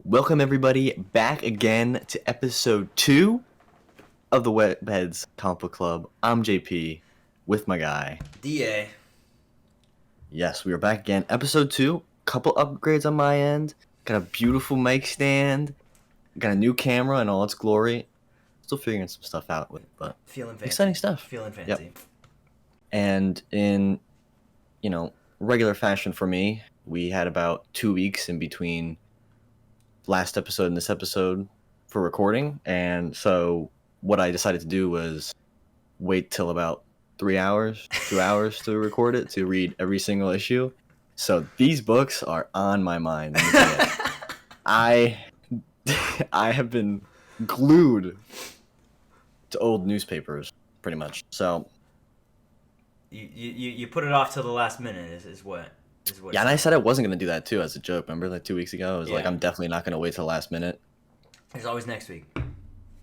Welcome everybody back again to episode 2 of the Webheads Comic Book Club. I'm JP with my guy. DA. Yes, we are back again. Episode 2, couple upgrades on my end. Got a beautiful mic stand. Got a new camera in all its glory. Still figuring some stuff out with it, but Feeling fancy. exciting stuff. Feeling fancy. Yep. And in, regular fashion for me, we had about 2 weeks in between last episode and this episode for recording, and so what I decided to do was wait till about 2 hours to record it, to read every single issue. So these books are on my mind. I have been glued to old newspapers pretty much. So you put it off till the last minute is what. Yeah, and I said I wasn't going to do that, too, as a joke. Remember, like 2 weeks ago? I was like, I'm definitely not going to wait till the last minute. It's always next week.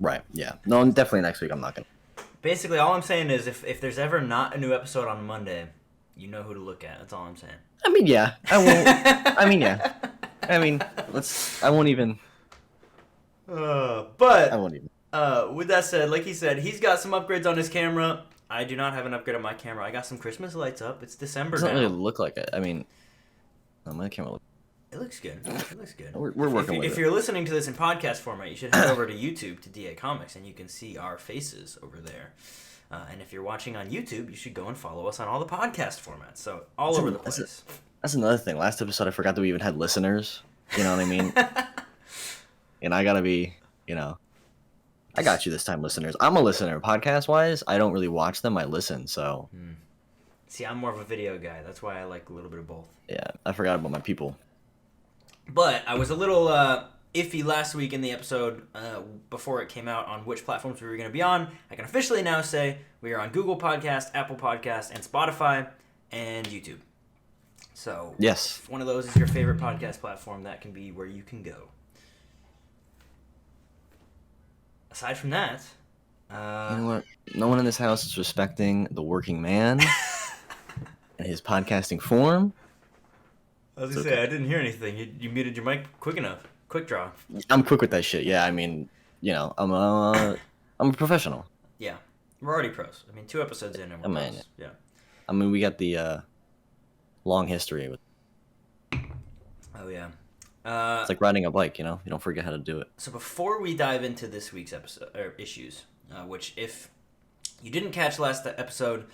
Right, yeah. No, definitely next week I'm not going to. Basically, all I'm saying is if there's ever not a new episode on Monday, you know who to look at. That's all I'm saying. I mean, yeah. I won't. I mean, yeah. I mean, I won't even. But I won't even. With that said, like he said, he's got some upgrades on his camera. I do not have an upgrade on my camera. I got some Christmas lights up. It's December now. It doesn't really look like it. I mean, my camera It looks good. It looks good. We're working with it. If you're listening to this in podcast format, you should head over to YouTube to DA Comics, and you can see our faces over there. And if you're watching on YouTube, you should go and follow us on all the podcast formats. So over the place. That's another thing. Last episode, I forgot that we even had listeners. You know what I mean? And I gotta be, I got you this time, listeners. I'm a listener. Podcast-wise, I don't really watch them. I listen, so. See, I'm more of a video guy. That's why I like a little bit of both. Yeah, I forgot about my people. But I was a little iffy last week in the episode before it came out on which platforms we were going to be on. I can officially now say we are on Google Podcast, Apple Podcast, and Spotify, and YouTube. So yes, if one of those is your favorite podcast platform, that can be where you can go. Aside from that, you know what? No one in this house is respecting the working man and his podcasting form. I was gonna say, I didn't hear anything. You muted your mic quick enough. Quick draw. I'm quick with that shit. Yeah, I mean, I'm a professional. Yeah, we're already pros. I mean, 2 episodes in and we're pros. Yeah. I mean, we got the long history with. Oh yeah. It's like riding a bike, you don't forget how to do it. So before we dive into this week's episode or issues, which if you didn't catch last episode,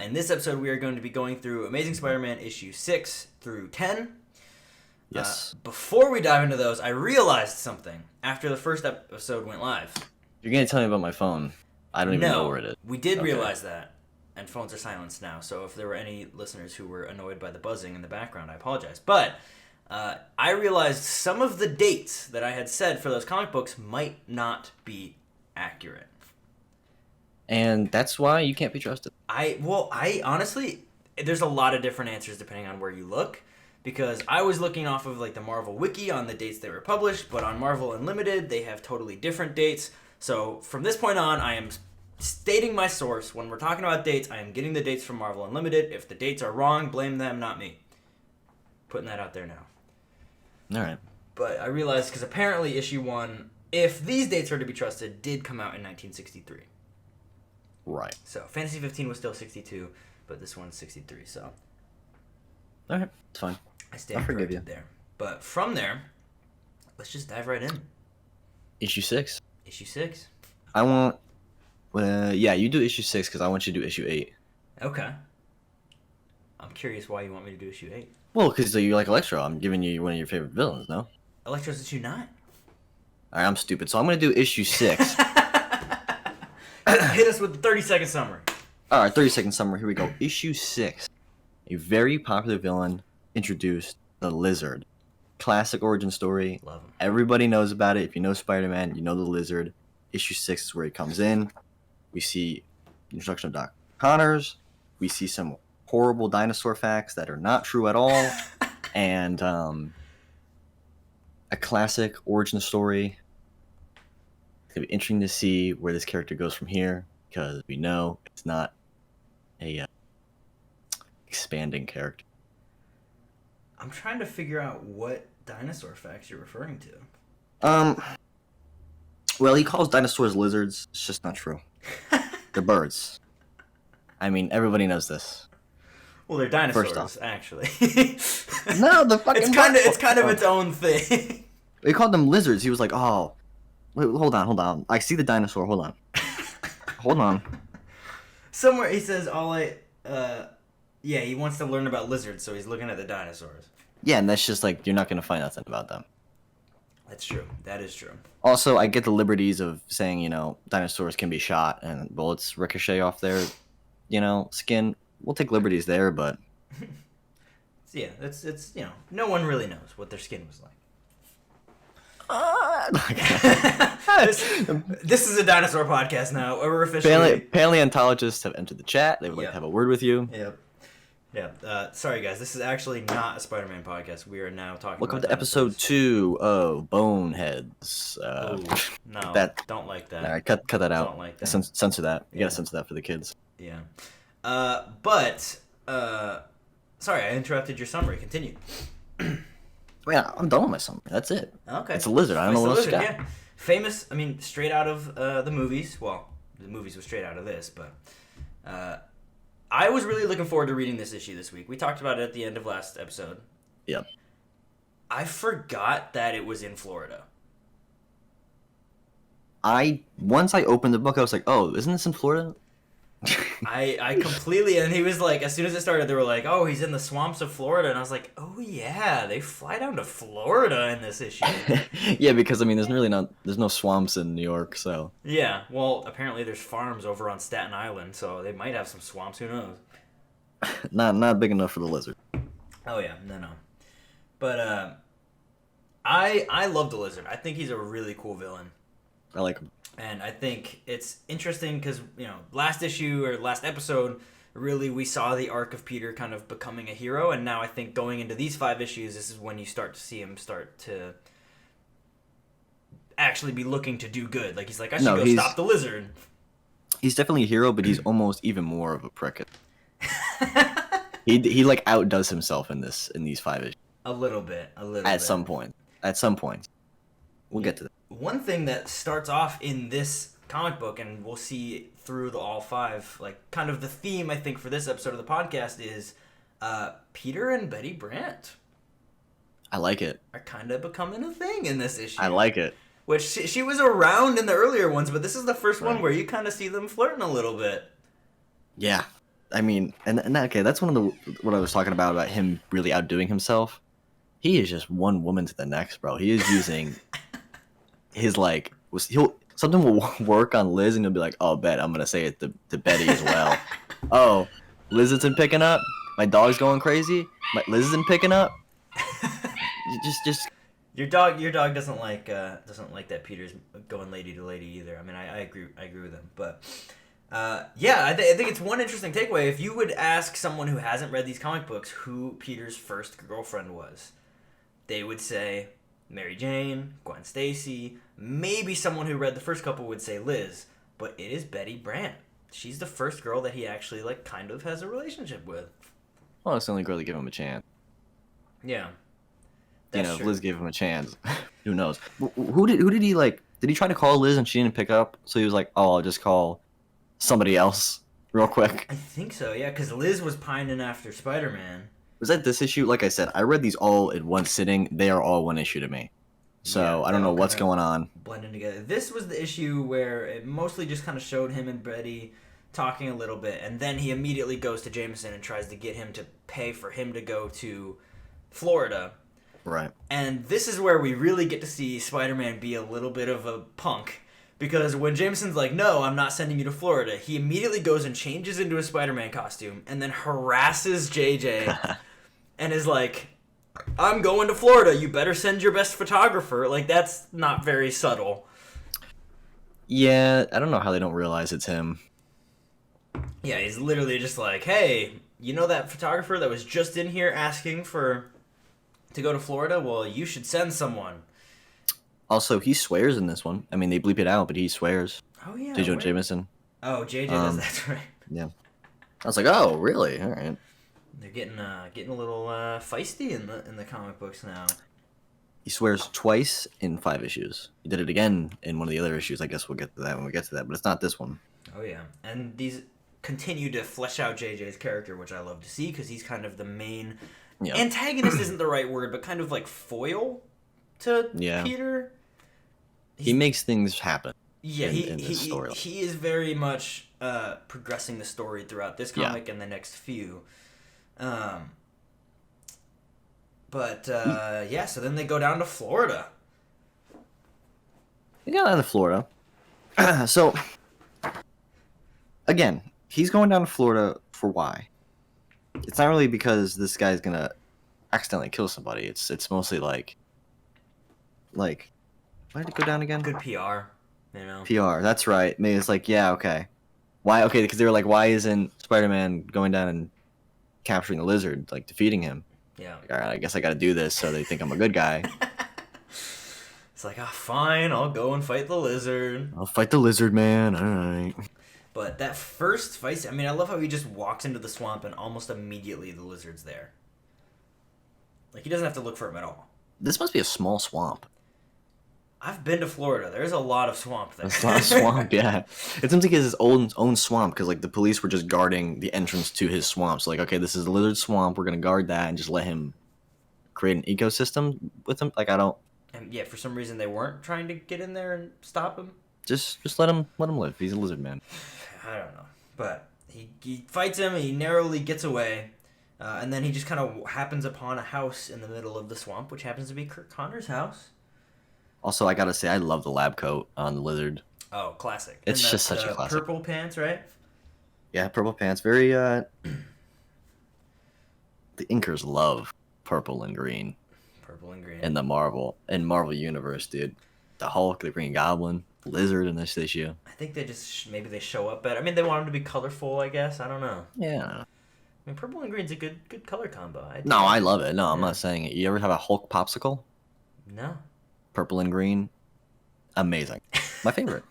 in this episode we are going to be going through Amazing Spider-Man issue 6 through 10. Yes. Before we dive into those, I realized something after the first episode went live. You're gonna tell me about my phone. I don't even know where it is. We did realize that, and phones are silenced now. So if there were any listeners who were annoyed by the buzzing in the background, I apologize. But I realized some of the dates that I had said for those comic books might not be accurate. And that's why you can't be trusted. I honestly, there's a lot of different answers depending on where you look, because I was looking off of like the Marvel Wiki on the dates they were published, but on Marvel Unlimited, they have totally different dates. So from this point on, I am stating my source. When we're talking about dates, I am getting the dates from Marvel Unlimited. If the dates are wrong, blame them, not me. Putting that out there now. All right. But I realized, because apparently issue 1, if these dates are to be trusted, did come out in 1963. Right. So Fantasy 15 was still 62, but this one's 63, so. All right, it's fine. I stand corrected there. But from there, let's just dive right in. Issue 6. Issue 6. I want... you do issue 6 because I want you to do issue 8. Okay. I'm curious why you want me to do issue 8. Well, because you like Electro. I'm giving you one of your favorite villains, no? Electro's issue 9. All right, I'm stupid. So I'm going to do issue 6. Hit us with the 30-second summary. All right, 30-second summary. Here we go. Issue 6. A very popular villain introduced, the Lizard. Classic origin story. Love him. Everybody knows about it. If you know Spider-Man, you know the Lizard. Issue 6 is where he comes in. We see the introduction of Doc Connors. We see some horrible dinosaur facts that are not true at all. And a classic origin story. It's going to be interesting to see where this character goes from here, because we know it's not a expanding character. I'm trying to figure out what dinosaur facts you're referring to? Well, he calls dinosaurs lizards. It's just not true. They're birds. I mean, everybody knows this. Well, they're dinosaurs, actually. No, the fucking. It's kind of its own thing. He called them lizards. He was like, "Oh, wait, hold on. I see the dinosaur. Hold on, hold on." Somewhere he says, yeah, he wants to learn about lizards, so he's looking at the dinosaurs. Yeah, and that's just like you're not gonna find nothing about them. That's true. That is true. Also, I get the liberties of saying, dinosaurs can be shot and bullets ricochet off their, skin. We'll take liberties there, but Yeah, it's no one really knows what their skin was like. This is a dinosaur podcast now. We're officially paleontologists have entered the chat. They would like to have a word with you. Yep. Yeah. Sorry, guys. This is actually not a Spider-Man podcast. We are now talking. Welcome about to episode 2 of Boneheads. No, don't like that. All right, cut that out. Don't like that. Censor that. You gotta censor that for the kids. Yeah. Sorry, I interrupted your summary. Continue. Yeah, I'm done with my summary. That's it. Okay. It's a lizard. I don't know what else you got. Yeah. Famous. I mean, straight out of the movies. Well, the movies were straight out of this, but I was really looking forward to reading this issue this week. We talked about it at the end of last episode. Yep. I forgot that it was in Florida. Once I opened the book, I was like, "Oh, isn't this in Florida?" I completely, and he was like, as soon as it started, they were like, "Oh, he's in the swamps of Florida," and I was like, "Oh yeah, they fly down to Florida in this issue." Yeah, because I mean, there's no swamps in New York, so. Yeah, well, apparently there's farms over on Staten Island, so they might have some swamps. Who knows? Not big enough for the lizard. Oh yeah, no. But I love the lizard. I think he's a really cool villain. I like him. And I think it's interesting because, last issue or last episode, really we saw the arc of Peter kind of becoming a hero. And now I think going into these 5 issues, this is when you start to see him start to actually be looking to do good. Like, he's like, I should stop the lizard. He's definitely a hero, but he's almost even more of a prick. He like outdoes himself in these 5 issues. A little bit. At some point. We'll get to that. One thing that starts off in this comic book, and we'll see through all 5, like kind of the theme I think for this episode of the podcast is Peter and Betty Brant. I like it. Are kind of becoming a thing in this issue. I like it. Which she was around in the earlier ones, but this is the first one where you kind of see them flirting a little bit. Yeah, I mean, and okay, that's one of what I was talking about him really outdoing himself. He is just one woman to the next, bro. He is using his something will work on Liz, and he'll be like, "Oh, bet I'm gonna say it to Betty as well." Oh, Liz isn't picking up. My dog's going crazy. Liz isn't picking up. Just. Your dog doesn't like that Peter's going lady to lady either. I mean, I agree with him, but yeah, I think it's one interesting takeaway. If you would ask someone who hasn't read these comic books who Peter's first girlfriend was, they would say Mary Jane, Gwen Stacy, maybe someone who read the first couple would say Liz, but it is Betty Brant. She's the first girl that he actually kind of has a relationship with. Well, it's the only girl to give him a chance. Yeah. If Liz gave him a chance, who knows? Who did he like? Did he try to call Liz and she didn't pick up? So he was like, "Oh, I'll just call somebody else real quick." I think so, yeah, because Liz was pining after Spider-Man. Was that this issue? Like I said, I read these all in one sitting. They are all one issue to me. So yeah, I don't know what's going on. Blending together. This was the issue where it mostly just kind of showed him and Betty talking a little bit, and then he immediately goes to Jameson and tries to get him to pay for him to go to Florida. Right. And this is where we really get to see Spider-Man be a little bit of a punk. Because when Jameson's like, "No, I'm not sending you to Florida," he immediately goes and changes into a Spider-Man costume and then harasses JJ and is like, "I'm going to Florida. You better send your best photographer." Like, that's not very subtle. Yeah, I don't know how they don't realize it's him. Yeah, he's literally just like, "Hey, you know that photographer that was just in here asking to go to Florida? Well, you should send someone." Also, he swears in this one. I mean, they bleep it out, but he swears. Oh, yeah. J. Jonah Jameson. Oh, JJ does, that's right. Yeah. I was like, oh, really? All right. They're getting a little feisty in the comic books now. He swears twice in 5 issues. He did it again in one of the other issues. I guess we'll get to that when we get to that, but it's not this one. Oh yeah, and these continue to flesh out JJ's character, which I love to see because he's kind of the main antagonist. Isn't the right word, but kind of like foil to Peter. He makes things happen. Yeah, he is very much progressing the story throughout this comic and the next few. So then they go down to Florida. They got out of Florida. So, again, he's going down to Florida for why? It's not really because this guy's gonna accidentally kill somebody. It's mostly like, why did it go down again? Good PR, you know. PR, that's right. Maybe it's like, yeah, okay. Why? Okay, because they were like, why isn't Spider-Man going down and capturing the lizard, like defeating him? Yeah. Like, all right, I guess I got to do this so they think I'm a good guy. It's like, fine, I'll go and fight the lizard. I'll fight the lizard, man. All right. But that first fight, I mean, I love how he just walks into the swamp and almost immediately the lizard's there. Like, he doesn't have to look for him at all. This must be a small swamp. I've been to Florida. There's a lot of swamp there. There's a lot of swamp, yeah. It seems like it's his own swamp because, like, the police were just guarding the entrance to his swamp. So, like, okay, this is a lizard swamp. We're going to guard that and just let him create an ecosystem with him. Like, I don't... And yeah, for some reason they weren't trying to get in there and stop him. Just let him live. He's a lizard man. I don't know. But he fights him, and he narrowly gets away. And then he just kind of happens upon a house in the middle of the swamp, which happens to be Kurt Connor's house. Also, I gotta say, I love the lab coat on the lizard. Oh, classic. It's just such a classic. Purple pants, right? Yeah, purple pants. Very, The inkers love purple and green. Purple and green. In the Marvel Universe, dude. The Hulk, the Green Goblin, Lizard in this issue. I think they just, maybe they show up better. I mean, they want them to be colorful, I guess. I don't know. Yeah. I mean, purple and green's a good color combo. I love it. No, I'm not saying it. You ever have a Hulk popsicle? No. Purple and green, amazing. My favorite.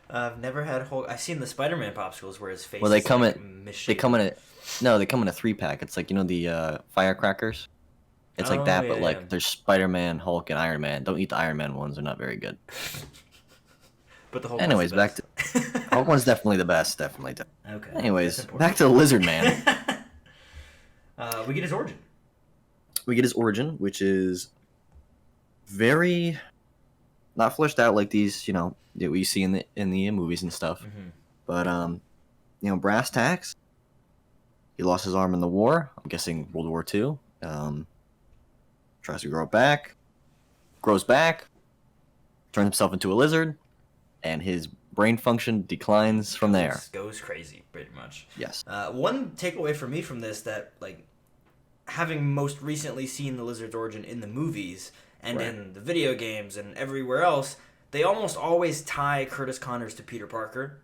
I've never had Hulk. I've seen the Spider-Man popsicles where his face. Well, they is come like in. misshapen. They come in they come in a 3-pack. It's like the firecrackers. It's like that, but like there's Spider-Man, Hulk, and Iron Man. Don't eat the Iron Man ones; they're not very good. But the Hulk. Anyways, back to Hulk one's definitely the best. Definitely. Okay. Anyways, back to the Lizard Man. We get his origin. We get his origin, which is very not fleshed out like these, that we see in the movies and stuff. Mm-hmm. But brass tacks. He lost his arm in the war. I'm guessing World War II. Tries to grow back, grows back, turns himself into a lizard, and his brain function declines from there. Goes crazy, pretty much. Yes. One takeaway for me from this that, like, having most recently seen the lizard's origin in the movies and in the video games and everywhere else, they almost always tie Curtis Connors to Peter Parker.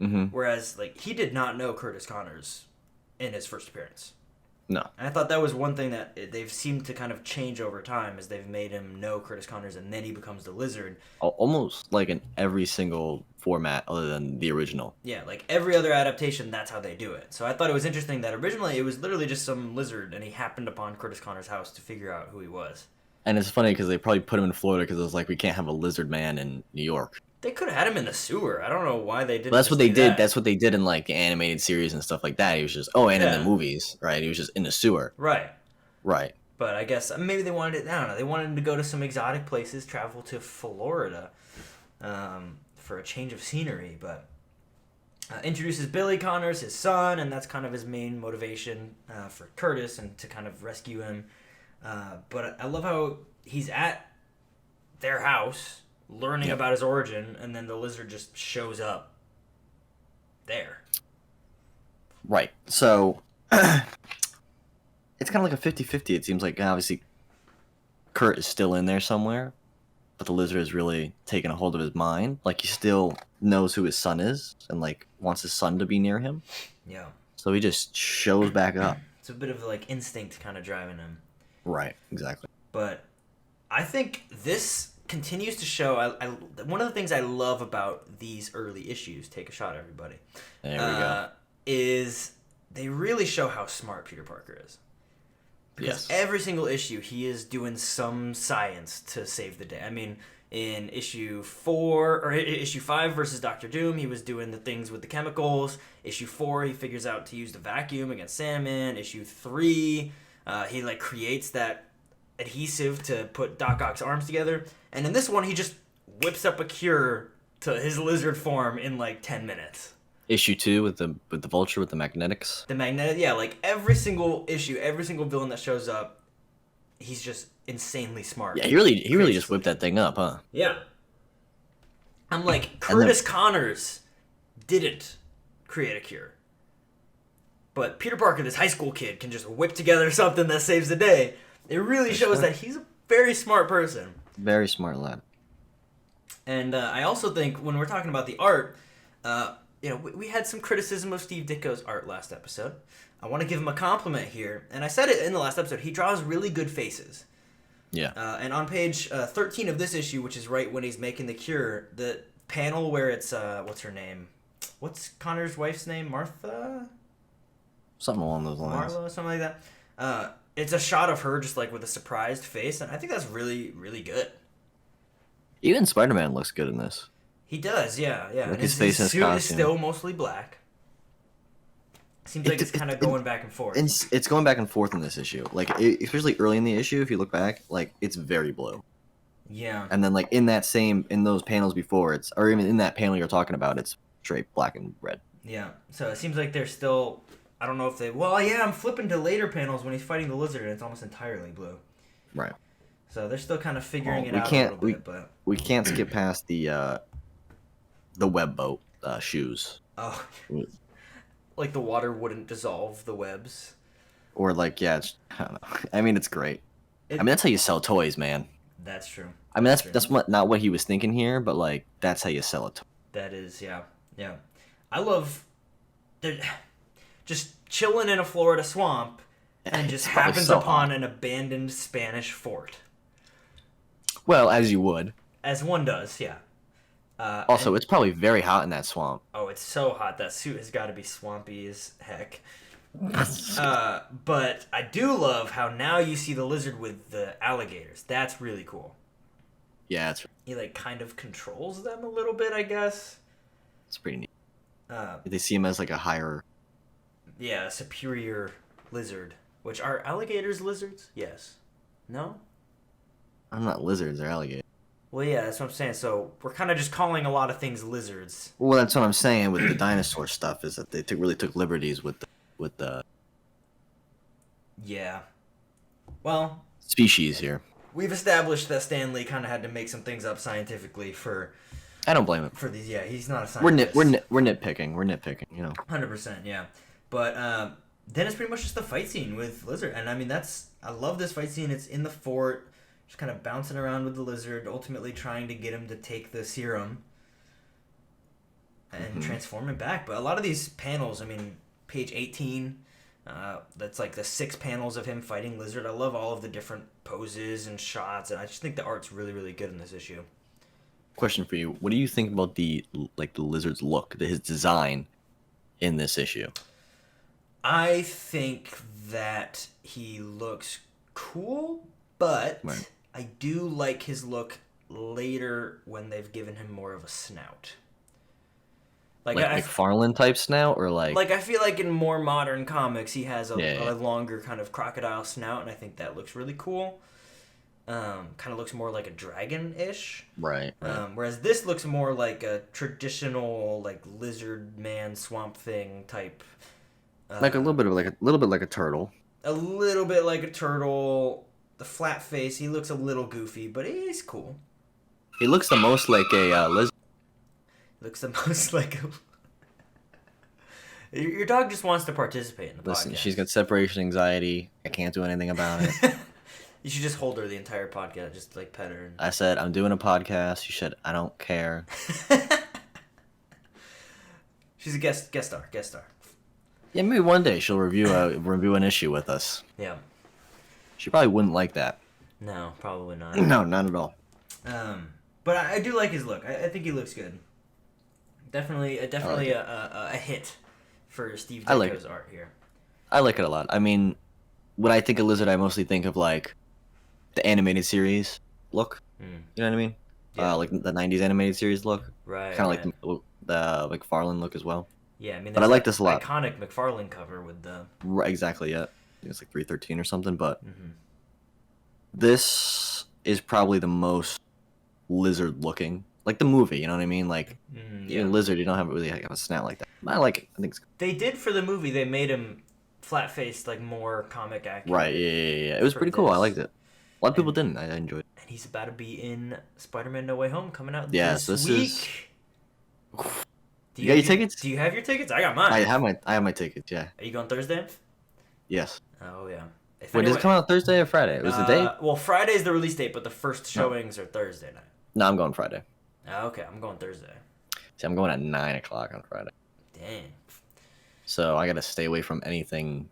Mm-hmm. Whereas, like, he did not know Curtis Connors in his first appearance. No. And I thought that was one thing that they've seemed to kind of change over time, is they've made him know Curtis Connors, and then he becomes the Lizard. Almost like in every single format other than the original. Yeah, like every other adaptation, that's how they do it. So I thought it was interesting that originally it was literally just some lizard, and he happened upon Curtis Connors' house to figure out who he was. And it's funny because they probably put him in Florida because it was like, we can't have a lizard man in New York. They could have had him in the sewer. I don't know why they didn't. Well, that's what they did. That's what they did in like the animated series and stuff like that. He was just in the movies, right? He was just in the sewer. Right. Right. But I guess maybe they wanted it. I don't know. They wanted him to go to some exotic places, travel to Florida, for a change of scenery. But introduces Billy Connors, his son, and that's kind of his main motivation for Curtis and to kind of rescue him. But I love how he's at their house, learning about his origin, and then the lizard just shows up there. Right. So it's kind of like a 50-50. It seems like obviously Kurt is still in there somewhere, but the lizard has really taken a hold of his mind. Like he still knows who his son is and like wants his son to be near him. Yeah. So he just shows back up. It's a bit of like instinct kind of driving him. Right. Exactly. But I think this continues to show. One of the things I love about these early issues, take a shot, everybody. There we go. Is they really show how smart Peter Parker is. Because Yes. every single issue, he is doing some science to save the day. I mean, in issue 5 versus Doctor Doom, he was doing the things with the chemicals. Issue 4, he figures out to use the vacuum against Sandman. Issue 3, he like creates that adhesive to put Doc Ock's arms together. And in this one, he just whips up a cure to his lizard form in like 10 minutes. Issue 2 with the Vulture with the magnetics. The magnetic, yeah, like every single issue, every single villain that shows up, he's just insanely smart. Yeah, he really just whipped that thing up, huh? Yeah. I'm like, Curtis Connors didn't create a cure. But Peter Parker, this high school kid, can just whip together something that saves the day. It really shows that he's a very smart person. Very smart lad. And I also think when we're talking about the art, we had some criticism of Steve Ditko's art last episode. I want to give him a compliment here. And I said it in the last episode. He draws really good faces. Yeah. And on page 13 of this issue, which is right when he's making the cure, the panel where it's, what's her name? What's Connor's wife's name? Martha? Something along those lines. Marla, something like that. It's a shot of her just like with a surprised face. And I think that's really, really good. Even Spider-Man looks good in this. He does, yeah. Like And his face and his suit is costume. still mostly black. Seems like it's kind of going back and forth. It's going back and forth in this issue. Like, especially early in the issue, if you look back, like, it's very blue. Yeah. And then, like, in those panels before, or even in that panel you're talking about, it's straight black and red. Yeah. So it seems like they're still, I don't know if I'm flipping to later panels when he's fighting the lizard and it's almost entirely blue. Right. So they're still kind of figuring it out a little bit, but... We can't skip past the web boat shoes. Oh. Like the water wouldn't dissolve the webs. Or, like, yeah, I don't know. I mean, it's great. That's how you sell toys, man. That's true. I mean, that's not what he was thinking here, but, like, that's how you sell a toy. That is, yeah. I love... They're just chilling in a Florida swamp and just happens upon an abandoned Spanish fort. Well, as you would. As one does, yeah. Also, it's probably very hot in that swamp. Oh, it's so hot. That suit has got to be swampy as heck. But I do love how now you see the lizard with the alligators. That's really cool. Yeah, He, like, kind of controls them a little bit, I guess. it's pretty neat. They see him as, like, a higher... Yeah, a superior lizard. Which, are alligators lizards? Yes. No? I'm not lizards, they're alligators. Well, yeah, that's what I'm saying. So we're kind of just calling a lot of things lizards. Well, that's what I'm saying with the dinosaur stuff, is that they really took liberties with the Yeah. Well, species here. we've established that Stan Lee kind of had to make some things up scientifically for I don't blame him. these. Yeah, he's not a We're scientist. we're nitpicking, you know. 100%, yeah. But then it's pretty much just the fight scene with Lizard. And I mean, I love this fight scene. It's in the fort, just kind of bouncing around with the Lizard, ultimately trying to get him to take the serum and transform him back. But a lot of these panels, I mean, page 18, that's like the 6 panels of him fighting Lizard. I love all of the different poses and shots, and I just think the art's really, really good in this issue. Question for you: what do you think about the Lizard's look, his design in this issue? I think that he looks cool, but Right. I do like his look later when they've given him more of a snout. Like McFarlane type snout, or like I feel like in more modern comics he has a Yeah. longer kind of crocodile snout, and I think that looks really cool. Kind of looks more like a dragon-ish. right. Whereas this looks more like a traditional like lizard man swamp thing type. Like a little bit like a turtle. A little bit like a turtle. The flat face. He looks a little goofy, but he's cool. He looks the most like a lizard. Looks the most like a... Your dog just wants to participate in the Listen, podcast. she's got separation anxiety. I can't do anything about it. You should just hold her the entire podcast, just like pet her. I said I'm doing a podcast. She said I don't care. She's a guest star. Yeah, maybe one day she'll review an issue with us. Yeah. She probably wouldn't like that. No, probably not. No, not at all. But I do like his look. I think he looks good. Definitely a hit for Steve I like Ditko's art here. I like it a lot. I mean, when I think of Lizard, I mostly think of like the animated series look. Mm. You know what I mean? Yeah. Like the '90s animated series look. Right. Kind of Right. like the McFarlane look as well. Yeah. I mean, But there's I like that this a lot. iconic McFarlane cover with the. Right, exactly. Yeah. I think it's like 313 or something. But Mm-hmm. this is probably the most Lizard looking, like the movie. You know what I mean? Like Yeah. even Lizard, you don't have really have a snout like that. I like it. I think it's They did for the movie. They made him flat faced, like more comic accurate. right. Yeah. It was for pretty cool. I this. liked it. A lot of people And- didn't. I enjoyed it. And he's about to be in Spider-Man: No Way Home coming out Yes, this this week. is- Do You got your have tickets? Do you have your tickets? I got mine. I have my tickets. Yeah. Are you going Thursday? Yes. Oh yeah. If Wait, does anyone- it come out Thursday or Friday? Was the date? Well, Friday's the release date, but the first showings are Thursday night. No, I'm going Friday. Oh, okay, I'm going Thursday. See, I'm going at 9 o'clock on Friday. Dang. So I gotta stay away from anything.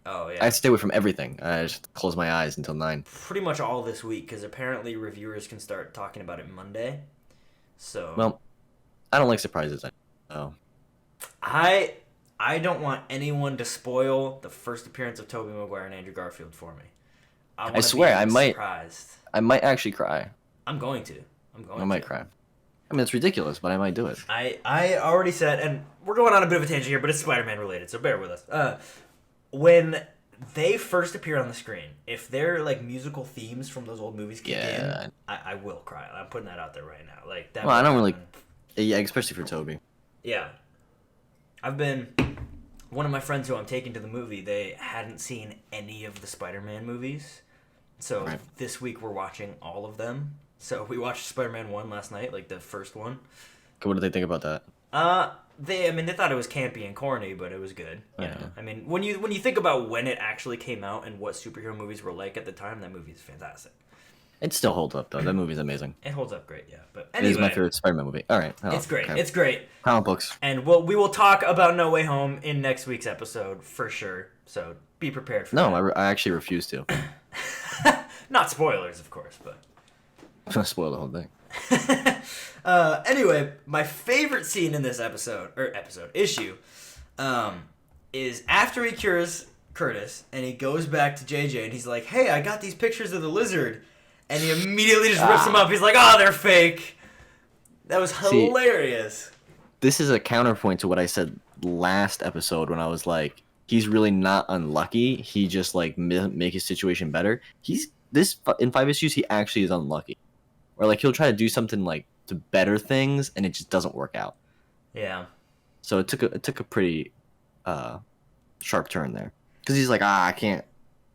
Oh I yeah. have to stay away from everything. I just close my eyes until 9. Pretty much all this week, because apparently reviewers can start talking about it Monday. So. Well, I don't like surprises. Oh. I don't want anyone to spoil the first appearance of Tobey Maguire and Andrew Garfield for me. wanna swear, be I might- surprised. I might actually cry. I'm going to. I'm going I might to. cry. I mean, it's ridiculous, but I might do it. I already said, and we're going on a bit of a tangent here, but it's Spider-Man related, so bear with us. When they first appear on the screen, if they're like musical themes from those old movies kick Yeah. in, I will cry. I'm putting that out there right now. Like that. Well, I will don't really- happen. Yeah, especially for Toby. Yeah. I've been one of my friends who I'm taking to the movie, they hadn't seen any of the Spider-Man movies. So Right. this week we're watching all of them. So we watched Spider-Man 1 last night, like the first one. What did they think about that? They thought it was campy and corny, but it was good. You Yeah. know, I mean, when you think about when it actually came out and what superhero movies were like at the time, that movie is fantastic. It still holds up though. That movie's amazing. It holds up great, yeah. But It is anyway, my favorite Spider-Man movie. All right. it's great. Okay. It's great. Comic books. And we will talk about No Way Home in next week's episode for sure. So be prepared for No, that. I actually refuse to. Not spoilers, of course, but. I'm gonna spoil the whole thing. Anyway, my favorite scene in this issue, is after he cures Curtis and he goes back to JJ and he's like, "Hey, I got these pictures of the lizard," and he immediately just rips them up. He's like, "Oh, they're fake." That was See, hilarious. This is a counterpoint to what I said last episode when I was like, he's really not unlucky. He just like make his situation better. In 5 issues, he actually is unlucky, or like he'll try to do something like to better things and it just doesn't work out. Yeah. So it took a pretty sharp turn there because he's like, I can't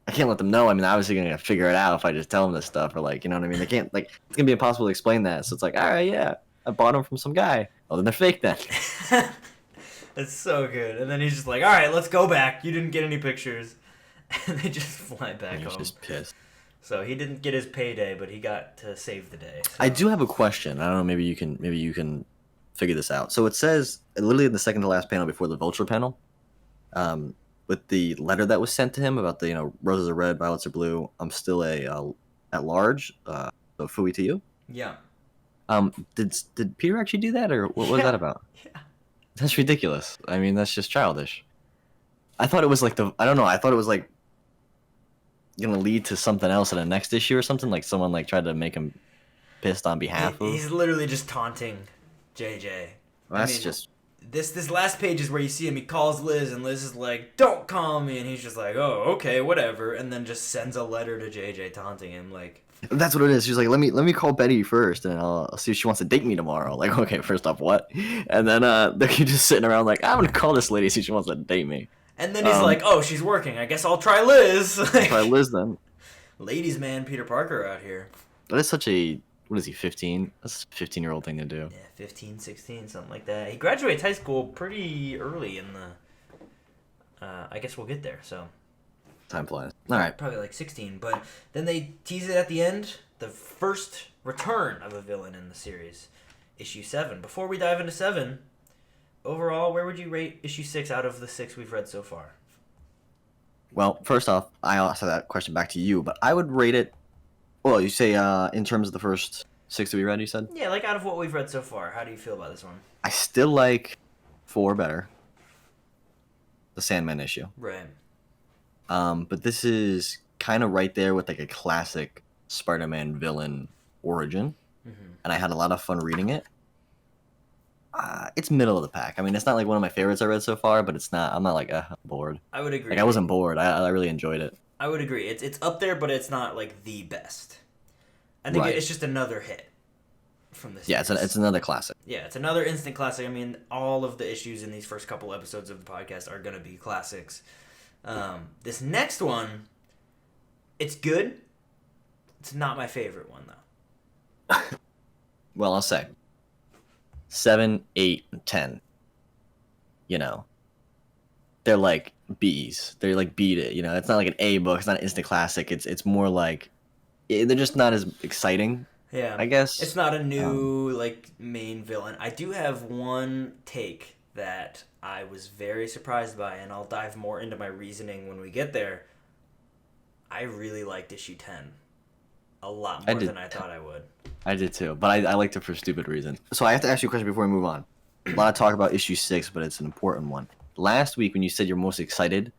let them know. I mean, obviously gonna figure it out if I just tell them this stuff, or like, you know what I mean? They can't, like, it's gonna be impossible to explain that. So it's like, all right, yeah, I bought them from some guy. Oh, then they're fake then. It's so good. And then he's just like, "All right, let's go back. You didn't get any pictures." And they just fly back He's home. just pissed. So he didn't get his payday, but he got to save the day. So. I do have a question. I don't know. Maybe you can figure this out. So it says literally in the second to last panel before the Vulture panel, with the letter that was sent to him about the roses are red, violets are blue. I'm still a at large. So fooey to you. Yeah. Did Peter actually do that, or what was that about? Yeah. That's ridiculous. I mean, that's just childish. I thought it was like I don't know. I thought it was like gonna lead to something else in the next issue or something. Like someone like tried to make him pissed on behalf of. He's literally just taunting JJ. Well, that's just. This last page is where you see him. He calls Liz, and Liz is like, "Don't call me," and he's just like, "Oh, okay, whatever," and then just sends a letter to JJ taunting him, like. That's what it is. She's like, let me call Betty first, and I'll see if she wants to date me tomorrow. Like, okay, first off, what? And then they're just sitting around like, I'm gonna call this lady, see if she wants to date me. And then he's like, "Oh, she's working. I guess I'll try Liz." Try Liz then. Ladies' man, Peter Parker out here. That is such a, what is he, 15? That's a 15-year-old thing to do. Yeah, 15, 16, something like that. He graduates high school pretty early in the. I guess we'll get there. So. Time flies. All right. Probably like 16, but then they tease it at the end. The first return of a villain in the series, issue 7. Before we dive into 7, overall, where would you rate issue 6 out of the 6 we've read so far? Well, first off, I also that question back to you, but I would rate it. Well, you say in terms of the first 6 that we read, you said? Yeah, like out of what we've read so far, how do you feel about this one? I still like 4 better. The Sandman issue. Right. But this is kind of right there with like a classic Spider-Man villain origin, and I had a lot of fun reading it. It's middle of the pack. I mean, it's not like one of my favorites I read so far, but it's not. I'm not like I'm bored. I would agree. Like I wasn't bored. I really enjoyed it. I would agree. It's up there, but it's not like the best. I think Right. it's just another hit from this. Yeah, it's another classic. Yeah, it's another instant classic. I mean, all of the issues in these first couple episodes of the podcast are gonna be classics. This next one, it's good. It's not my favorite one though. Well, I'll say 7, 8, and 10. You know, they're like B's. They're like beat it. You know, it's not like an A book. It's not an instant classic. It's more like they're just not as exciting. Yeah, I guess it's not a new like main villain. I do have one take that I was very surprised by, and I'll dive more into my reasoning when we get there. I really liked issue 10 a lot more than I thought I would. I did too, but I liked it for stupid reasons. So I have to ask you a question before we move on. A lot of talk about issue 6, but it's an important one. Last week when you said you're most excited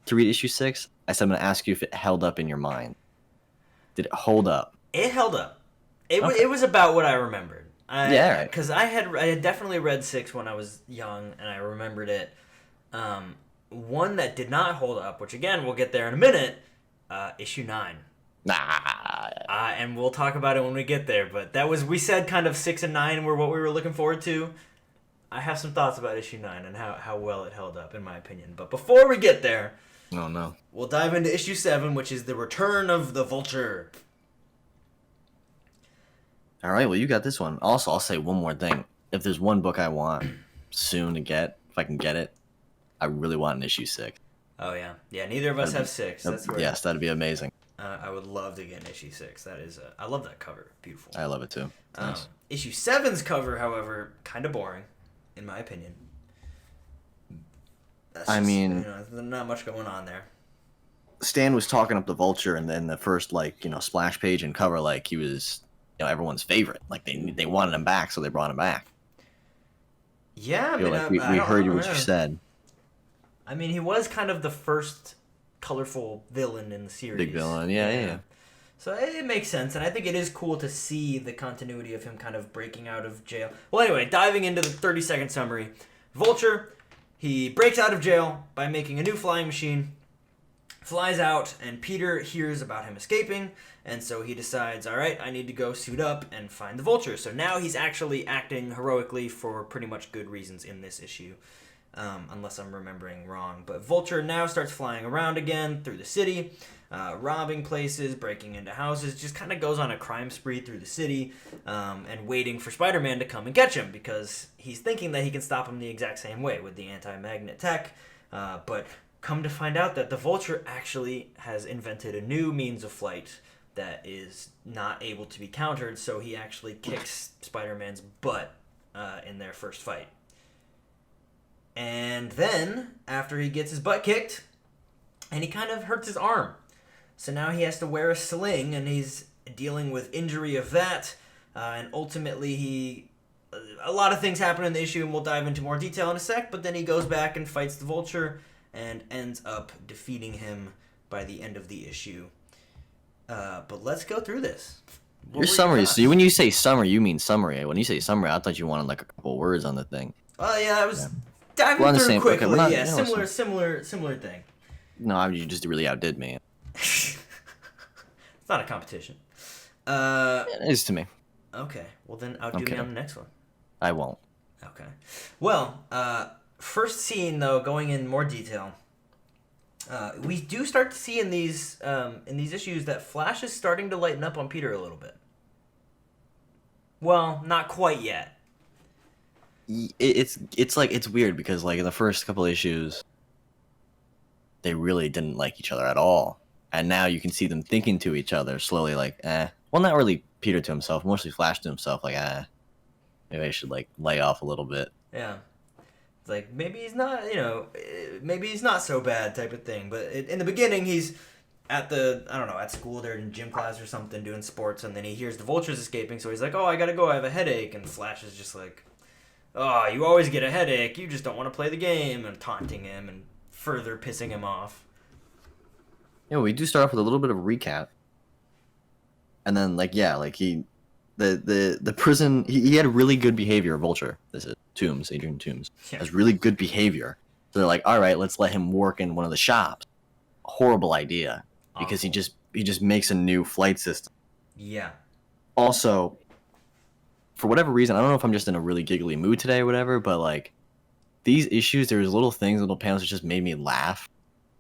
to read issue 6, I said I'm going to ask you if it held up in your mind. Did it hold up? It held up. It was about what I remembered. Yeah, right. Because I had definitely read 6 when I was young, and I remembered it. One that did not hold up, which again we'll get there in a minute, issue 9. Nah. And we'll talk about it when we get there. But we said kind of 6 and 9 were what we were looking forward to. I have some thoughts about issue 9 and how well it held up, in my opinion. But before we get there, Oh no. we'll dive into issue 7, which is the return of the Vulture. All right, well, you got this one. Also, I'll say one more thing. If there's one book I want soon to get, if I can get it, I really want an issue 6. Oh, yeah. Yeah, neither of us have 6. That's right. Yes, that'd be amazing. I would love to get an issue 6. That is, I love that cover. Beautiful. I love it too. It's nice. Issue 7's cover, however, kind of boring, in my opinion. There's not much going on there. Stan was talking up the Vulture, and then the first splash page and cover, like he was everyone's favorite. Like they wanted him back, so they brought him back. Yeah, I feel mean, like we heard what you said. I mean, he was kind of the first colorful villain in the series. Big villain, yeah. So it makes sense, and I think it is cool to see the continuity of him kind of breaking out of jail. Well, anyway, diving into the 30-second summary. Vulture, he breaks out of jail by making a new flying machine, flies out, and Peter hears about him escaping, and so he decides, all right, I need to go suit up and find the Vulture. So now he's actually acting heroically for pretty much good reasons in this issue. Unless I'm remembering wrong. But Vulture now starts flying around again through the city, robbing places, breaking into houses, just kind of goes on a crime spree through the city, and waiting for Spider-Man to come and catch him, because he's thinking that he can stop him the exact same way with the anti-magnet tech, but come to find out that the Vulture actually has invented a new means of flight that is not able to be countered, so he actually kicks Spider-Man's butt in their first fight. And then, after he gets his butt kicked, and he kind of hurts his arm. So now he has to wear a sling, and he's dealing with injury of that. And ultimately, a lot of things happen in the issue, and we'll dive into more detail in a sec. But then he goes back and fights the Vulture, and ends up defeating him by the end of the issue. But let's go through this. Your summary. So when you say summary, you mean summary. When you say summary, I thought you wanted like a couple words on the thing. Oh yeah, I was diving through quickly. Okay, similar thing. No, you just really outdid me. It's not a competition. It is to me. Okay, well then outdo me on the next one. I won't. Okay. Well, first scene though, going in more detail. We do start to see in these issues that Flash is starting to lighten up on Peter a little bit. Well, not quite yet. It's like it's weird because like in the first couple issues, they really didn't like each other at all, and now you can see them thinking to each other slowly, like, well, not really Peter to himself, mostly Flash to himself, like, maybe I should like lay off a little bit. Yeah. It's like, maybe he's not, maybe he's not so bad type of thing. But in the beginning, he's at at school, they're in gym class or something, doing sports, and then he hears the Vulture's escaping, so he's like, oh, I gotta go, I have a headache. And Flash is just like, oh, you always get a headache, you just don't want to play the game, and taunting him and further pissing him off. We do start off with a little bit of a recap, and then the prison. He had really good behavior. Vulture. This is Toombs. Adrian Toombs Yeah. has really good behavior. So they're like, all right, let's let him work in one of the shops. Horrible idea, because he just makes a new flight system. Yeah. Also, for whatever reason, I don't know if I'm just in a really giggly mood today or whatever, but like these issues, there's little things, little panels that just made me laugh,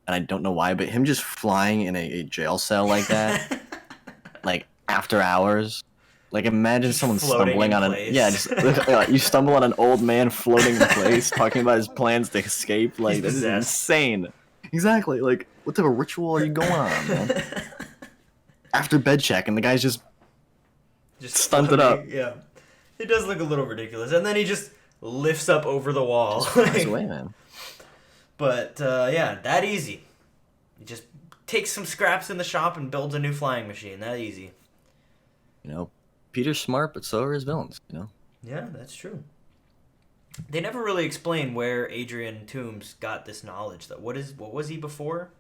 and I don't know why. But him just flying in a jail cell like that, like after hours. Like imagine Just someone floating stumbling in on place. like, you stumble on an old man floating in place, talking about his plans to escape. Like He's this is possessed. insane. Exactly. Like what type of ritual are you going on, man? After bed check, and the guy's just stunted up. Yeah. It does look a little ridiculous. And then he just lifts up over the wall. Just flies away, man. But, yeah, that easy. He just takes some scraps in the shop and builds a new flying machine. That easy. Peter's smart, but so are his villains. Yeah, that's true. They never really explain where Adrian Toombs got this knowledge, though. What was he before?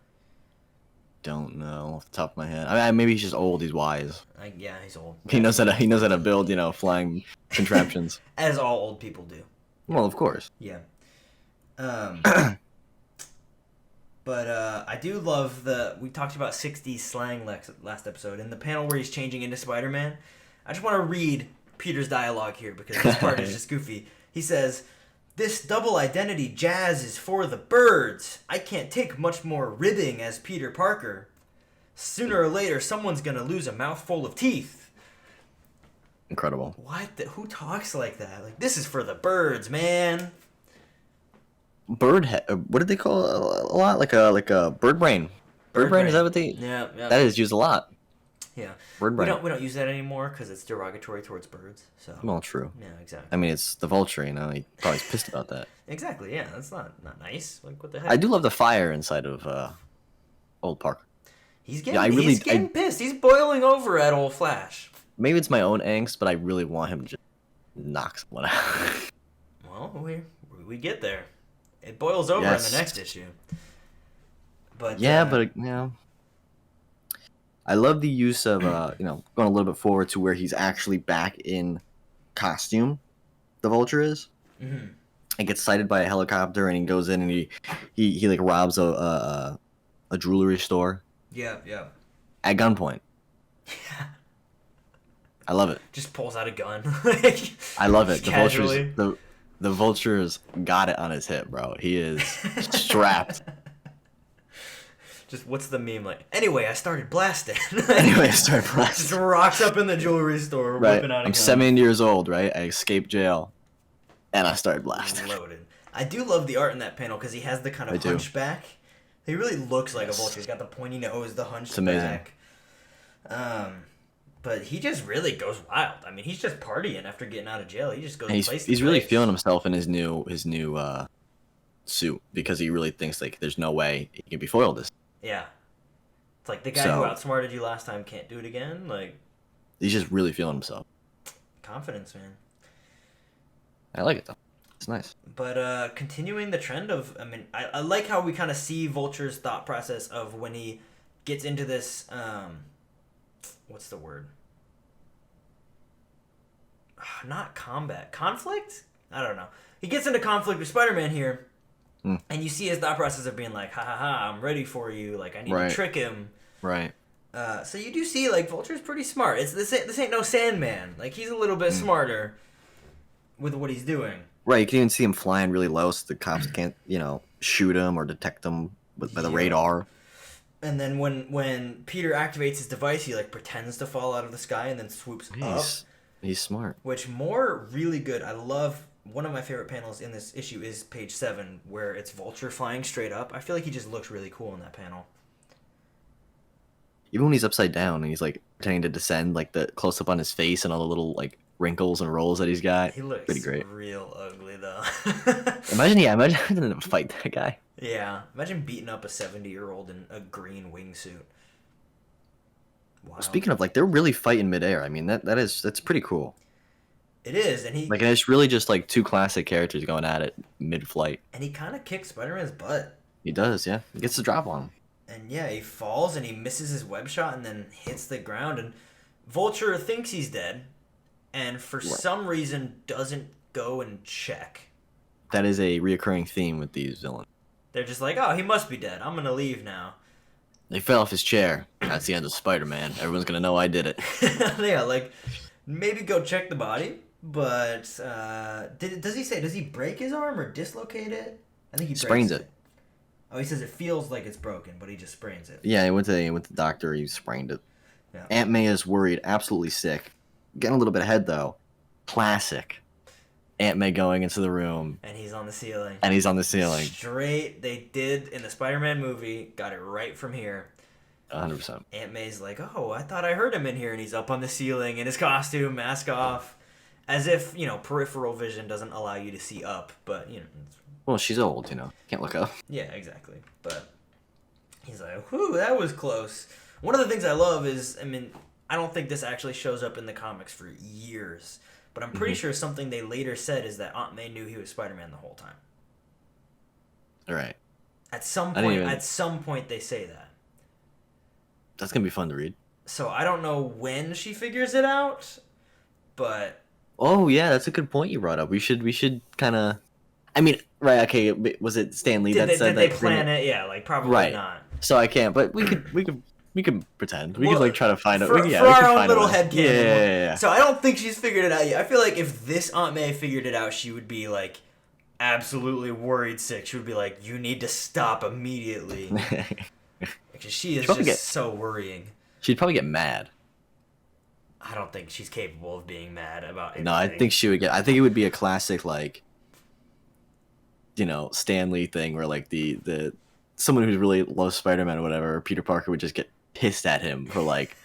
Don't know off the top of my head. I mean, maybe he's just old. He's wise. Yeah, he's old. He knows how to build, flying contraptions. As all old people do. Well, of course. Yeah. But I do love we talked about 60s slang last episode. In the panel where he's changing into Spider-Man, I just want to read Peter's dialogue here because this part is just goofy. He says, "This double identity jazz is for the birds. I can't take much more ribbing as Peter Parker. Sooner or later, someone's going to lose a mouthful of teeth." Incredible. What? Who talks like that? Like, this is for the birds, man. What did they call it a lot? Like a bird brain. Bird brain, is that what they? Yeah. That is used a lot. Yeah. Bird brain. We don't use that anymore because it's derogatory towards birds. So. Well, true. Yeah, exactly. I mean, it's the vulture. He probably is pissed about that. Exactly. Yeah, that's not nice. Like, what the heck? I do love the fire inside of old Parker. He's getting pissed. He's boiling over at old Flash. Maybe it's my own angst, but I really want him to just knock someone out. Well, we get there. It boils over in the next issue. But I love the use of going a little bit forward to where he's actually back in costume. The Vulture is. Mm-hmm. And gets sighted by a helicopter, and he goes in and he like robs a jewelry store. Yeah. At gunpoint. Yeah. I love it. Just pulls out a gun. I love it. Casually. The Vulture's got it on his hip, bro. He is strapped. Just what's the meme like? Anyway, I started blasting. Just rocks up in the jewelry store, right. whipping out a gun. I'm 7 years old, right? I escaped jail, and I started blasting. Loaded. I do love the art in that panel because he has the kind of hunchback. He really looks like a vulture. He's got the pointy nose, the hunchback. It's amazing. But he just really goes wild. I mean, he's just partying after getting out of jail. He just goes place to place. He's really feeling himself in his new suit because he really thinks like there's no way he can be foiled this. Yeah. It's like the guy who outsmarted you last time can't do it again. Like, he's just really feeling himself. Confidence, man. I like it though. It's nice. But continuing the trend of, I mean, I like how we kind of see Vulture's thought process of when he gets into this, what's the word? Not combat. Conflict? I don't know. He gets into conflict with Spider-Man here, and you see his thought process of being like, ha ha ha, I'm ready for you. Like, I need to trick him. Right. So you do see, like, Vulture's pretty smart. This ain't no Sandman. Like, he's a little bit smarter with what he's doing. Right, you can even see him flying really low so the cops can't, shoot him or detect him by the radar. And then when Peter activates his device, he, like, pretends to fall out of the sky and then swoops up. He's smart. Which, really good. I love, one of my favorite panels in this issue is page 7, where it's Vulture flying straight up. I feel like he just looks really cool in that panel. Even when he's upside down and he's, like, pretending to descend, like, the close-up on his face and all the little, like, wrinkles and rolls that he's got. He looks pretty great. Real ugly, though. Imagine having to fight that guy. Yeah. Imagine beating up a 70-year-old in a green wingsuit. Wow. Speaking of, like, they're really fighting midair. I mean, that's pretty cool. It is, and and it's really just, like, two classic characters going at it mid-flight. And he kind of kicks Spider-Man's butt. He does, yeah. He gets the drop on him. And yeah, he falls and he misses his web shot and then hits the ground. And Vulture thinks he's dead, and for Right. some reason doesn't go and check. That is a reoccurring theme with these villains. They're just like, oh, he must be dead. I'm gonna leave now. They fell off his chair. That's the end of Spider-Man. Everyone's gonna know I did it. Yeah, like maybe go check the body. But does he break his arm or dislocate it? I think he Sprains breaks it. Oh, he says it feels like it's broken, but he just sprains it. Yeah, he went to the doctor. He sprained it. Yeah. Aunt May is worried, absolutely sick. Getting a little bit ahead though. Classic. Aunt May going into the room. And he's on the ceiling. And he's on the ceiling. Straight, they did in the Spider-Man movie, got it right from here. 100%. Aunt May's like, oh, I thought I heard him in here, and he's up on the ceiling in his costume, mask off. As if, peripheral vision doesn't allow you to see up, but, Well, she's old, Can't look up. yeah, exactly. But he's like, whew, that was close. One of the things I love is, I don't think this actually shows up in the comics for years, but I'm pretty sure something they later said is that Aunt May knew he was Spider-Man the whole time. All right. At some point they say that. That's going to be fun to read. So I don't know when she figures it out, but Oh, yeah, that's a good point you brought up. We should kind of... right, okay, was it Stan Lee that said did that? they plan it? Yeah, like probably Right. not. So I can't, but we could pretend. We Well, could try to find out. For We our could own find little a way. headcanon. Yeah. So I don't think she's figured it out yet. I feel like if this Aunt May figured it out, she would be like absolutely worried sick. She would be like, you need to stop immediately. Because she is just so worrying. She'd probably get mad. I don't think she's capable of being mad about anything. No, I think she would get. I think it would be a classic, like, Stan Lee thing where like the someone who's really loves Spider-Man or whatever, or Peter Parker would just get pissed at him for like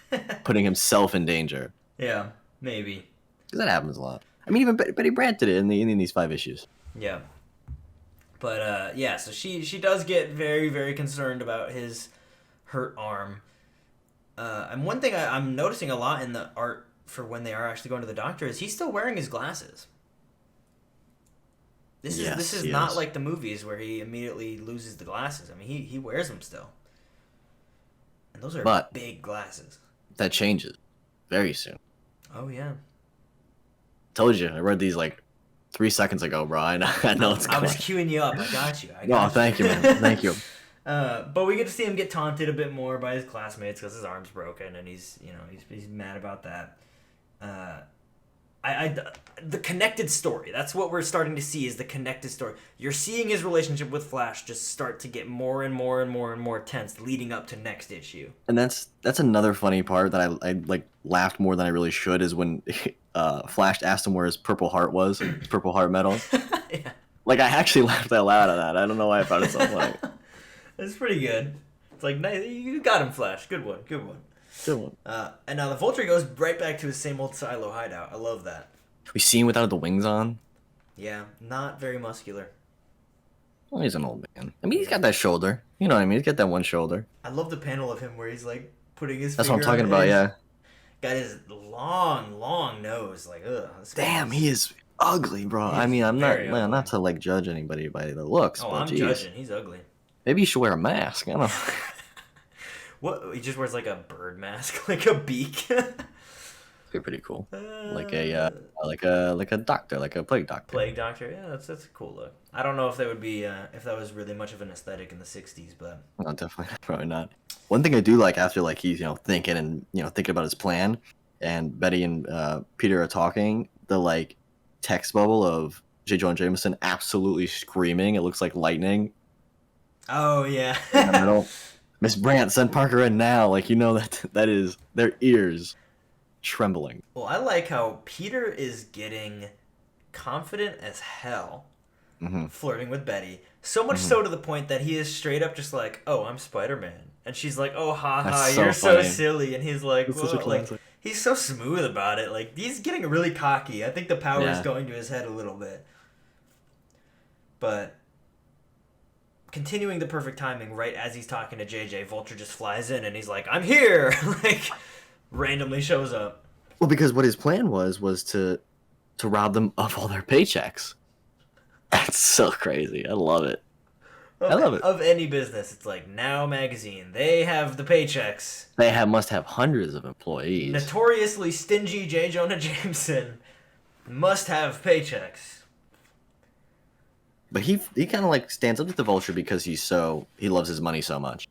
putting himself in danger. Yeah, maybe. Because that happens a lot. Even Betty Brant did it in these 5 issues. Yeah. But yeah, so she does get very, very concerned about his hurt arm. And one thing I'm noticing a lot in the art for when they are actually going to the doctor is he's still wearing his glasses. This is not like the movies where he immediately loses the glasses. He wears them still. And those are big glasses. That changes very soon. Oh, yeah. Told you. I read these like 3 seconds ago, bro. I know it's coming. I was queuing you up. I got you. Thank you, man. Thank you. But we get to see him get taunted a bit more by his classmates because his arm's broken, and he's mad about that. The connected story. That's what we're starting to see is the connected story. You're seeing his relationship with Flash just start to get more and more and more and more tense, leading up to next issue. And that's another funny part that I like laughed more than I really should is when Flash asked him where his Purple Heart was, Purple Heart medal. Yeah. Like I actually laughed out loud at that. I don't know why I found it so funny. It's pretty good. It's like, nice. You got him, Flash. Good one. Good one. And now the Vulture goes right back to his same old silo hideout. I love that. We see him without the wings on. Yeah, not very muscular. Well, he's an old man. He's got that shoulder. You know what I mean? He's got that one shoulder. I love the panel of him where he's like putting his That's what I'm finger talking on about, his- yeah. Got his long nose. Like, ugh. Damn, he is ugly, bro. He's I'm very ugly. not to like judge anybody by the looks, Oh, but I'm geez. judging. He's ugly. Maybe you should wear a mask. I don't know. What? He just wears like a bird mask, like a beak. Be pretty cool. Like a doctor, like a plague doctor. Plague doctor. Yeah, that's a cool look. I don't know if that would be if that was really much of an aesthetic in the '60s, but No, definitely probably not. One thing I do like after like he's thinking and thinking about his plan, and Betty and Peter are talking, the like text bubble of J. Jonah Jameson absolutely screaming. It looks like lightning. Oh yeah. In the middle. Miss Brandt, send Parker in now. Like that is their ears trembling. Well, I like how Peter is getting confident as hell, flirting with Betty. So much so to the point that he is straight up just like, "Oh, I'm Spider-Man," and she's like, "Oh, haha, That's so you're so funny. silly," and he's like, It's such a "Well," like classic. he's so smooth about it. Like he's getting really cocky. I think the power is Yeah. going to his head a little bit, but. Continuing the perfect timing, right as he's talking to JJ, Vulture just flies in and he's like, "I'm here!" Like, randomly shows up. Well, because what his plan was to rob them of all their paychecks. That's so crazy. I love it. I love it. Of any business. It's like Now Magazine. They have the paychecks. They must have hundreds of employees. Notoriously stingy J. Jonah Jameson must have paychecks. But he kind of like stands up to the Vulture because he loves his money so much.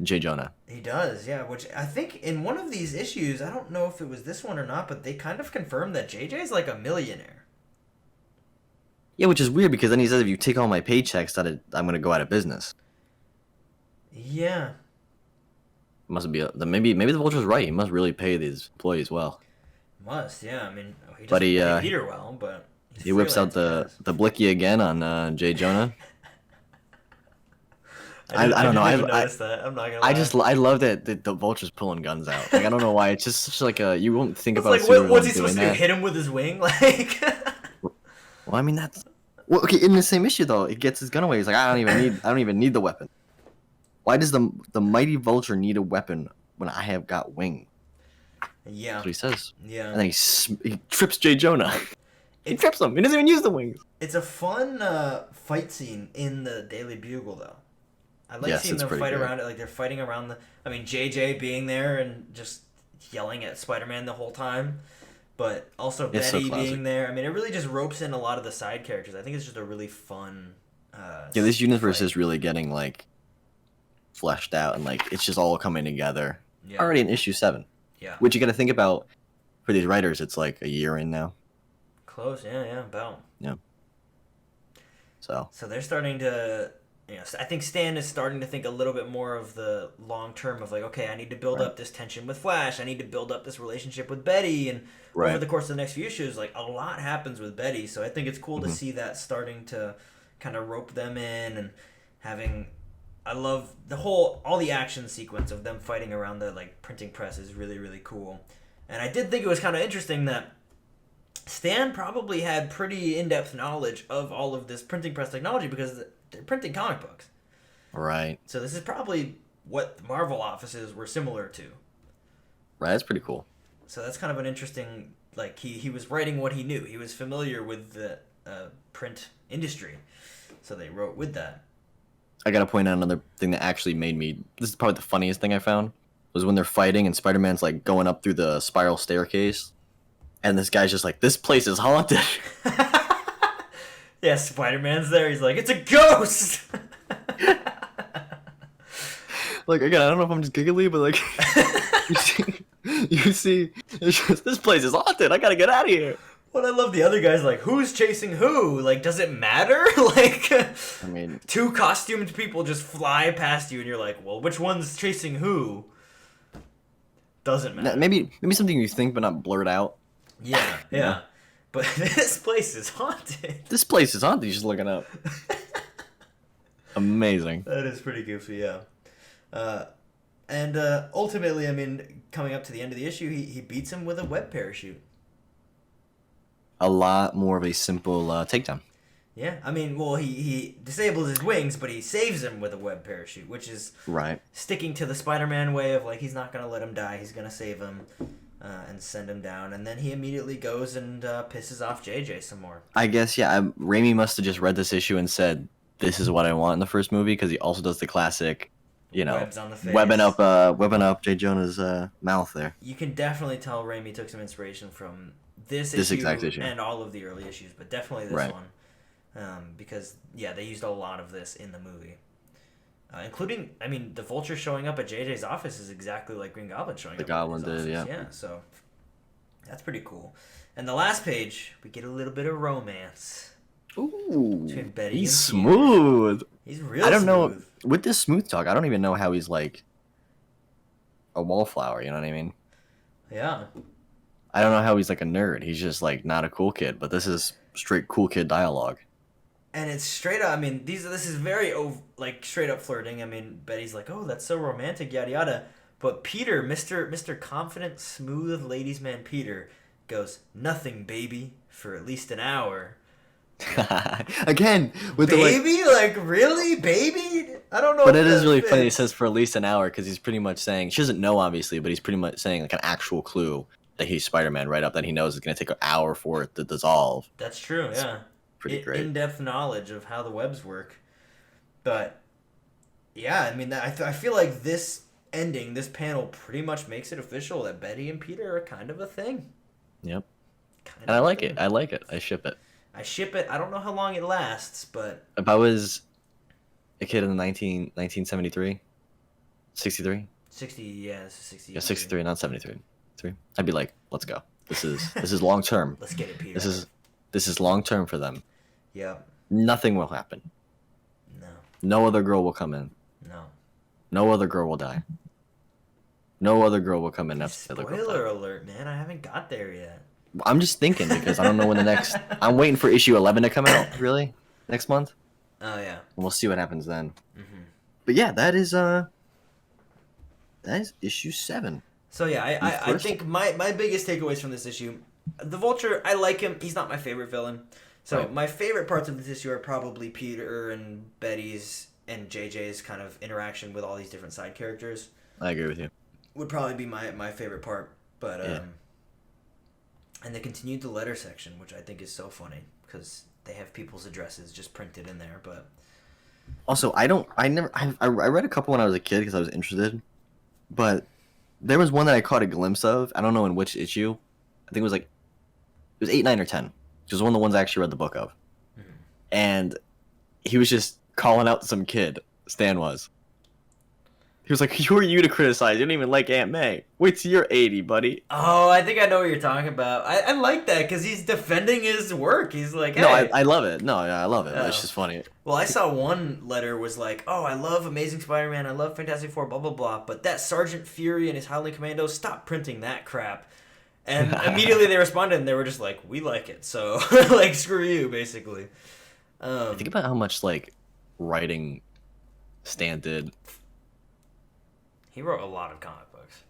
J. Jonah. He does, yeah. Which I think in one of these issues, I don't know if it was this one or not, but they kind of confirmed that JJ's like a millionaire. Yeah, which is weird because then he says if you take all my paychecks, I'm gonna go out of business. Yeah. Must be maybe the Vulture's right. He must really pay these employees well. Must, yeah. I mean, he doesn't But pay Peter well, but he whips out the blicky again on J. Jonah. I don't know. I noticed that. I'm not gonna lie. I love that the Vulture's pulling guns out. Like I don't know why. It's just such like you won't think about. Like, what's he supposed to do? Hit him with his wing, like? Well, I mean that's. Well, okay. In the same issue though, it gets his gun away. He's like, I don't even need the weapon. Why does the mighty Vulture need a weapon when I have got wing? Yeah. That's what he says. Yeah. And then he trips J. Jonah. He trips him. He doesn't even use the wings. It's a fun fight scene in the Daily Bugle, though. I like seeing them fight around it. Like they're fighting around JJ being there and just yelling at Spider-Man the whole time. But also Betty being there. I mean, it really just ropes in a lot of the side characters. I think it's just a really fun. This universe is really getting like fleshed out and like it's just all coming together. Yeah. Already in issue 7. Yeah. Which you got to think about for these writers. It's like a year in now. Close, yeah, about. Yeah. So they're starting to. I think Stan is starting to think a little bit more of the long term of like, okay, I need to build up this tension with Flash. I need to build up this relationship with Betty, and over the course of the next few issues, like a lot happens with Betty. So I think it's cool to see that starting to kind of rope them in and having. I love all the action sequence of them fighting around the like printing press is really really cool, and I did think it was kind of interesting that Stan probably had pretty in-depth knowledge of all of this printing press technology because they're printing comic books. Right. So this is probably what the Marvel offices were similar to. Right, that's pretty cool. So that's kind of an interesting, like, he was writing what he knew. He was familiar with the print industry. So they wrote with that. I gotta point out another thing that actually made me, this is probably the funniest thing I found, was when they're fighting and Spider-Man's, like, going up through the spiral staircase. And this guy's just like, this place is haunted. Yeah, Spider-Man's there. He's like, it's a ghost! Like, again, I don't know if I'm just giggly, but, like, you see, it's just, this place is haunted. I gotta get out of here. Well, I love the other guys, like, who's chasing who? Like, does it matter? Like, I mean, 2 costumed people just fly past you, and you're like, well, which one's chasing who? Doesn't matter. Maybe something you think but not blurt out. Yeah, yeah. But this place is haunted. This place is haunted. You're just looking up. Amazing. That is pretty goofy, yeah. And ultimately, I mean, coming up to the end of the issue, he beats him with a web parachute. A lot more of a simple takedown. Yeah, I mean, well, he disables his wings, but he saves him with a web parachute, which is sticking to the Spider-Man way of, like, he's not going to let him die, he's going to save him and send him down, and then he immediately goes and pisses off JJ some more. I guess, yeah, Raimi must have just read this issue and said, this is what I want in the first movie, because he also does the classic, you know, webs on the face. webbing up J. Jonah's mouth there. You can definitely tell Raimi took some inspiration from this exact issue and all of the early issues, but definitely this one. Because, yeah, they used a lot of this in the movie. Including, I mean, the Vulture showing up at JJ's office is exactly like Green Goblin showing up at Goblin his office. did, yeah. Yeah, so that's pretty cool. And the last page, we get a little bit of romance. Ooh, between Betty he's and smooth. Peter. He's real I don't smooth. know. With this smooth talk, I don't even know how he's like a wallflower, you know what I mean? Yeah. I don't know how he's like a nerd. He's just like not a cool kid, but this is straight cool kid dialogue. And it's straight up, I mean, this is very, like, straight up flirting. I mean, Betty's like, oh, that's so romantic, yada yada. But Peter, Mr. Confident, Smooth Ladies Man Peter, goes, nothing, baby, for at least an hour. Again, with baby? Like, really? Baby? I don't know. But it is really funny he says for at least an hour, because he's pretty much saying, she doesn't know, obviously, but he's pretty much saying, like, an actual clue that he's Spider-Man right up, that he knows it's going to take an hour for it to dissolve. That's true, yeah. Pretty great. In-depth knowledge of how the webs work. But yeah, I mean, I feel like this ending, this panel, pretty much makes it official that Betty and Peter are kind of a thing. Yep. Kind And I of a like it. thing. I like it. I ship it. I ship it. I don't know how long it lasts, but If I was a kid in the 1973, 63, 60. Yeah, this is 60. yeah, 63, not 73, I'd be like, let's go. This is long term. Let's get it, Peter. This is long term for them. Yeah. Nothing will happen. No. No other girl will come in. No. No other girl will die. No other girl will come in after the other girl Spoiler dies. alert, man! I haven't got there yet. I'm just thinking because I don't know when the next. I'm waiting for issue 11 to come out. Really, next month. Oh yeah. And we'll see what happens then. Mm-hmm. But yeah, that is issue 7. So yeah, I think my biggest takeaways from this issue, the Vulture, I like him. He's not my favorite villain. So Right. my favorite parts of this issue are probably Peter and Betty's and JJ's kind of interaction with all these different side characters. I agree with you. Would probably be my favorite part. But Yeah. and they continued the letter section, which I think is so funny because they have people's addresses just printed in there. But Also, I read a couple when I was a kid because I was interested, but there was one that I caught a glimpse of. I don't know in which issue. I think it was 8, 9, or 10. Which was one of the ones I actually read the book of. Mhm. And he was just calling out some kid. Stan was. He was like, "Who are you to criticize? You don't even like Aunt May. Wait till you're 80, buddy." oh, I think I know what you're talking about. I like that because he's defending his work. He's like, hey. No, I love it. No, yeah, I love it. Oh. It's just funny. Well, I saw one letter was like, oh, I love Amazing Spider-Man, I love Fantastic Four, blah, blah, blah, but that Sergeant Fury and his Howling Commandos, stop printing that crap. And immediately they responded and they were just like, we like it, so, like, screw you, basically. Think about how much, like, writing Stan did. He wrote a lot of comic books.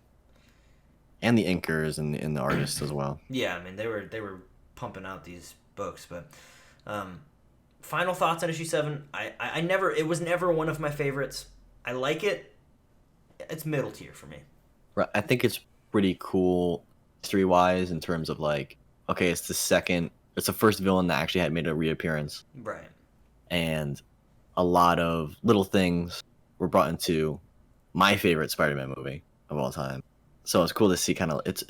And the inkers and the artists as well. Yeah, I mean, they were pumping out these books, but final thoughts on issue 7. It was never one of my favorites. I like it. It's middle tier for me. Right. I think it's pretty cool history-wise in terms of, like, okay, it's the first villain that actually had made a reappearance. Right. And a lot of little things were brought into my favorite Spider-Man movie of all time. So it's cool to see kind of its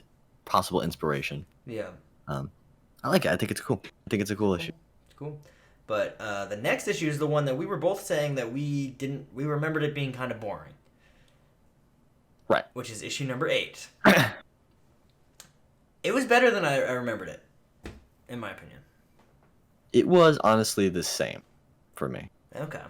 possible inspiration. Yeah. I like it. I think it's cool. I think it's a cool issue. It's cool. But the next issue is the one that we were both saying that we remembered it being kind of boring. Right. Which is issue number 8. It was better than I remembered it, in my opinion. It was honestly the same for me. Okay.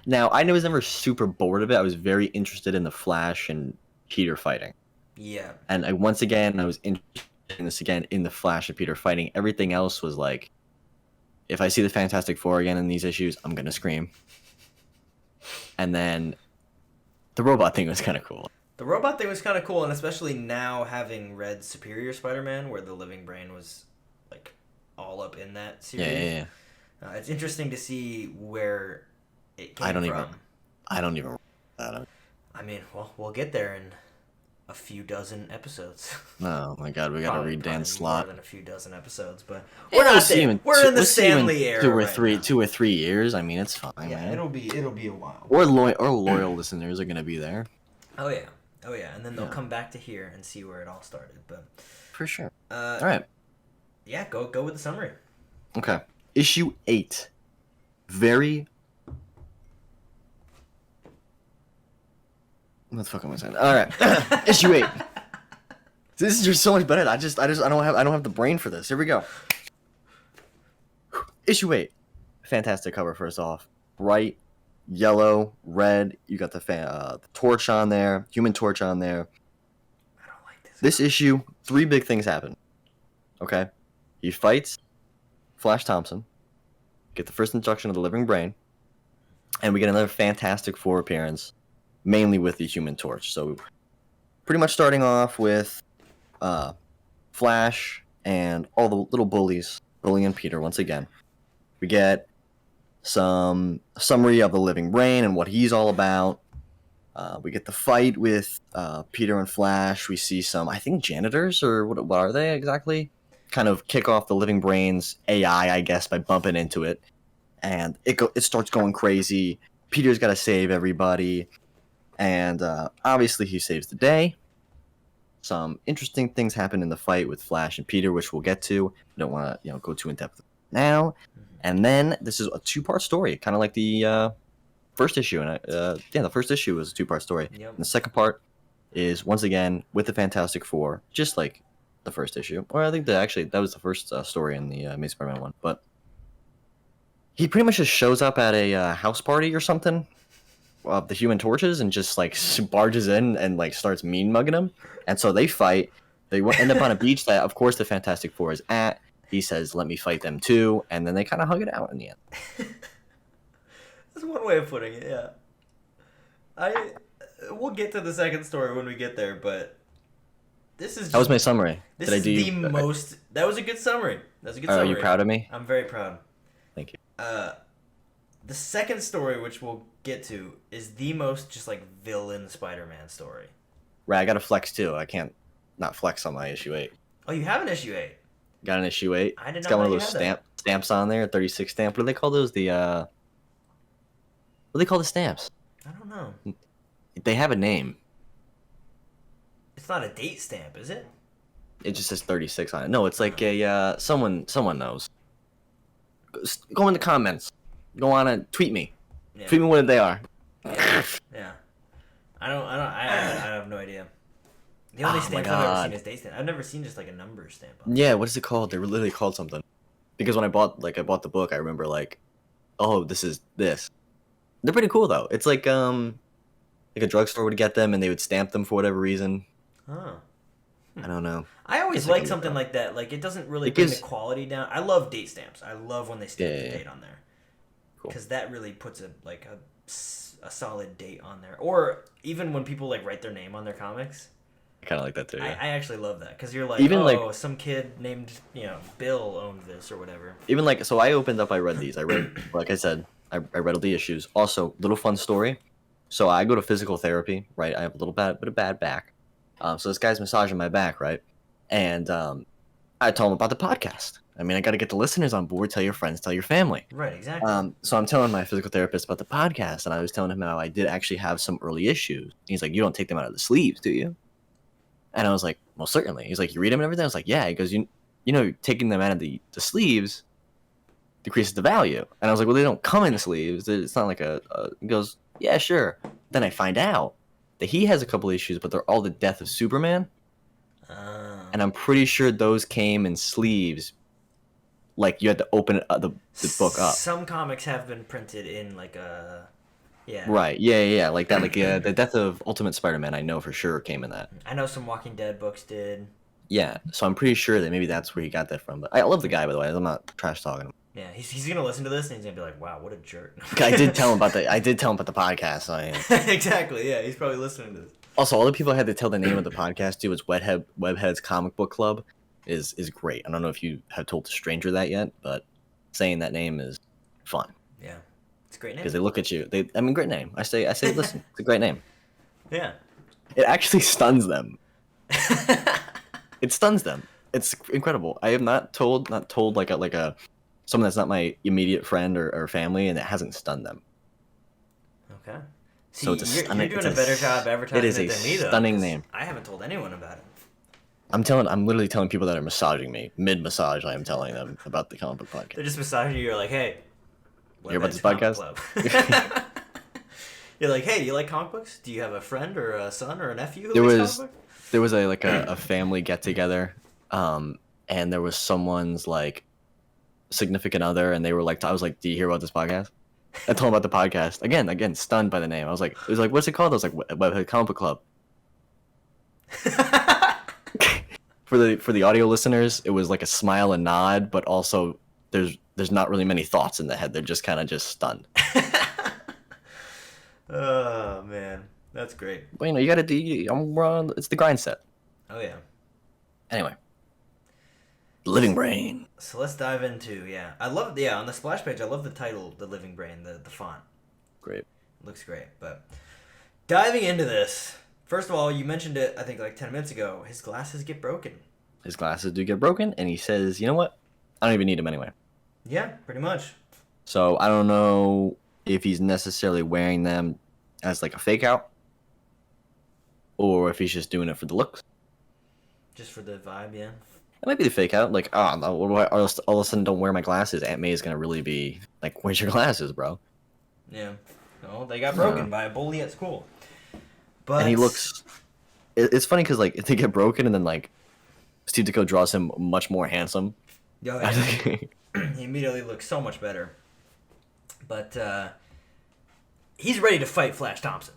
Now, I was never super bored of it. I was very interested in the Flash and Peter fighting. Yeah. And once again, I was interested in this again in the Flash and Peter fighting. Everything else was like, if I see the Fantastic Four again in these issues, I'm going to scream. And then the robot thing was kind of cool. The robot thing was kind of cool, and especially now having read Superior Spider-Man, where the living brain was, like, all up in that series. Yeah. It's interesting to see where it came I don't even. I mean, well, we'll get there in a few dozen episodes. Oh my God, we gotta read Dan's slot. More than a few dozen episodes, but Yeah, we're not we'll see there. him We're in the we'll see him in Stanley era. 2 or 3 years. I mean, it's fine, Yeah, man. it'll be a while. Or loyal listeners are gonna be there Oh yeah, and then they'll come back to here and see where it all started. But for sure. All right. yeah, go with the summary. Okay. Issue 8. Very. What the fuck am I saying? All right. Issue 8. This is just so much better. I don't have the brain for this. Here we go. Issue 8. Fantastic cover. First off, bright yellow, red. You got the torch on there, Human Torch on there. I don't like this. This issue, 3 big things happen. Okay, he fights Flash Thompson. Get the first introduction of the living brain, and we get another Fantastic Four appearance, mainly with the Human Torch. So, pretty much starting off with Flash and all the little bullies bullying Peter once again. We get some summary of the living brain and what he's all about. We get the fight with Peter and Flash. We see some, I think, janitors, or what are they exactly? Kind of kick off the living brain's AI, I guess, by bumping into it. and it starts going crazy. Peter's got to save everybody, and obviously he saves the day. Some interesting things happen in the fight with Flash and Peter, which we'll get to. I don't want to go too in depth now. And then this is a 2-part story, kind of like the first issue. And the first issue was a 2-part story. Yep. And the second part is once again with the Fantastic Four, just like the first issue. Or I think that was the first story in the Amazing Spider-Man one. But he pretty much just shows up at a house party or something of the Human Torches and just like barges in and like starts mean mugging him. And so they fight. They end up on a beach that, of course, the Fantastic Four is at. He says, "Let me fight them too," and then they kind of hug it out in the end. That's one way of putting it. Yeah. We'll get to the second story when we get there, but this is That was my summary. This is the most. That was a good summary. That's a good summary. Are you proud of me? I'm very proud. Thank you. The second story, which we'll get to, is the most just like villain Spider-Man story. Right, I got to flex too. I can't not flex on my issue 8. Oh, you have an issue 8? Got an issue 8. I did It's not got know one of you those had stamps on there, 36 stamp. What do they call those? What do they call the stamps? I don't know. They have a name. It's not a date stamp, is it? It just says 36 on it. No, it's like a someone knows. Go in the comments. Go on and tweet me. Yeah. Tweet me what they are. Yeah. I have no idea. The only stamps I've ever seen is date stamp. I've never seen just like a number stamp on it. Yeah, what is it called? They were literally called something. Because when I bought the book, I remember like, oh, this is this. They're pretty cool though. It's like a drugstore would get them and they would stamp them for whatever reason. Huh. I don't know. I always like something like that. Like it doesn't really bring the quality down. I love date stamps. I love when they stamp the date on there. Cool. Because that really puts a solid date on there. Or even when people like write their name on their comics. I kind of like that too. Yeah. I actually love that because you're like, even some kid named Bill owned this or whatever. Even like, so I read these. I read, like I said, I read all the issues. Also, little fun story. So I go to physical therapy, right? I have a little bit of bad back. So this guy's massaging my back, right? And I told him about the podcast. I mean, I got to get the listeners on board. Tell your friends, tell your family. Right, exactly. So I'm telling my physical therapist about the podcast, and I was telling him how I did actually have some early issues. He's like, "You don't take them out of the sleeves, do you?" And I was like, "Well, certainly." He's like, "You read them and everything?" I was like, "Yeah." He goes, you know, taking them out of the sleeves decreases the value. And I was like, "Well, they don't come in the sleeves. It's not like a." He goes, "Yeah, sure." Then I find out that he has a couple issues, but they're all the Death of Superman. And I'm pretty sure those came in sleeves. Like you had to open the book up. Some comics have been printed in like a, yeah. Right. Yeah. Like that. Like the Death of Ultimate Spider-Man, I know for sure came in that. I know some Walking Dead books did. Yeah. So I'm pretty sure that maybe that's where he got that from. But I love the guy, by the way. I'm not trash talking him. Yeah, he's gonna listen to this and he's gonna be like, "Wow, what a jerk." I did tell him about the podcast. So Exactly. Yeah, he's probably listening to this. Also, all the people I had to tell the name of the podcast to was Webheads Comic Book Club is great. I don't know if you have told a stranger that yet, but saying that name is fun. Yeah, it's a great name. Because they look at you. Great name. I say, listen, it's a great name. Yeah. It actually stuns them. It stuns them. It's incredible. I am not told like a someone that's not my immediate friend or family, and it hasn't stunned them. Okay. See, So you're doing a better job advertising it than me, though. Stunning name. I haven't told anyone about it. I'm literally telling people that are massaging me mid-massage. I am telling them about the comic book podcast. They're just massaging you. You're like, hey, you hear about this podcast? You're like, hey, do you like comic books? Do you have a friend or a son or a nephew who likes comic books? There was a family get together, and there was someone's like significant other, and they were like, I was like, do you hear about this podcast? I told them about the podcast. Again, stunned by the name. I was like, it was like, what's it called? I was like, Webhead Comic Book Club. For the audio listeners, it was like a smile and nod, but also there's not really many thoughts in the head. They're just kind of just stunned. Oh man, that's great. But you gotta do. It's the grind set. Oh yeah. Anyway, Living Brain. So let's dive into I love on the splash page. I love the title, The Living Brain, the font. Great. It looks great, but diving into this. First of all, you mentioned it, I think, like 10 minutes ago. His glasses get broken. His glasses do get broken, and he says, you know what? I don't even need them anyway. Yeah, pretty much. So I don't know if he's necessarily wearing them as like a fake out, or if he's just doing it for the looks. Just for the vibe, yeah. It might be the fake out. Like, oh, no, what do all of a sudden don't wear my glasses. Aunt May is gonna really be like, "Where's your glasses, bro?" Yeah. Well, they got broken by a bully at school. But And he looks. It's funny because like they get broken, and then like Steve Ditko draws him much more handsome. Oh, yeah. He immediately looks so much better. But he's ready to fight Flash Thompson.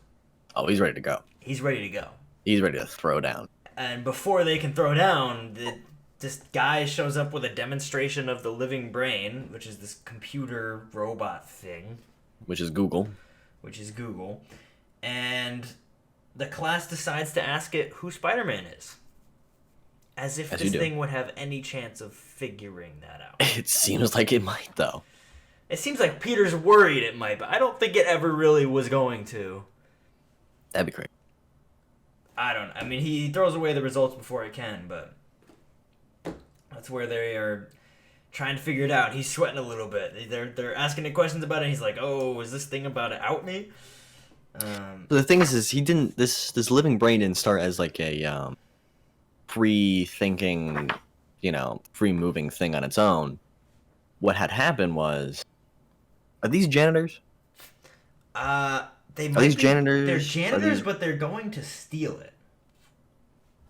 Oh, he's ready to go. He's ready to go. He's ready to throw down. And before they can throw down, this guy shows up with a demonstration of the living brain, which is this computer robot thing. Which is Google. And the class decides to ask it who Spider-Man is. As if this thing would have any chance of figuring that out. It seems like it might, though. It seems like Peter's worried it might, but I don't think it ever really was going to. That'd be great. I mean, he throws away the results before it can, but that's where they are trying to figure it out. He's sweating a little bit. They're asking him questions about it. And he's like, "Oh, is this thing about to out me?" The thing is he didn't. This living brain didn't start as like a free-thinking, free-moving thing on its own. What had happened was, are these janitors? They Are might these be, janitors? They're janitors, but they're going to steal it.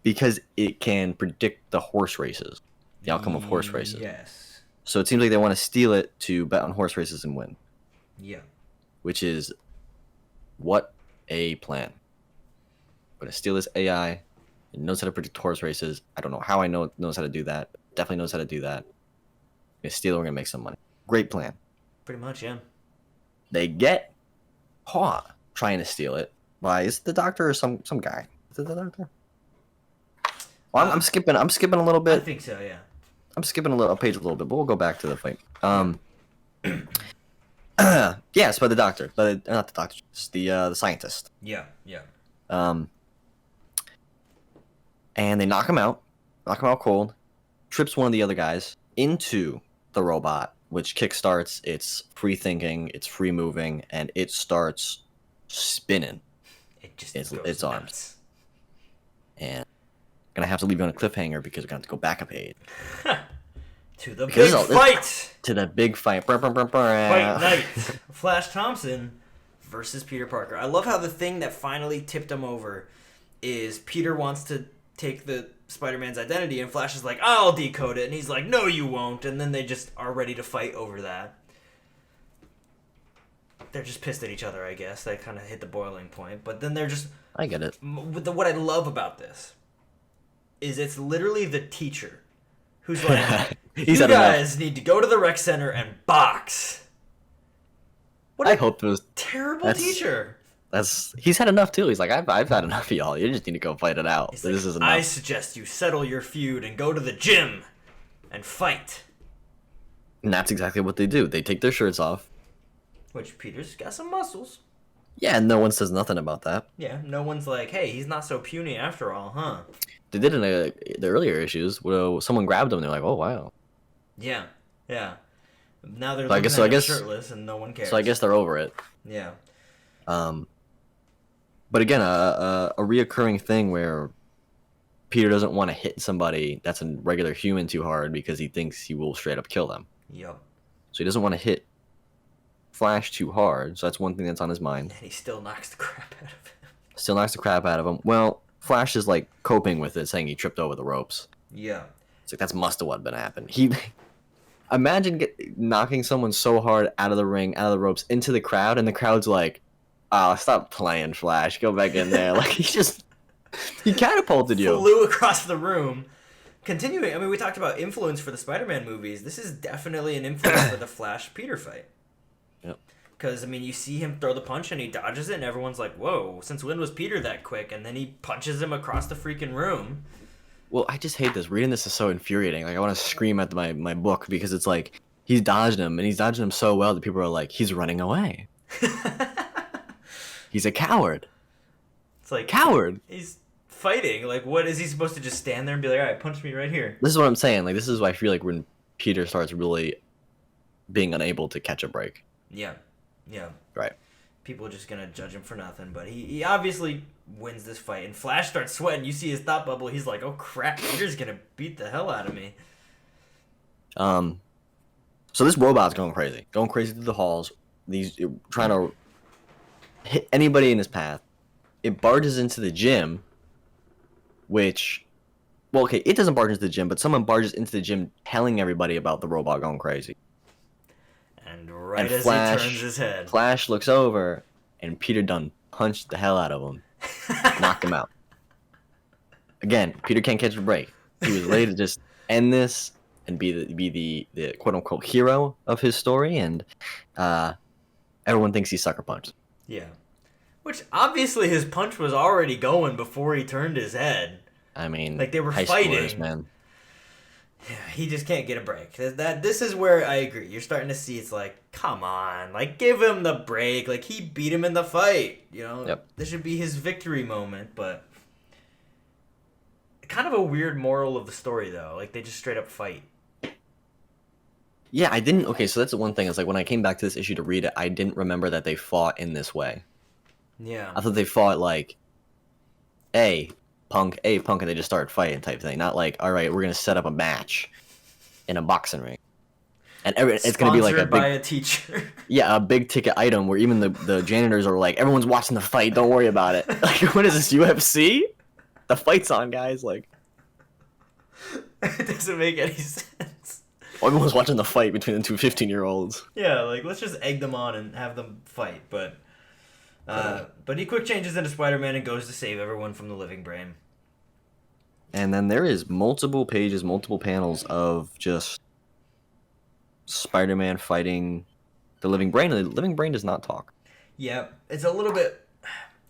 Because it can predict the horse races, the outcome of horse races. Yes. So it seems like they want to steal it to bet on horse races and win. Yeah. Which is, what a plan. I'm going to steal this AI. It knows how to predict horse races. I don't know how I know it knows how to do that. But definitely knows how to do that. We're going to steal it. We're going to make some money. Great plan. Pretty much, yeah. They get caught trying to steal it by, is it the doctor or some guy? Is it the doctor? Well, I'm skipping a little bit. I think so, yeah. I'm skipping a page a little bit, but we'll go back to the fight. Yes, by the doctor, but not the doctor, it's the scientist. Yeah. And they knock him out cold, trips one of the other guys into the robot, which kickstarts its free thinking, its free moving, and it starts spinning. It just its arms. And gonna have to leave you on a cliffhanger because we're gonna have to go back a page. To the big fight! To the big fight. Fight night. Flash Thompson versus Peter Parker. I love how the thing that finally tipped him over is Peter wants to take the Spider-Man's identity, and Flash is like, I'll decode it, and he's like, no you won't, and then they just are ready to fight over that. They're just pissed at each other, I guess. They kind of hit the boiling point, but then they're just... I get it. What I love about this is it's literally the teacher who's like, you guys need to go to the rec center and box. I hope it was terrible teacher. He's had enough too. He's like, I've had enough of y'all. You just need to go fight it out. This is enough. I suggest you settle your feud and go to the gym and fight. And that's exactly what they do. They take their shirts off. Which Peter's got some muscles. Yeah, and no one says nothing about that. Yeah, no one's like, hey, he's not so puny after all, huh? They did in the earlier issues where someone grabbed him and they're like, oh, wow. Yeah. Now they're shirtless and no one cares. So I guess they're over it. Yeah. But again, a reoccurring thing where Peter doesn't want to hit somebody that's a regular human too hard because he thinks he will straight up kill them. Yep. So he doesn't want to hit Flash too hard. So that's one thing that's on his mind. And he still knocks the crap out of him. Well, Flash is like coping with it, saying he tripped over the ropes. Yeah. It's like, that's must have what been happened. Imagine knocking someone so hard out of the ring, out of the ropes, into the crowd, and the crowd's like, oh, stop playing, Flash. Go back in there. Like, he catapulted you. Flew across the room. Continuing, I mean, we talked about influence for the Spider-Man movies. This is definitely an influence for the Flash-Peter fight. Yep. Because, I mean, you see him throw the punch and he dodges it, and everyone's like, whoa, since when was Peter that quick? And then he punches him across the freaking room. Well, I just hate this. Reading this is so infuriating. Like, I want to scream at my book because it's like, he's dodged him, and he's dodging him so well that people are like, he's running away. He's a coward. It's like... Coward! He's fighting. Like, what, is he supposed to just stand there and be like, all right, punch me right here? This is what I'm saying. Like, this is why I feel like when Peter starts really being unable to catch a break. Yeah. Yeah. Right. People are just gonna judge him for nothing, but he obviously wins this fight. And Flash starts sweating. You see his thought bubble. He's like, "Oh crap, Peter's gonna beat the hell out of me." So this robot's going crazy through the halls. Trying to hit anybody in his path. It barges into the gym, which, well, okay, it doesn't barge into the gym, but someone barges into the gym telling everybody about the robot going crazy. And right And as Flash, he turns his head, Flash looks over, and Peter Dunn punched the hell out of him, knocked him out. Again, Peter can't catch a break. He was ready to just end this and be the quote unquote hero of his story, and everyone thinks he's sucker punched. Yeah. Which obviously his punch was already going before he turned his head. I mean, like they were high fighting, schoolers, man. Yeah, he just can't get a break. This is where I agree. You're starting to see it's like, come on, like give him the break. Like he beat him in the fight. You know, Yep. This should be his victory moment. But kind of a weird moral of the story though. Like they just straight up fight. Yeah, I didn't. Okay, so that's the one thing. Is like when I came back to this issue to read it, I didn't remember that they fought in this way. Yeah. I thought they fought like, punk, and they just started fighting type thing. Not like, all right, we're gonna set up a match in a boxing ring, and it's gonna be like a Sponsored by big, a teacher. yeah, a big ticket item where even the janitors are like, everyone's watching the fight, don't worry about it. Like, what is this, UFC? The fight's on, guys. Like, It doesn't make any sense. everyone's watching the fight between the two 15-year-olds. Yeah, like let's just egg them on and have them fight, but he quick changes into Spider-Man and goes to save everyone from the living brain. And then there is multiple pages, multiple panels of just Spider-Man fighting the living brain. The living brain does not talk. Yeah, it's a little bit.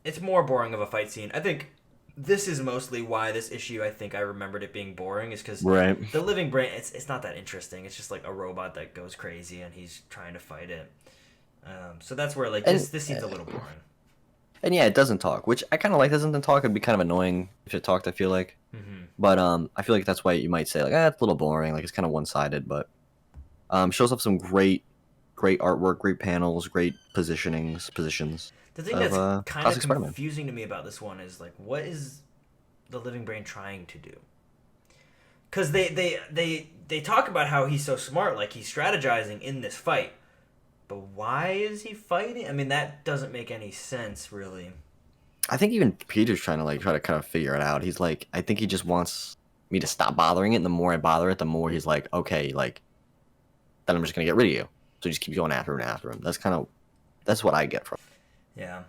It's more boring of a fight scene. I think this is mostly why this issue. I think I remembered it being boring is because Right. the living brain. It's not that interesting. It's just like a robot that goes crazy and he's trying to fight it. So that's where like this scene's a little boring. And yeah, it doesn't talk, which I kind of like. That doesn't talk. It'd be kind of annoying if it talked, I feel like. Mm-hmm. But I feel like that's why you might say like, it's a little boring. Like it's kind of one-sided, but shows off some great artwork, great panels, great positions. The thing of, that's kind of classic Spider-Man. confusing to me about this one is like, what is the living brain trying to do? Because they talk about how he's so smart, like he's strategizing in this fight. But why is he fighting? I mean, that doesn't make any sense, really. I think even Peter's trying to try to kind of figure it out. He's like, I think he just wants me to stop bothering it. And the more I bother it, the more he's like, okay, like, then I'm just gonna get rid of you. So he just keeps going after him and after him. That's what I get from it. Yeah,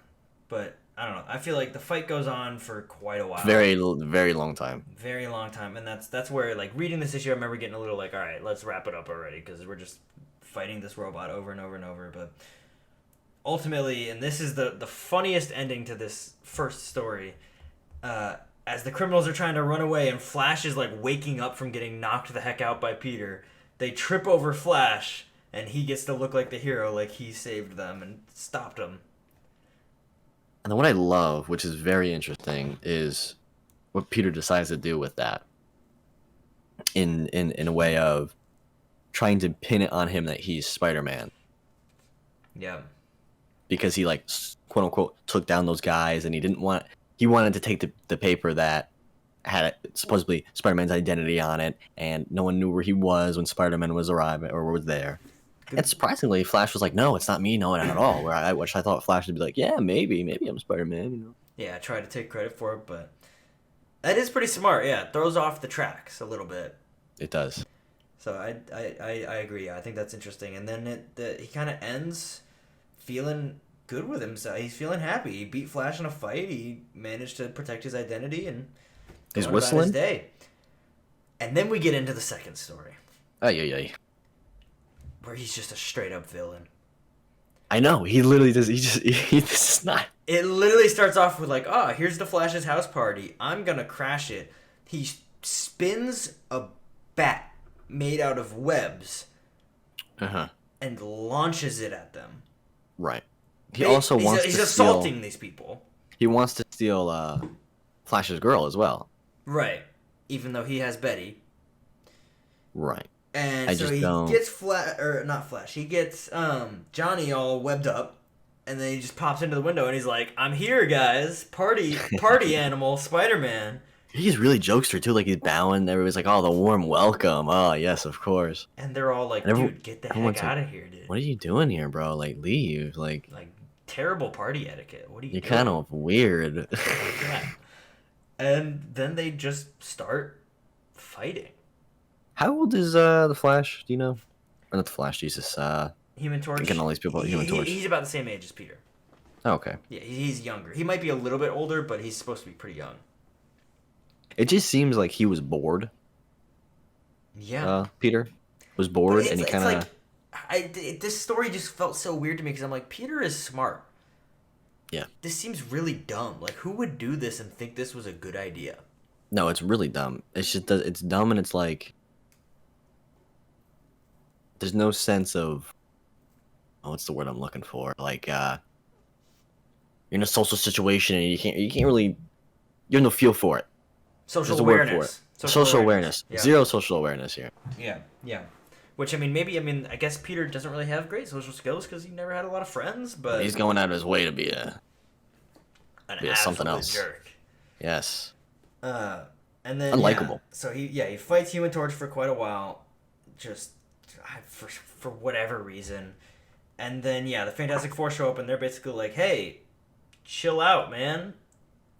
but I don't know. I feel like the fight goes on for quite a while. Very long time. Very long time, and that's where like reading this issue, I remember getting a little like, all right, let's wrap it up already because we're just fighting this robot over and over and over. But ultimately, and this is the funniest ending to this first story, as the criminals are trying to run away and Flash is like waking up from getting knocked the heck out by Peter, they trip over Flash and he gets to look like the hero, like he saved them and stopped them. And then what I love, which is very interesting, is what Peter decides to do with that. In a way of trying to pin it on him that he's Spider-Man. Yeah. Because he like quote unquote took down those guys, and he wanted to take the paper that had supposedly Spider-Man's identity on it, and no one knew where he was when Spider-Man was arriving or was there. And surprisingly, Flash was like, "No, it's not me, no, not at all." Which I thought Flash would be like, "Yeah, maybe I'm Spider-Man," you know. Yeah, I try to take credit for it, but that is pretty smart. Yeah, it throws off the tracks a little bit. It does. So I agree. I think that's interesting. And then he kind of ends feeling good with himself. He's feeling happy. He beat Flash in a fight. He managed to protect his identity and he's go about whistling his day. And then we get into the second story. Ay. Where he's just a straight up villain. I know. He literally does. This is not. It literally starts off with like, here's the Flash's house party. I'm gonna crash it. He spins a bat made out of webs and launches it at them. Right. He's assaulting these people. He wants to steal Flash's girl as well. Right. Even though he has Betty. Right. And I so just he don't. gets not Flash. He gets Johnny all webbed up, and then he just pops into the window and he's like, "I'm here, guys! Party animal, Spider-Man." He's really jokester too. Like he's bowing. Everybody's like, "Oh, the warm welcome." Oh, yes, of course. And they're all And like, "Dude, get the heck everyone's like, out of here, dude! "What are you doing here, bro? Like, leave. Like, Like, terrible party etiquette. What are you you're kind doing?" of weird." Yeah. And then they just start fighting. How old is the Flash? Do you know? Or not the Flash? Jesus. Human Torch. Getting all these people. Human Torch. He's about the same age as Peter. Oh, okay. Yeah, he's younger. He might be a little bit older, but he's supposed to be pretty young. It just seems like he was bored. Yeah. Peter was bored, and he kind of. This story just felt so weird to me because I'm like, Peter is smart. Yeah. This seems really dumb. Like, who would do this and think this was a good idea? No, it's really dumb. It's just it's dumb, and it's like there's no sense of. Oh, what's the word I'm looking for? Like, you're in a social situation, and you can't really. You have no feel for it. Social There's a word for awareness. it. Social awareness. Yeah. Zero social awareness here. Yeah, yeah. Which, I guess Peter doesn't really have great social skills because he never had a lot of friends, but... He's going out of his way to be an something absolute else. jerk. Yes. And then... Unlikable. Yeah, so he fights Human Torch for quite a while, just for whatever reason. And then, yeah, the Fantastic Four show up and they're basically like, hey, chill out, man.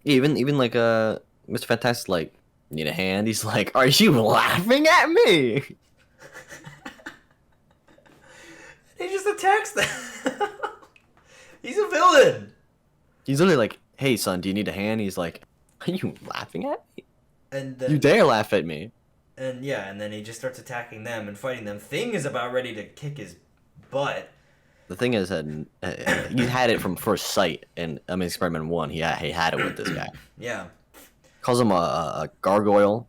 Even like Mr. Fantastic, like, need a hand? He's like, are you laughing at me? He just attacks them. He's a villain. He's literally like, hey, son, do you need a hand? He's like, are you laughing at me? And then, you dare laugh at me. And yeah, and then he just starts attacking them and fighting them. Thing is about ready to kick his butt. The thing is that he had it from first sight in Spider-Man 1. He had it with this guy. Yeah. Calls him a gargoyle.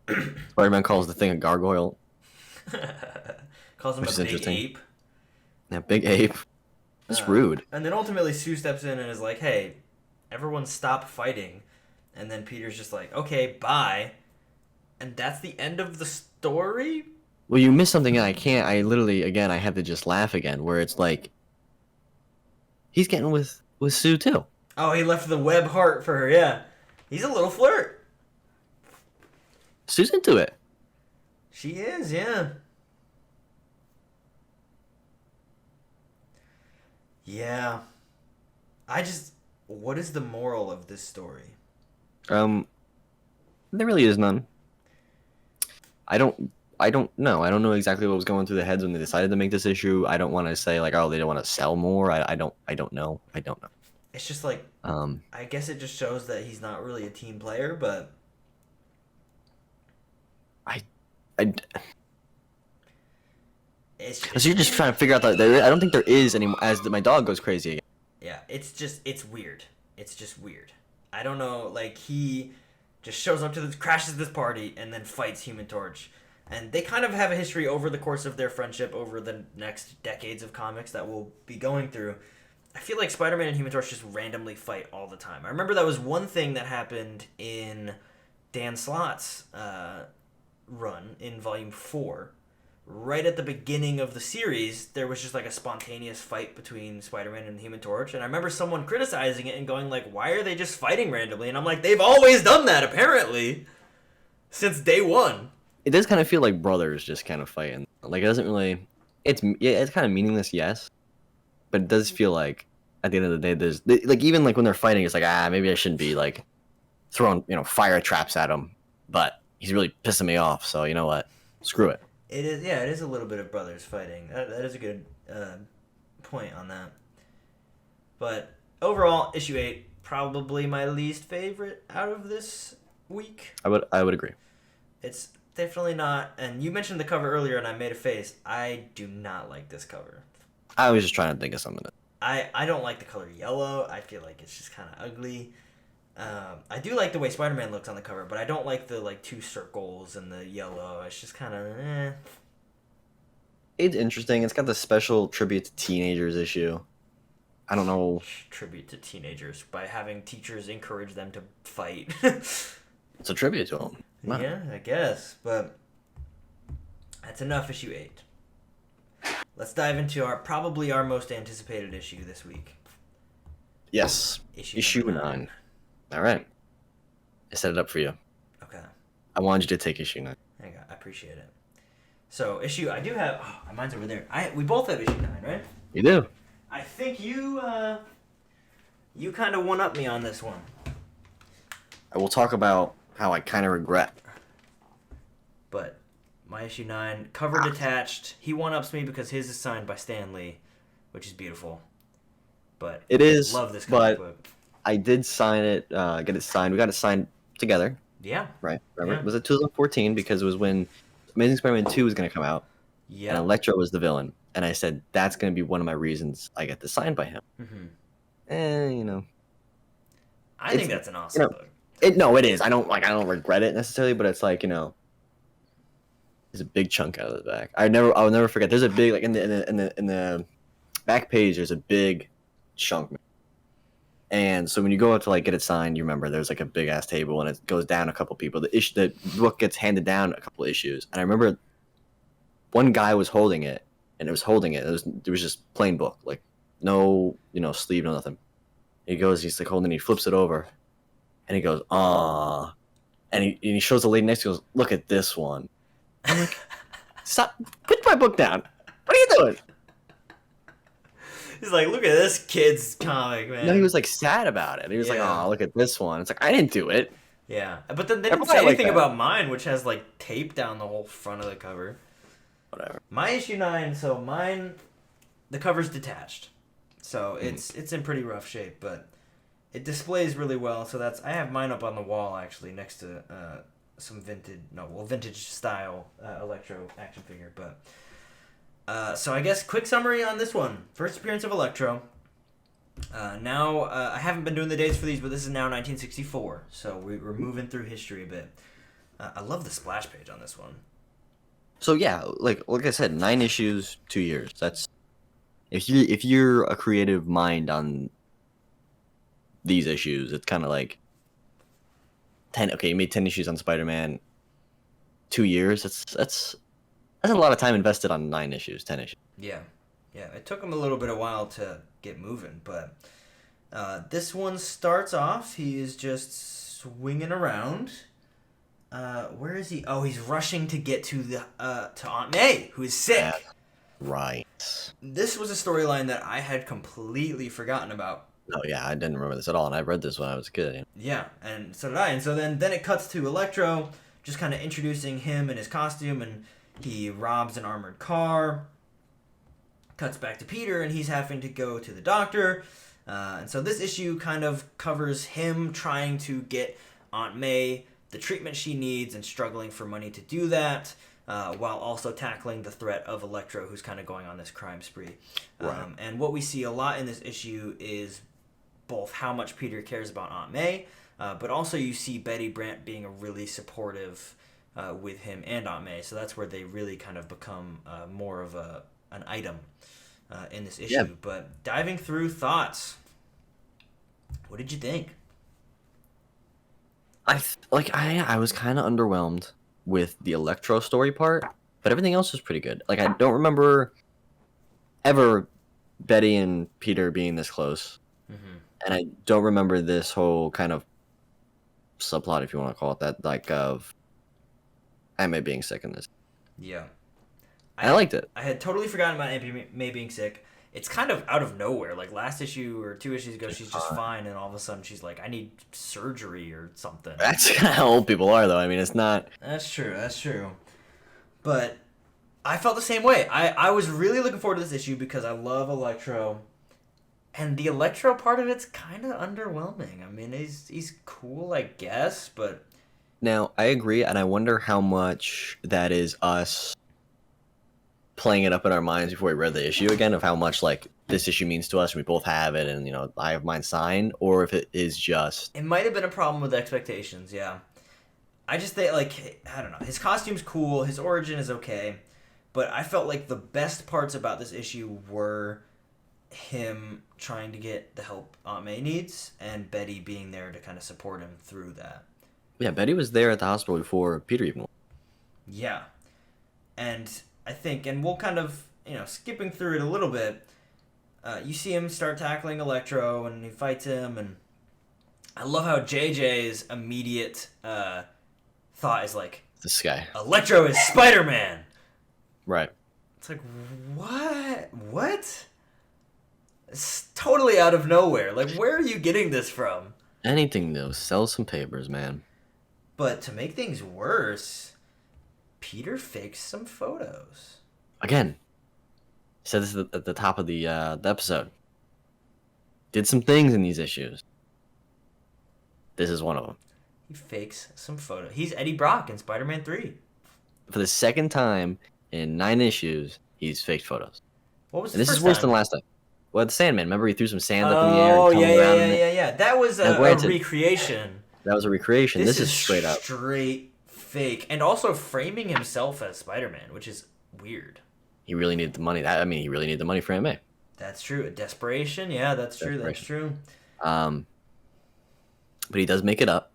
Spider-Man calls the thing a gargoyle. Calls him Which a is big ape. Yeah, big ape. That's rude. And then ultimately Sue steps in and is like, hey, everyone stop fighting. And then Peter's just like, okay, bye. And that's the end of the story? Well, you missed something, and I literally, again, I had to just laugh again, where it's like, he's getting with Sue, too. Oh, he left the web heart for her, yeah. He's a little flirt. Sue's into it. She is, yeah. Yeah. What is the moral of this story? There really is none. I don't know. I don't know exactly what was going through the heads when they decided to make this issue. I don't want to say like, oh, they don't want to sell more. I don't know. I don't know. It's just like, I guess it just shows that he's not really a team player, but so you're just trying to figure out that I don't think there is any. My dog goes crazy again. Yeah, it's weird. It's just weird. I don't know. Like he just shows up to crashes this party and then fights Human Torch, and they kind of have a history over the course of their friendship over the next decades of comics that we'll be going through. I feel like Spider-Man and Human Torch just randomly fight all the time. I remember that was one thing that happened in Dan Slott's run in Volume 4. Right at the beginning of the series, there was just like a spontaneous fight between Spider-Man and Human Torch. And I remember someone criticizing it and going like, why are they just fighting randomly? And I'm like, they've always done that, apparently. Since day one. It does kind of feel like brothers just kind of fighting. Like, it doesn't really... It's kind of meaningless, yes. But it does feel like, at the end of the day, like, even like when they're fighting, it's like, maybe I shouldn't be like throwing, fire traps at him. But he's really pissing me off, so you know what? Screw it. It is a little bit of brothers fighting. That is a good point on that. But overall, issue 8, probably my least favorite out of this week. I would agree. It's definitely not, and you mentioned the cover earlier and I made a face. I do not like this cover. I was just trying to think of something. I don't like the color yellow. I feel like it's just kind of ugly. I do like the way Spider-Man looks on the cover, but I don't like the like 2 circles and the yellow. It's just kind of It's interesting. It's got the special tribute to teenagers issue. I don't know. Tribute to teenagers by having teachers encourage them to fight. It's a tribute to them. Wow. Yeah, I guess. But That's enough, issue 8. Let's dive into probably our most anticipated issue this week. Yes. Issue number 9. All right. I set it up for you. Okay. I wanted you to take issue 9. There you go. I appreciate it. So I do have. Oh, mine's over there. We both have issue 9, right? You do. I think you kind of one up me on this one. I will talk about how I kind of regret. But my issue 9, cover detached. He one ups me because his is signed by Stan Lee, which is beautiful. But It is. Love this comic book. I did sign it. Get it signed. We got it signed together. Yeah. Right. Remember? Yeah. It was 2014 because it was when Amazing Spider-Man 2 was going to come out. Yeah. And Electro was the villain. And I said, that's going to be one of my reasons I get this signed by him. Mm-hmm. I think that's an awesome book. It is. I don't regret it necessarily, but it's like, there's a big chunk out of the back. I'll never forget. There's a big, like, in the back page, there's a big chunk. And so when you go out to like get it signed, you remember there's like a big ass table and it goes down a couple people. The book gets handed down a couple issues, and I remember one guy was holding it, and it was just plain book, like no sleeve, no nothing. He's like holding it, he flips it over, and he goes ah, and he shows the lady next to him, goes, look at this one. I'm like, stop, put my book down. What are you doing? He's like, look at this kid's comic, man. No, he was like sad about it. He was like, oh, look at this one. It's like, I didn't do it. Yeah, but then they didn't say anything about mine, which has like tape down the whole front of the cover. Whatever. My issue 9, so mine, the cover's detached, so it's in pretty rough shape, but it displays really well. So I have mine up on the wall actually next to some vintage style Electro action figure, but. So I guess quick summary on this one. First appearance of Electro. Now, I haven't been doing the dates for these, but this is now 1964, so we're moving through history a bit. I love the splash page on this one. So yeah, like I said, 9 issues, 2 years. That's if you're a creative mind on these issues, it's kind of like 10. Okay, you made 10 issues on Spider-Man, 2 years. That's a lot of time invested on 9 issues, 10 issues. Yeah. It took him a little bit of while to get moving, but this one starts off. He is just swinging around. Where is he? Oh, he's rushing to get to Aunt May, who is sick. Yeah, right. This was a storyline that I had completely forgotten about. Oh yeah, I didn't remember this at all, and I read this when I was a kid. Yeah, and so did I. And so then it cuts to Electro, just kind of introducing him and his costume, and he robs an armored car. Cuts back to Peter, and he's having to go to the doctor. And so this issue kind of covers him trying to get Aunt May the treatment she needs and struggling for money to do that, while also tackling the threat of Electro, who's kind of going on this crime spree. Right. And what we see a lot in this issue is both how much Peter cares about Aunt May, but also you see Betty Brant being a really supportive with him and Aunt May. So that's where they really kind of become more of an item in this issue. Yeah. But diving through thoughts, what did you think? I was kind of underwhelmed with the Electro story part, but everything else was pretty good. Like, I don't remember ever Betty and Peter being this close, and I don't remember this whole kind of subplot, if you want to call it that, like of Aunt May being sick in this. Yeah. I liked it. I had totally forgotten about Aunt May being sick. It's kind of out of nowhere. Like last issue or 2 issues ago, she's just fine, and all of a sudden she's like, I need surgery or something. That's kind of how old people are, though. I mean, it's not... That's true. But I felt the same way. I was really looking forward to this issue because I love Electro. And the Electro part of it's kind of underwhelming. I mean, he's cool, I guess, but... Now, I agree, and I wonder how much that is us playing it up in our minds before we read the issue again, of how much, like, this issue means to us, and we both have it, and, I have mine signed, or if it is just... It might have been a problem with expectations, yeah. I just think, like, I don't know. His costume's cool, his origin is okay, but I felt like the best parts about this issue were him trying to get the help Aunt May needs, and Betty being there to kind of support him through that. Yeah, Betty was there at the hospital before Peter even went. Yeah. And I think, and we'll kind of, skipping through it a little bit, you see him start tackling Electro, and he fights him, and I love how JJ's immediate thought is like, This guy. Electro is Spider-Man! Right. It's like, what? What? It's totally out of nowhere. Like, where are you getting this from? Anything new. Sell some papers, man. But to make things worse, Peter fakes some photos. Again, said this at the top of the episode. Did some things in these issues. This is one of them. He fakes some photos. He's Eddie Brock in Spider-Man 3. For the second time in 9 issues, he's faked photos. What was the And this first is worse time? than last time. Well, the Sandman. Remember he threw some sand up in the air? Oh, And yeah. That was a recreation. That was a recreation. This is straight up. Straight fake. And also framing himself as Spider-Man, which is weird. He really needed the money. He really needed the money for AMA. That's true. Desperation. Yeah, that's true. That's true. But he does make it up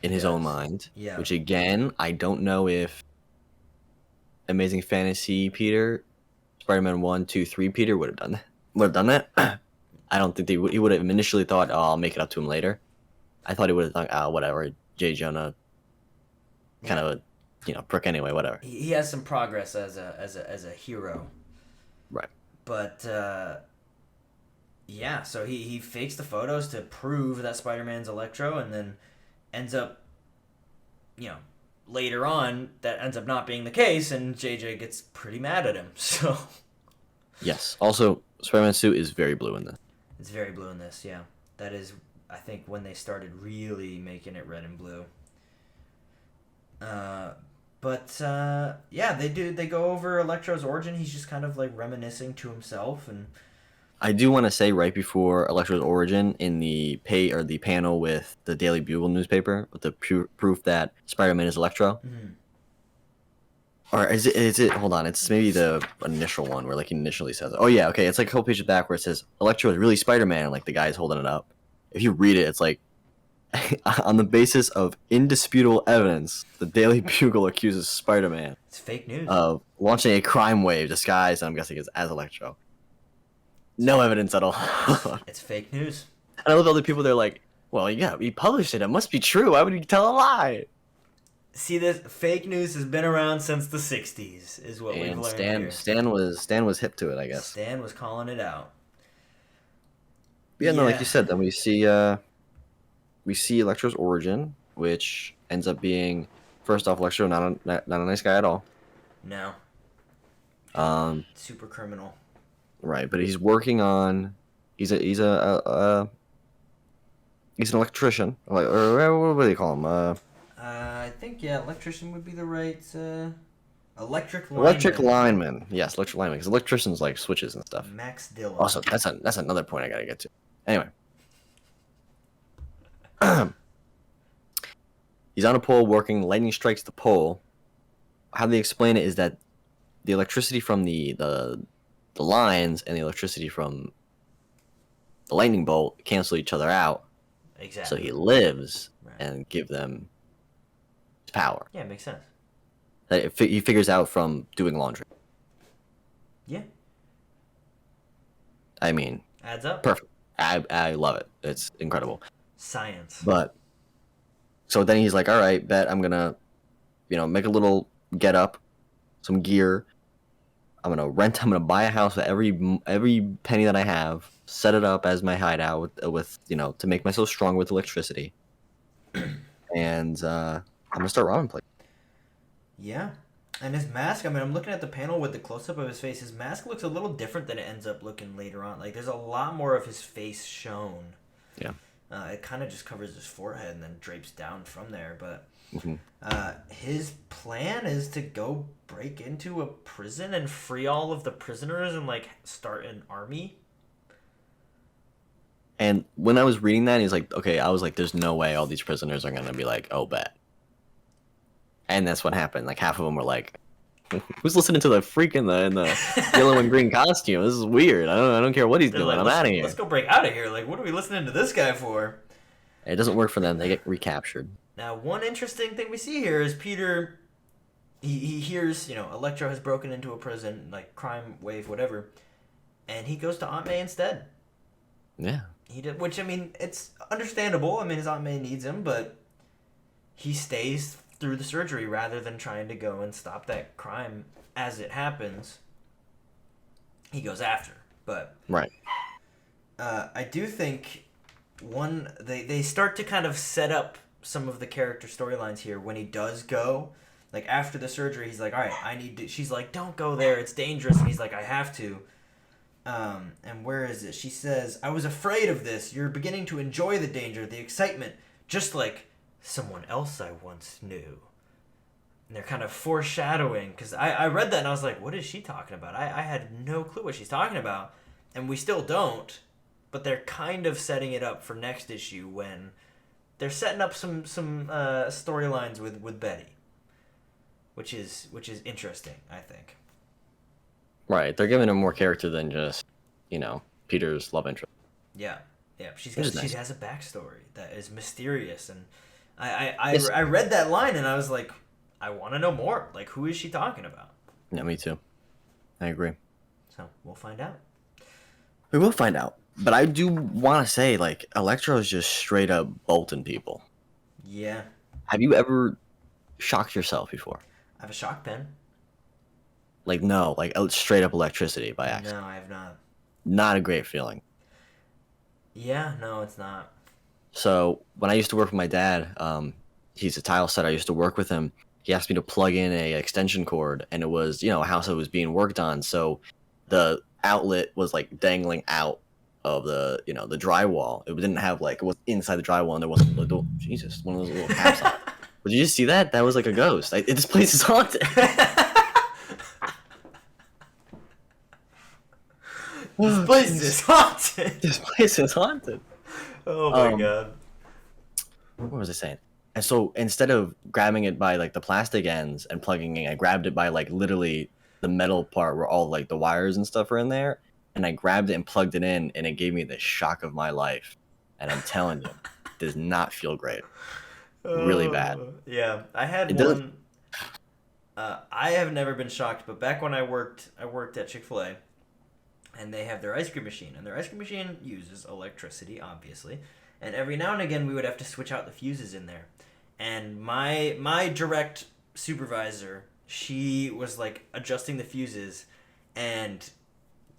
in his own mind. Yeah. Which, again, I don't know if Amazing Fantasy Peter, Spider-Man 1, 2, 3 Peter would have done that. I don't think he would have initially thought, oh, I'll make it up to him later. I thought he would have thought, oh, whatever, J. Jonah, kind of a, prick anyway, whatever. He has some progress as a hero. Right. But, yeah, so he fakes the photos to prove that Spider-Man's Electro, and then ends up, later on, that ends up not being the case, and JJ gets pretty mad at him, so... Yes. Also, Spider-Man's suit is very blue in this. It's very blue in this, yeah. That is, I think, when they started really making it red and blue. Yeah, they go over Electro's origin. He's just kind of, like, reminiscing to himself, and... I do want to say right before Electro's origin, in the panel with the Daily Bugle newspaper, with the proof that Spider-Man is Electro. Mm-hmm. Or is it? Hold on, it's maybe the initial one where like he initially says, "Oh yeah, okay." It's like a couple pages back where it says Electro is really Spider-Man, and like the guy's holding it up. If you read it, it's like on the basis of indisputable evidence, the Daily Bugle accuses Spider-Man. It's fake news. Of launching a crime wave disguised, I'm guessing, as Electro. No evidence at all. It's fake news. And I love other people. They're like, "Well, yeah, he published it. It must be true. Why would he tell a lie?" See, this fake news has been around since the '60s, is what we've learned here. Stan was hip to it, I guess. Stan was calling it out. Yeah, no, like you said, then we see Electro's origin, which ends up being, first off, Electro not a nice guy at all. No. Super criminal. Right, but he's working on. He's an electrician, or what do they call him? I think electrician would be the right electric lineman. Electric lineman. Yes, electric lineman. Because electricians like switches and stuff. Max Dillon. Also, that's another point I gotta get to. Anyway, he's on a pole working. Lightning strikes the pole. How they explain it is that the electricity from the lines and the electricity from the lightning bolt cancel each other out. Exactly. So he lives and give them power. Yeah, it makes sense. He figures out from doing laundry. Yeah. I mean, adds up. Perfect. I love it. It's incredible. Science. But so then he's like, all right, bet I'm gonna, make a little get up, some gear. I'm gonna buy a house with every penny that I have, set it up as my hideout with to make myself strong with electricity. And I'm gonna start robbing places. Yeah. And his mask, I'm looking at the panel with the close-up of his face. His mask looks a little different than it ends up looking later on. Like, there's a lot more of his face shown. Yeah. It kind of just covers his forehead and then drapes down from there. But his plan is to go break into a prison and free all of the prisoners and, start an army. And when I was reading that, he's like, okay, I was like, there's no way all these prisoners are going to be like, oh, bet. And that's what happened. Like, half of them were like, who's listening to the freak in the yellow and green costume? This is weird. I don't care what he's doing. I'm out of here. Let's go break out of here. Like, what are we listening to this guy for? It doesn't work for them. They get recaptured. Now, one interesting thing we see here is Peter, he hears, Electro has broken into a prison, like crime wave, whatever, and he goes to Aunt May instead. Yeah. He did, which, I mean, it's understandable. I mean, his Aunt May needs him, but he stays through the surgery rather than trying to go and stop that crime as it happens. He goes after, but Right. I do think they start to kind of set up some of the character storylines here when he does go. Like, after the surgery, he's like, all right, I need to... She's like, don't go there, it's dangerous. And he's like, I have to. And where is it? She says, I was afraid of this. You're beginning to enjoy the danger, the excitement, just like someone else I once knew. And they're kind of foreshadowing, because I read that and I was like, what is she talking about? I had no clue what she's talking about. And we still don't. But they're kind of setting it up for next issue when they're setting up some storylines with Betty. Which is interesting, I think. Right. They're giving him more character than just, Peter's love interest. Yeah. She Nice. has a backstory that is mysterious, and I read that line and I was like, I want to know more. Like, who is she talking about? Yeah, me too. I agree. So we'll find out. We will find out. But I do want to say, like, Electro is just straight up bolting people. Yeah. Have you ever shocked yourself before? I have a shock pen. Like, no, like straight up electricity by accident. No, I have not. Not a great feeling. Yeah, no, it's not. So when I used to work with my dad, he's a tile setter. I used to work with him. He asked me to plug in a extension cord, and it was, a house that was being worked on. So the outlet was like dangling out of the, the drywall. It didn't have like, it was inside the drywall, and there wasn't like, Jesus, one of those little caps on. Did you just see that? That was like a ghost. This place is haunted. This place is haunted. This place is haunted. Oh my god. What was I saying? And so instead of grabbing it by like the plastic ends and plugging in, I grabbed it by like literally the metal part where all like the wires and stuff are in there. And I grabbed it and plugged it in, and it gave me the shock of my life. And I'm telling you, it does not feel great. Really bad. Yeah, I had It one. I have never been shocked, but back when I worked at Chick-fil-A, and they have their ice cream machine, and their ice cream machine uses electricity, obviously, and every now and again we would have to switch out the fuses in there. And my direct supervisor, she was like adjusting the fuses, and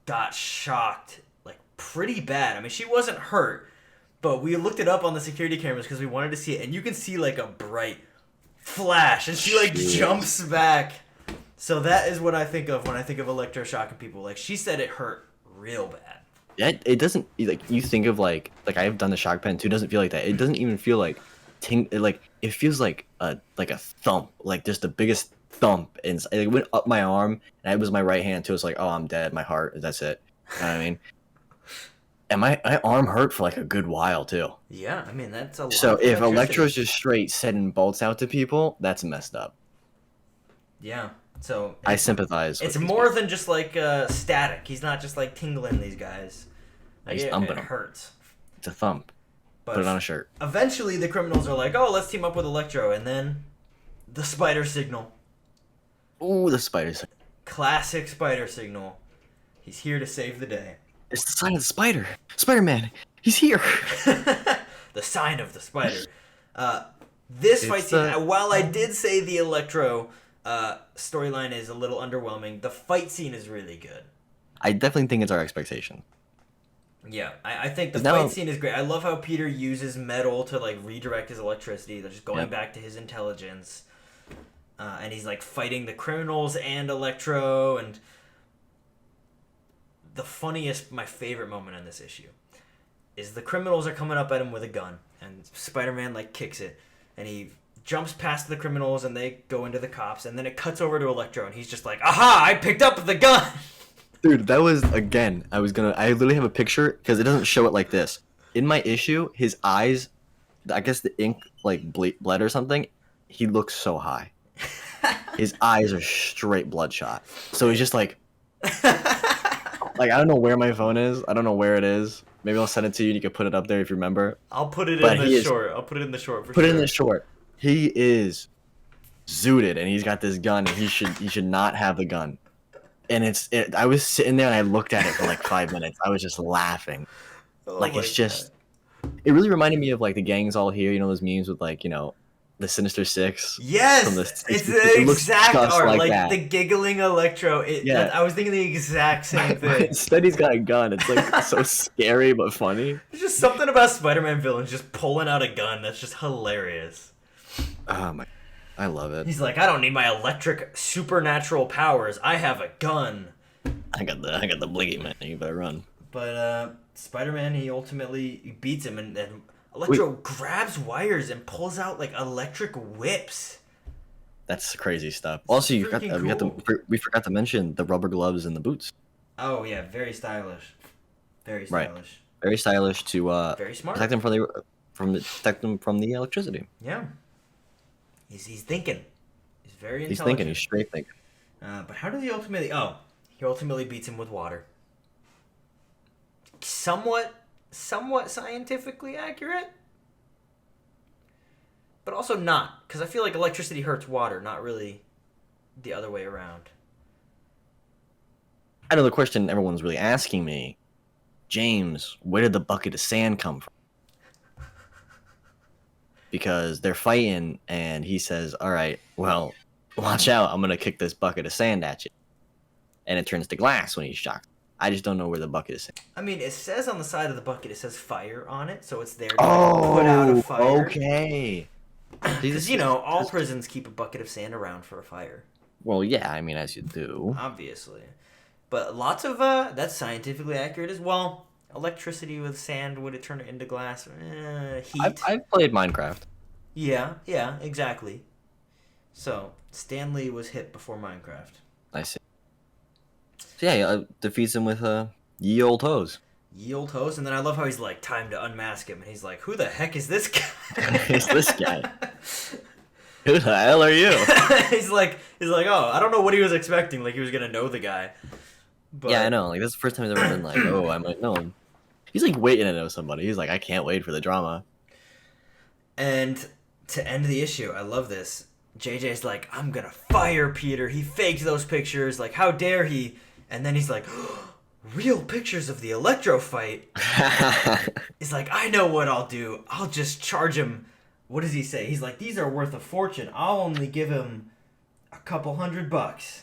got shocked like pretty bad. I mean, she wasn't hurt, but we looked it up on the security cameras because we wanted to see it, and you can see like a bright flash, and she like jumps back. So that is what I think of when I think of electroshocking people. Like, she said it hurt real bad. Yeah, it doesn't, like, you think of like I've done the shock pen too. It doesn't feel like that. It doesn't even feel like it feels like a thump, like just the biggest thump, and it went up my arm, and it was my right hand too. It's like, oh, I'm dead. My heart, that's it. You know what I mean? And my arm hurt for like a good while too. Yeah, I mean, that's a lot. So of if electricity. Electro's just straight sending bolts out to people, that's messed up. Yeah. So I sympathize. It's more than just like static. He's not just like tingling these guys. Like, He's it thumping them. hurts. It's a thump. But Put it on a shirt. Eventually, the criminals are like, "Oh, let's team up with Electro," and then the spider signal. Ooh, the spiders. Classic spider signal. He's here to save the day. It's the sign of the spider. Spider-Man. He's here. The sign of the spider. This fight scene, while I did say the Electro storyline is a little underwhelming, the fight scene is really good. I definitely think it's our expectation. Yeah, I think the fight scene is great. I love how Peter uses metal to like redirect his electricity. They're just going back to his intelligence. And he's like fighting the criminals and Electro, and the funniest, my favorite moment in this issue is the criminals are coming up at him with a gun, and Spider-Man like kicks it, and he jumps past the criminals, and they go into the cops, and then it cuts over to Electro, and he's just like, "Aha! I picked up the gun." Dude, that was, again, I literally have a picture, because it doesn't show it like this. In my issue, his eyes, I guess the ink, like, bled or something, he looks so high. His eyes are straight bloodshot. So he's just like, I don't know where my phone is. I don't know where it is. Maybe I'll send it to you and you can put it up there if you remember. I'll put it in the short. I'll put it in the short for sure. Put it in the short. He is zooted, and he's got this gun, and he should not have the gun. And I was sitting there and I looked at it for like 5 minutes. I was just laughing. Oh Like my it's god. just it really reminded me of like the gangs all here. You know those memes with like the Sinister Six from Yes, the it's 60s. the It looks exact just art, like like that. the giggling Electro. Yeah. I was thinking the exact same But thing. instead he's got a gun. It's like so scary but funny. There's just something about Spider-Man villains just pulling out a gun that's just hilarious. Oh my, I love it. He's like, I don't need my electric supernatural powers. I have a gun. I got the blingy man. You better run. But Spider-Man, he ultimately beats him, and Electro grabs wires and pulls out like electric whips. That's crazy stuff. Also, you got freaking cool. we forgot to mention the rubber gloves and the boots. Oh yeah, very stylish. Very Right. stylish. Very stylish to Very smart. protect them protect them from the electricity. Yeah. He's thinking. He's very intelligent. He's thinking. He's straight thinking. But how does he ultimately? Oh, he ultimately beats him with water. Somewhat scientifically accurate, but also not, because I feel like electricity hurts water, not really the other way around. I know the question everyone's really asking me, James, where did the bucket of sand come from? Because they're fighting, and he says, "All right, well, watch out! I'm gonna kick this bucket of sand at you," and it turns to glass when he's shocked. I just don't know where the bucket is sand. I mean, it says on the side of the bucket, it says fire on it, so it's there to put out a fire. Okay. Because, all prisons keep a bucket of sand around for a fire. Well, yeah, I mean, as you do. Obviously. But lots of, that's scientifically accurate as well. Electricity with sand, would it turn it into glass? Heat. I've played Minecraft. Yeah, exactly. So, Stanley was hit before Minecraft. I see. So yeah, he defeats him with ye old hose. Ye old host, and then I love how he's like, time to unmask him, and he's like, who the heck is this guy? Who's this guy? Who the hell are you? he's like, oh, I don't know what he was expecting, like he was gonna know the guy. But... Yeah, I know. Like, that's the first time he's ever been like, oh, I might know him. He's like waiting to know somebody. He's like, I can't wait for the drama. And to end the issue, I love this. JJ's like, I'm gonna fire Peter. He faked those pictures. Like, how dare he? And then he's like, real pictures of the Electro fight. He's like, I know what I'll do. I'll just charge him. What does he say? He's like, these are worth a fortune. I'll only give him a couple $100.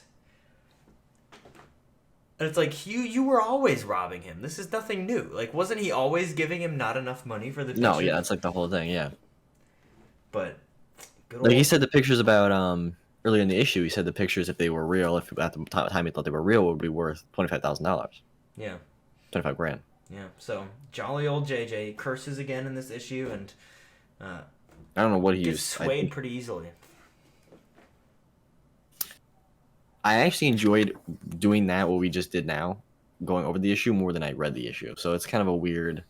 And it's like, you were always robbing him. This is nothing new. Like, wasn't he always giving him not enough money for the pictures? No, yeah, that's like the whole thing, yeah. But good like he said the pictures about earlier in the issue, he said the pictures, if they were real, if at the time he thought they were real, would be worth $25,000. Yeah. 25 grand. Yeah. So jolly old JJ curses again in this issue, and I don't know what he gets used. swayed pretty easily. I actually enjoyed doing that, what we just did now, going over the issue more than I read the issue. So it's kind of a weird.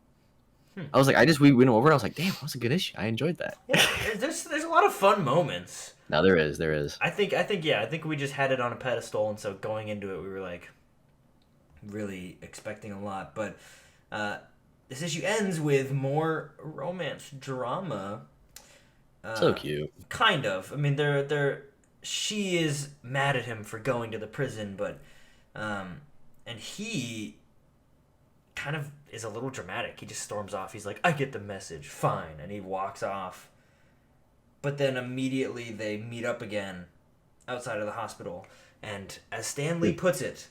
I was like, we went over it. I was like, damn, that was a good issue. I enjoyed that. Yeah, there's a lot of fun moments. No, there is. I think we just had it on a pedestal, and so going into it, we were like really expecting a lot. But this issue ends with more romance drama. So cute. Kind of. I mean, she is mad at him for going to the prison, but and he kind of is a little dramatic. He just storms off. He's like, I get the message, fine, and he walks off. But then immediately they meet up again outside of the hospital, and as Stan Lee puts it,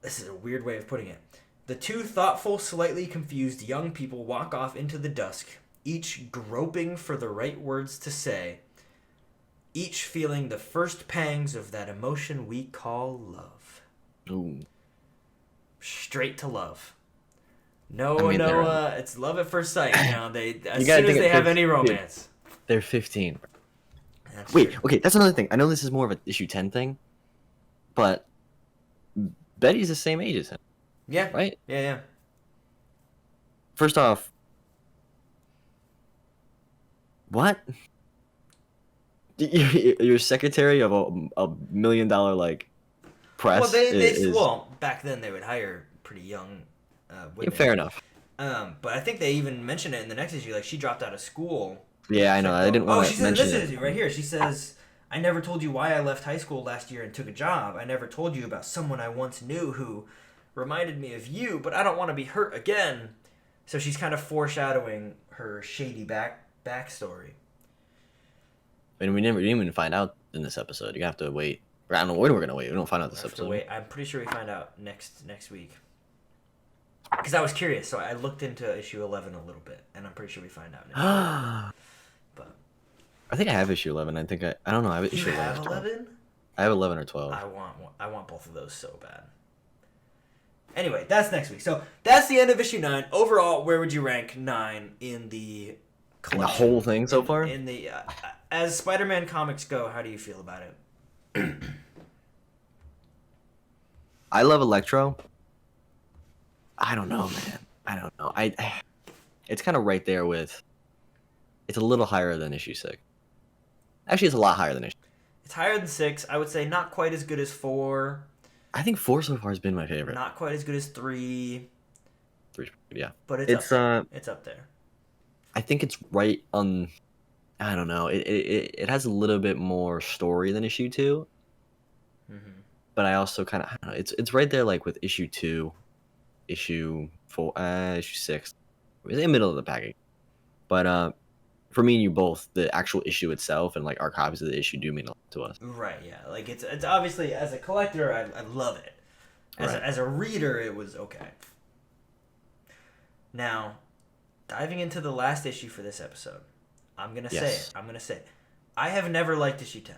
this is a weird way of putting it, the two thoughtful, slightly confused young people walk off into the dusk, each groping for the right words to say, each feeling the first pangs of that emotion we call love. Ooh. Straight to love. It's love at first sight. They as soon as they have any romance. They're 15. That's Wait, true. okay, that's another thing. I know this is more of an issue 10 thing, but Betty's the same age as him. Yeah. Right? Yeah. First off, what? You're secretary of a $1 million press. Well, back then they would hire pretty young women. Fair enough. But I think they even mentioned it in the next issue. Like, she dropped out of school Yeah, I know. I didn't want she to says mention this it. is right here. She says, "I never told you why I left high school last year and took a job. I never told you about someone I once knew who reminded me of you, but I don't want to be hurt again." So she's kind of foreshadowing her shady backstory. And we didn't even find out in this episode. You have to wait. I don't know when we're gonna wait. We don't find out this episode. Wait, I'm pretty sure we find out next week. Because I was curious, so I looked into issue 11 a little bit, and I'm pretty sure we find out. But I think I have issue 11. I don't know. I have issue 11. You have 11? I have 11 or 12. I want both of those so bad. Anyway, that's next week. So that's the end of issue 9. Overall, where would you rank 9 in the collection? In the whole thing so far? In the as Spider-Man comics go, how do you feel about it? I love Electro. I don't know, man. I don't know. It's kind of right there with. It's a little higher than issue 6. Actually, it's a lot higher than issue. It's higher than 6. I would say not quite as good as 4. I think 4 so far has been my favorite. Not quite as good as 3. 3, yeah. But it's up there. I think it's right on. I don't know. It has a little bit more story than issue 2. Mm-hmm. But I also kind of, I don't know. It's right there like with issue 2, issue 4, issue 6. It's in the middle of the package. But for me and you both, the actual issue itself and like our copies of the issue do mean a lot to us. Right, yeah. Like it's obviously, as a collector, I love it. As a reader, it was okay. Now, diving into the last issue for this episode, I'm going to say it. I have never liked issue 10.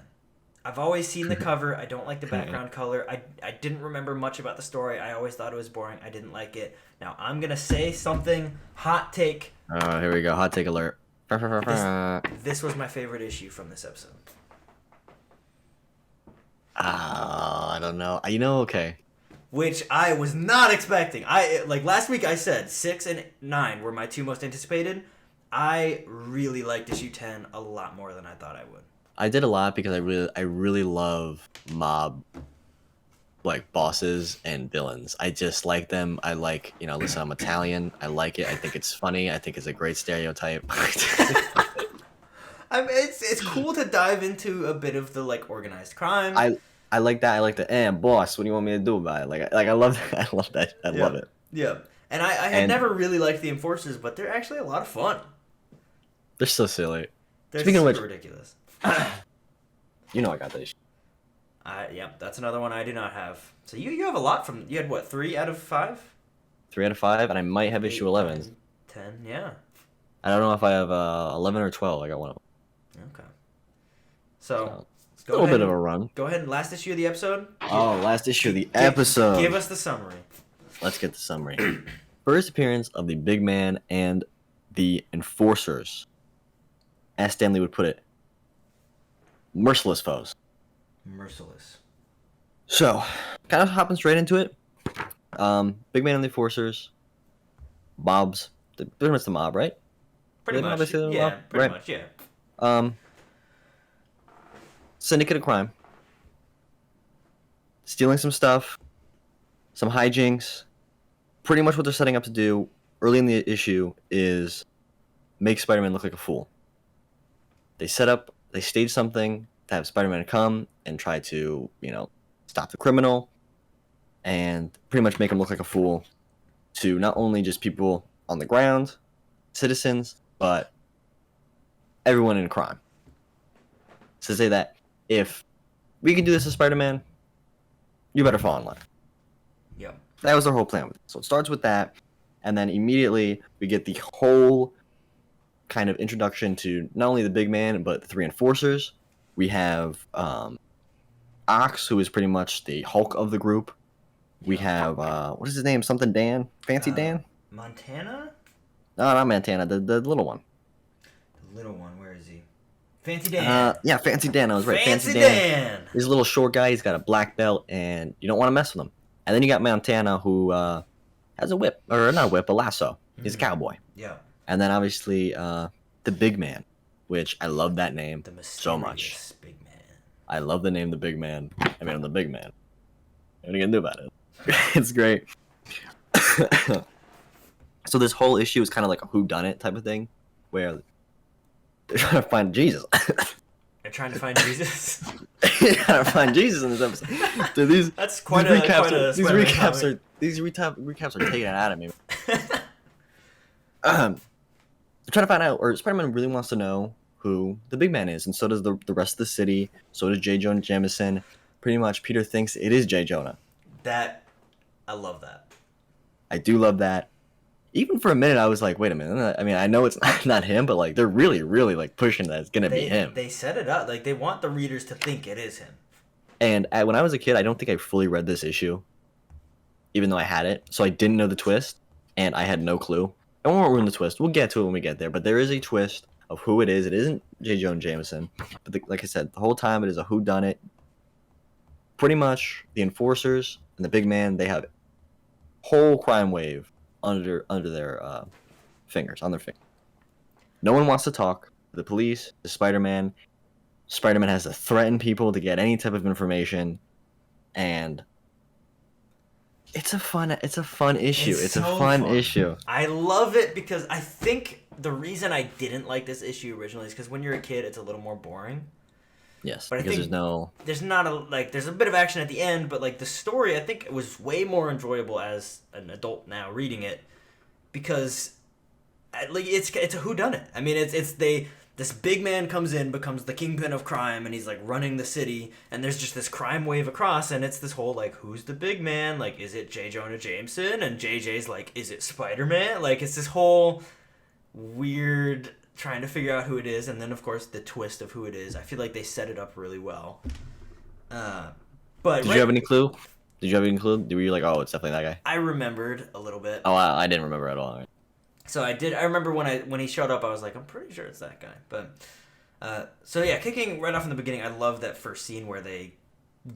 I've always seen the cover. I don't like the background color. I didn't remember much about the story. I always thought it was boring. I didn't like it. Now, I'm going to say something, hot take. Here we go. Hot take alert. This was my favorite issue from this episode. I don't know. Okay. Which I was not expecting. Like last week I said 6 and 9 were my 2 most anticipated. I really liked issue 10 a lot more than I thought I would. I did a lot because I really love mob like bosses and villains. I just like them. I like, listen, I'm Italian. I like it. I think it's funny. I think it's a great stereotype. I mean, it's cool to dive into a bit of the like organized crime. I like that. I like the boss. What do you want me to do about it? Like I love that. I love that. I love it. Yeah, and I had never really liked the Enforcers, but they're actually a lot of fun. They're so silly. They're Speaking super of which, ridiculous. I got that issue. That's another one I do not have. So you have a lot from. You had what, 3 out of 5? 3 out of 5, and I might have issue 11. 10, yeah. I don't know if I have 11 or 12. I got one of them. Okay. So a little bit of a run. Go ahead and last issue of the episode. Last issue of the episode. Give us the summary. Let's get the summary. First appearance of the Big Man and the Enforcers. As Stanley would put it, merciless foes. Merciless. So, kind of hopping straight into it. Big Man and the Enforcers. Mobs. Pretty much the mob, right? Pretty much. Yeah, pretty much, yeah. Syndicate of crime. Stealing some stuff. Some hijinks. Pretty much what they're setting up to do early in the issue is make Spider-Man look like a fool. They stage something to have Spider-Man come and try to, stop the criminal and pretty much make him look like a fool to not only just people on the ground, citizens, but everyone in crime. So say that if we can do this to Spider-Man, you better fall in line. Yep. That was their whole plan. So it starts with that, and then immediately we get the whole kind of introduction to not only the Big Man, but the 3 Enforcers. We have Ox, who is pretty much the Hulk of the group. We have, what is his name? Something Dan? Fancy Dan? Montana? No, not Montana. The little one. The little one. Where is he? Fancy Dan. Yeah, Fancy Dan. I was right. Fancy Dan. He's a little short guy. He's got a black belt, and you don't want to mess with him. And then you got Montana, who has a whip. Or not a whip, a lasso. He's a cowboy. Yeah. And then obviously the Big Man, which I love that name so much. Big Man. I love the name the Big Man. I mean, I'm the Big Man. What are you gonna do about it? It's great. So this whole issue is kind of like a whodunit type of thing, where They're trying to find Jesus. They're trying to find Jesus. They're trying to find Jesus in this episode. So That's quite a Spider-Man comic. These recaps are taking it out of me. They're trying to find out, or Spider-Man really wants to know who the big man is, and so does the rest of the city. So does J. Jonah Jameson. Pretty much, Peter thinks it is J. Jonah. I love that. I do love that. Even for a minute, I was like, wait a minute. I mean, I know it's not him, but like they're really, really like pushing that it's gonna be him. They set it up like they want the readers to think it is him. And when I was a kid, I don't think I fully read this issue, even though I had it. So I didn't know the twist, and I had no clue. I won't ruin the twist. We'll get to it when we get there. But there is a twist of who it is. It isn't J. Jonah Jameson. But like I said, the whole time it is a whodunit. Pretty much, the enforcers and the big man, they have whole crime wave under their fingers, on their fingers. No one wants to talk. The police, the Spider-Man. Spider-Man has to threaten people to get any type of information, and it's a fun issue. It's so a fun fun. issue. I love it because I think the reason I didn't like this issue originally is because when you're a kid, it's a little more boring. Yes, but because there's a bit of action at the end, but like the story, I think it was way more enjoyable as an adult now reading it, because like it's a whodunit. I mean, this big man comes in, becomes the kingpin of crime, and he's like running the city, and there's just this crime wave across, and it's this whole like, who's the big man? Like, is it J. Jonah Jameson? And JJ's like, is it Spider-Man? Like, it's this whole weird trying to figure out who it is, and then of course the twist of who it is. I feel like they set it up really well. But did you have any clue? Were you like, oh, it's definitely that guy? I remembered a little bit. Oh, I didn't remember at all. So I did. I remember when he showed up, I was like, I'm pretty sure it's that guy. But so yeah, kicking right off in the beginning, I love that first scene where they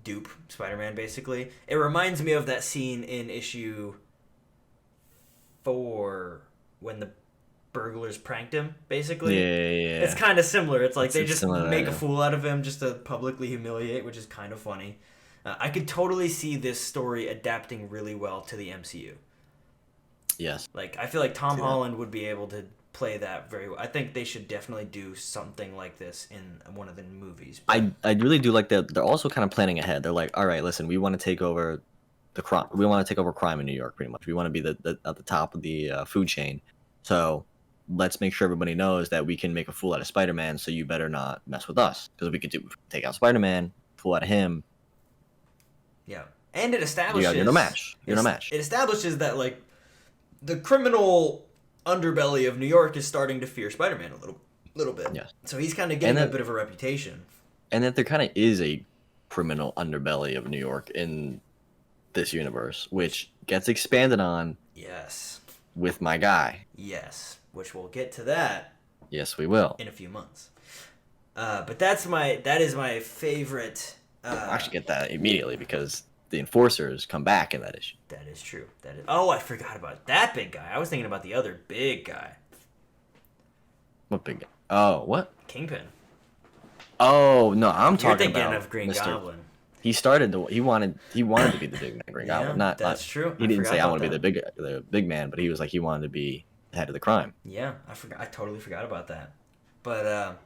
dupe Spider-Man. Basically, it reminds me of that scene in issue 4 when the burglars pranked him. Basically, yeah. It's kind of similar. It's like they just make a fool out of him just to publicly humiliate, which is kind of funny. I could totally see this story adapting really well to the MCU. Yes. Like, I feel like Tom Holland would be able to play that very well. I think they should definitely do something like this in one of the movies. But I really do like that. They're also kind of planning ahead. They're like, all right, listen, we want to take over the crime. We want to take over crime in New York, pretty much. We want to be at the top of the food chain. So let's make sure everybody knows that we can make a fool out of Spider-Man. So you better not mess with us, because we could take out Spider-Man, fool out of him. Yeah, and it establishes you're no match. You're no match. It establishes that like the criminal underbelly of New York is starting to fear Spider-Man a little bit. Yes. So he's kind of getting a bit of a reputation. And that there kind of is a criminal underbelly of New York in this universe, which gets expanded on. Yes. With my guy. Yes, which we'll get to that. Yes, we will. In a few months. But that is my favorite. I'll actually get that immediately because the enforcers come back in that issue. That is true. Oh, I forgot about that big guy. I was thinking about the other big guy. What big guy? Oh, what? Kingpin. Oh no, I'm talking about of Green Goblin. He wanted to be the big man, Green Goblin. That's true. He didn't say I want to be the big man, but he was like he wanted to be the head of the crime. Yeah, I totally forgot about that. But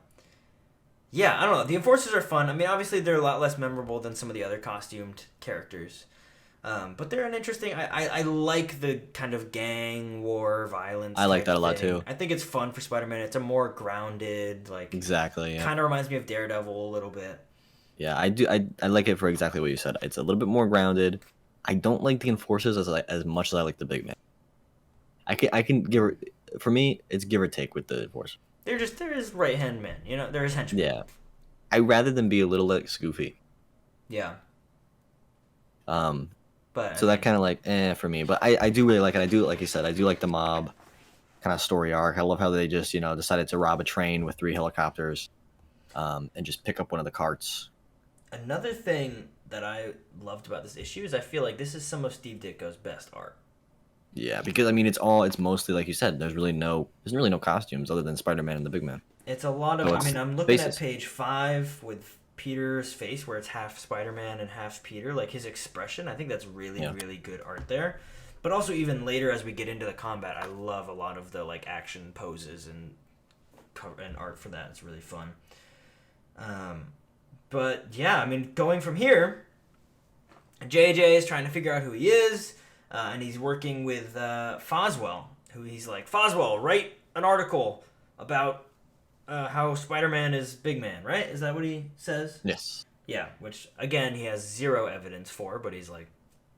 yeah, I don't know. The enforcers are fun. I mean, obviously they're a lot less memorable than some of the other costumed characters. But they're an interesting. I like the kind of gang war violence. I like that a lot too. I think it's fun for Spider-Man. It's a more grounded, like exactly. Yeah. Kind of reminds me of Daredevil a little bit. Yeah, I do. I like it for exactly what you said. It's a little bit more grounded. I don't like the enforcers as much as I like the big man. I can give for me it's give or take with the enforcers. They're his right hand men. You know, they're his henchmen. Yeah, I'd rather than be a little like Goofy. Yeah. But so that kind of like for me, but I do really like it. I do, like you said, I do like the mob kind of story arc. I love how they just decided to rob a train with 3 helicopters, and just pick up one of the carts. Another thing that I loved about this issue is I feel like this is some of Steve Ditko's best art. Yeah, because I mean it's mostly like you said. There's really no costumes other than Spider-Man and the Big Man. It's a lot of. I mean, I'm looking at page 5 with Peter's face where it's half Spider-Man and half Peter. Like his expression, I think that's really really good art there. But also even later as we get into the combat, I love a lot of the like action poses and cover and art for that. It's really fun. But yeah, I mean, going from here, JJ is trying to figure out who he is, and he's working with Foswell, who he's like, Foswell, write an article about how Spider-Man is Big Man, right? Is that what he says? Yes. Yeah, which, again, he has zero evidence for, but he's like,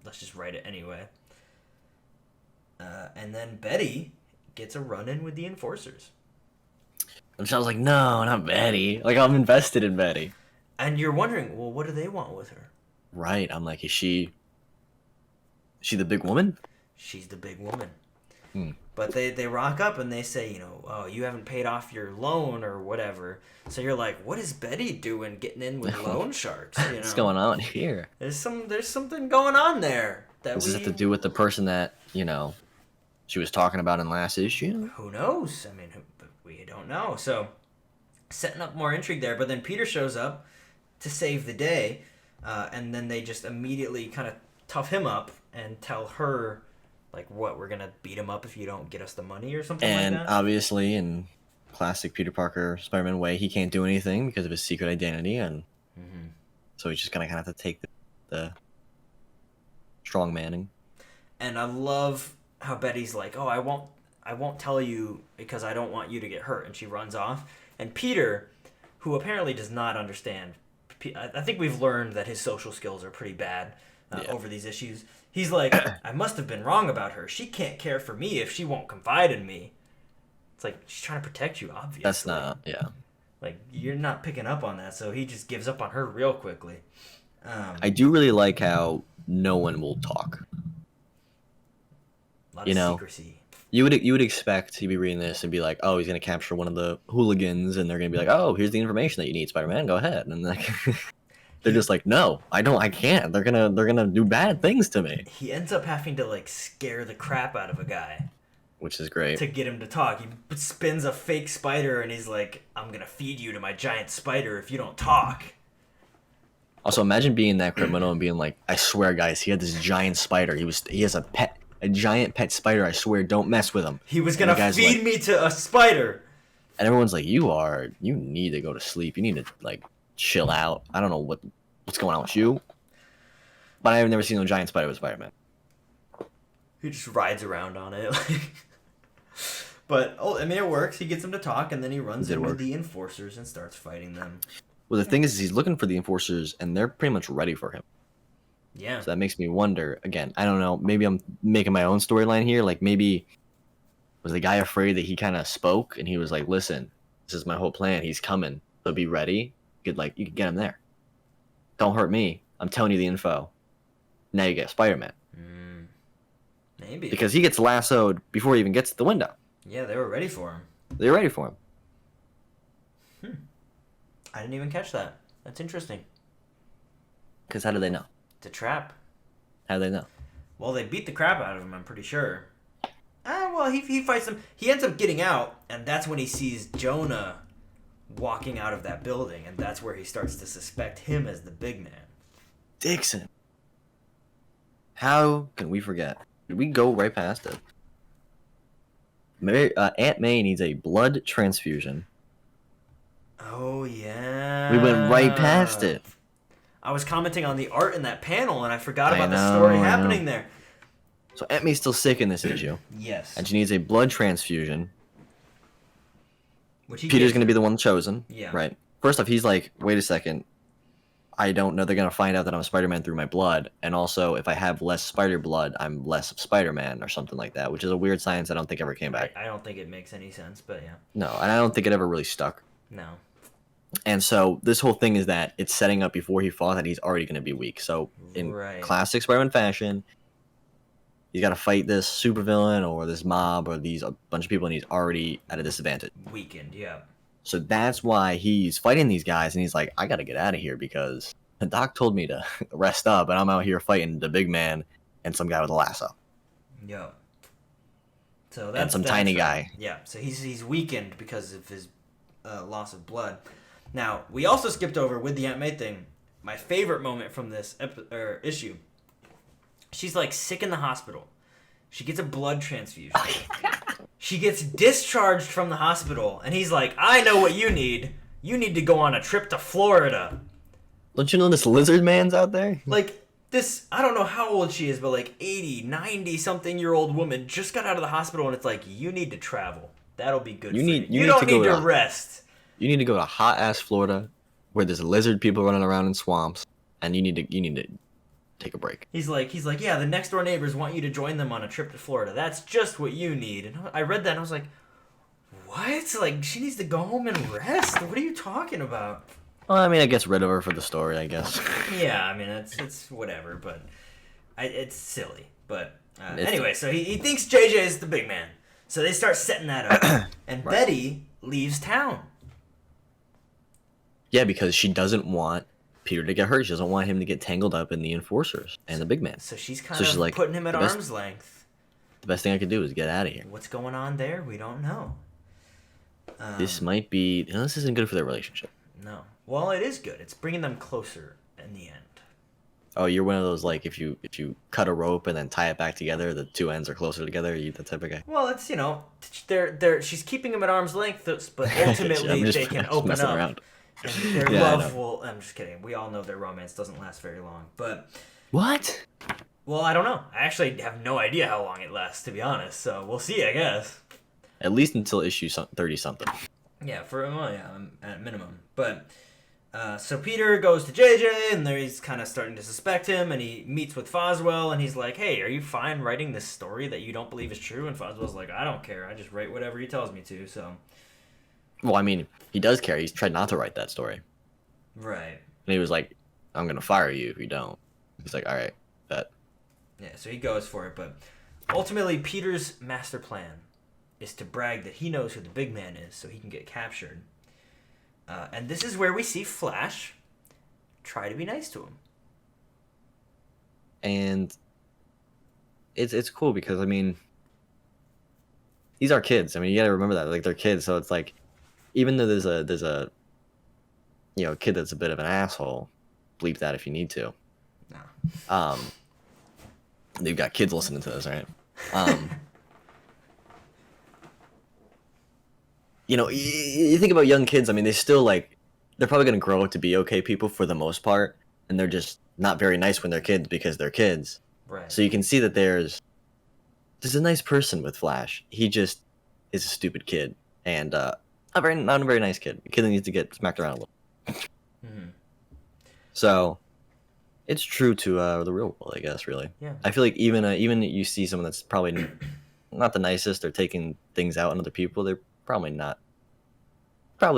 let's just write it anyway. And then Betty gets a run-in with the Enforcers. And so I was like, no, not Betty. Like, I'm invested in Betty. And you're wondering, well, what do they want with her? Right. I'm like, is she the big woman? She's the big woman. But they rock up and they say, oh, you haven't paid off your loan or whatever. So you're like, what is Betty doing getting in with loan sharks? What's going on here? There's something going on there. Does this have to do with the person that, she was talking about in last issue? Who knows? I mean, we don't know. So setting up more intrigue there. But then Peter shows up to save the day. And then they just immediately kind of tough him up and tell her, like, what, we're going to beat him up if you don't get us the money or something like that? And obviously, in classic Peter Parker Spider-Man way, he can't do anything because of his secret identity. And so he's just going to kind of have to take the strong manning. And I love how Betty's like, oh, I won't tell you because I don't want you to get hurt. And she runs off. And Peter, who apparently does not understand, I think we've learned that his social skills are pretty bad over these issues. He's like, I must have been wrong about her. She can't care for me if she won't confide in me. It's like, she's trying to protect you, obviously. That's not, Like, you're not picking up on that, so he just gives up on her real quickly. I do really like how no one will talk. A lot of secrecy. You would expect to be reading this and be like, oh, he's going to capture one of the hooligans, and they're going to be like, oh, here's the information that you need, Spider-Man, go ahead. And like, they're just like, no, I can't. They're gonna do bad things to me. He ends up having to like scare the crap out of a guy, which is great, to get him to talk. He spins a fake spider, and he's like, I'm gonna feed you to my giant spider if you don't talk. Also, imagine being that criminal and being like, I swear, guys, he had this giant spider. He has a giant pet spider. I swear, don't mess with him. He was gonna feed me to a spider. And everyone's like, you need to go to sleep. You need to like chill out. I don't know what's going on with you. But I've never seen no giant spider with Spider-Man. He just rides around on it. But, I mean, it works. He gets them to talk, and then he runs in with the Enforcers and starts fighting them. Well, the thing is he's looking for the Enforcers, and they're pretty much ready for him. Yeah. So that makes me wonder, again, I don't know, maybe I'm making my own storyline here. Like, maybe was the guy afraid that he kind of spoke, and he was like, listen, this is my whole plan. He's coming. So be ready. You could get him there. Don't hurt me. I'm telling you the info. Now you get Spider-Man. Maybe. Because he gets lassoed before he even gets to the window. Yeah, they were ready for him. They were ready for him. I didn't even catch that. That's interesting. Because how do they know? It's a trap. How do they know? Well, they beat the crap out of him, I'm pretty sure. Well, he fights them. He ends up getting out, and that's when he sees Jonah walking out of that building, and that's where he starts to suspect him as the big man. Dixon. How can we forget? Did we go right past it? Aunt May needs a blood transfusion. Oh, yeah. We went right past it. I was commenting on the art in that panel, and I forgot about the story happening there. So Aunt May's still sick in this issue. Yes. And she needs a blood transfusion. Peter's going to be the one chosen. Yeah. Right. First off, he's like, wait a second. I don't know. They're going to find out that I'm Spider-Man through my blood. And also, if I have less spider blood, I'm less of Spider-Man or something like that, which is a weird science I don't think ever came back. I don't think it makes any sense, but yeah. No, and I don't think it ever really stuck. No. And so this whole thing is that it's setting up before he fought that he's already going to be weak. So in classic Spider-Man fashion, he's got to fight this supervillain or this mob or a bunch of people, and he's already at a disadvantage. Weakened, yeah. So that's why he's fighting these guys, and he's like, I got to get out of here because the doc told me to rest up, and I'm out here fighting the big man and some guy with a lasso. Yo. So and some tiny guy. Yeah, so he's weakened because of his loss of blood. Now, we also skipped over, with the Aunt May thing, my favorite moment from this issue. She's, like, sick in the hospital. She gets a blood transfusion. She gets discharged from the hospital, and he's like, I know what you need. You need to go on a trip to Florida. Don't you know this lizard man's out there? Like, this, I don't know how old she is, but like 80, 90-something-year-old woman just got out of the hospital, and it's like, you need to travel. That'll be good for you. You don't need to rest. You need to go to hot-ass Florida, where there's lizard people running around in swamps, and you need to take a break. He's like, yeah, the next door neighbors want you to join them on a trip to Florida. That's just what you need. And I read that and I was like, what? Like, she needs to go home and rest? What are you talking about? Well, I mean, I guess rid of her for the story, I guess. Yeah, I mean, it's whatever, but it's silly. But anyway, so he thinks JJ is the big man. So they start setting that up. And right. Betty leaves town. Yeah, because she doesn't want Peter to get hurt. She doesn't want him to get tangled up in the enforcers and the big man. So she's kind of like, putting him at arm's length. The best thing I could do is get out of here. What's going on there? We don't know. This might be... this isn't good for their relationship. No. Well, it is good. It's bringing them closer in the end. Oh, you're one of those, like, if you cut a rope and then tie it back together, the two ends are closer together. Are you that type of guy? Well, it's, she's keeping him at arm's length, but ultimately they can open up. Around. And their love will... I'm just kidding. We all know their romance doesn't last very long, but... What? Well, I don't know. I actually have no idea how long it lasts, to be honest, so we'll see, I guess. At least until issue 30-something. Yeah, at minimum. But, so Peter goes to JJ, and there he's kind of starting to suspect him, and he meets with Foswell, and he's like, hey, are you fine writing this story that you don't believe is true? And Foswell's like, I don't care. I just write whatever he tells me to, so... Well, I mean, he does care. He's tried not to write that story. Right. And he was like, I'm going to fire you if you don't. He's like, all right, bet. Yeah, so he goes for it, but ultimately Peter's master plan is to brag that he knows who the big man is so he can get captured. And this is where we see Flash try to be nice to him. And it's cool because, I mean, these are kids. I mean, you got to remember that. Like, they're kids, so it's like, even though there's a kid that's a bit of an asshole, bleep that if you need to. No. They've got kids listening to this, right? You think about young kids. I mean, they're probably going to grow up to be okay people for the most part, and they're just not very nice when they're kids because they're kids. Right. So you can see that there's a nice person with Flash. He just is a stupid kid, and not a very nice kid. A kid that needs to get smacked around a little. Mm-hmm. So it's true to the real world, I guess. Really, yeah. I feel like even you see someone that's probably not the nicest or taking things out on other people, they're probably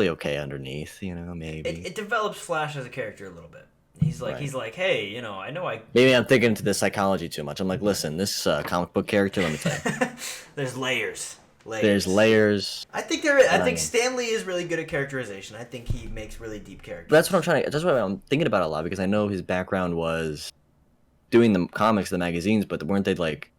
okay underneath. Maybe it develops Flash as a character a little bit. He's like, hey, I know I... Maybe I'm thinking into the psychology too much. I'm like, listen, this comic book character, let me tell you. There's layers. There's layers. I think Stan Lee is really good at characterization. I think he makes really deep characters. But that's what I'm thinking about a lot, because I know his background was doing the comics, the magazines, but weren't they like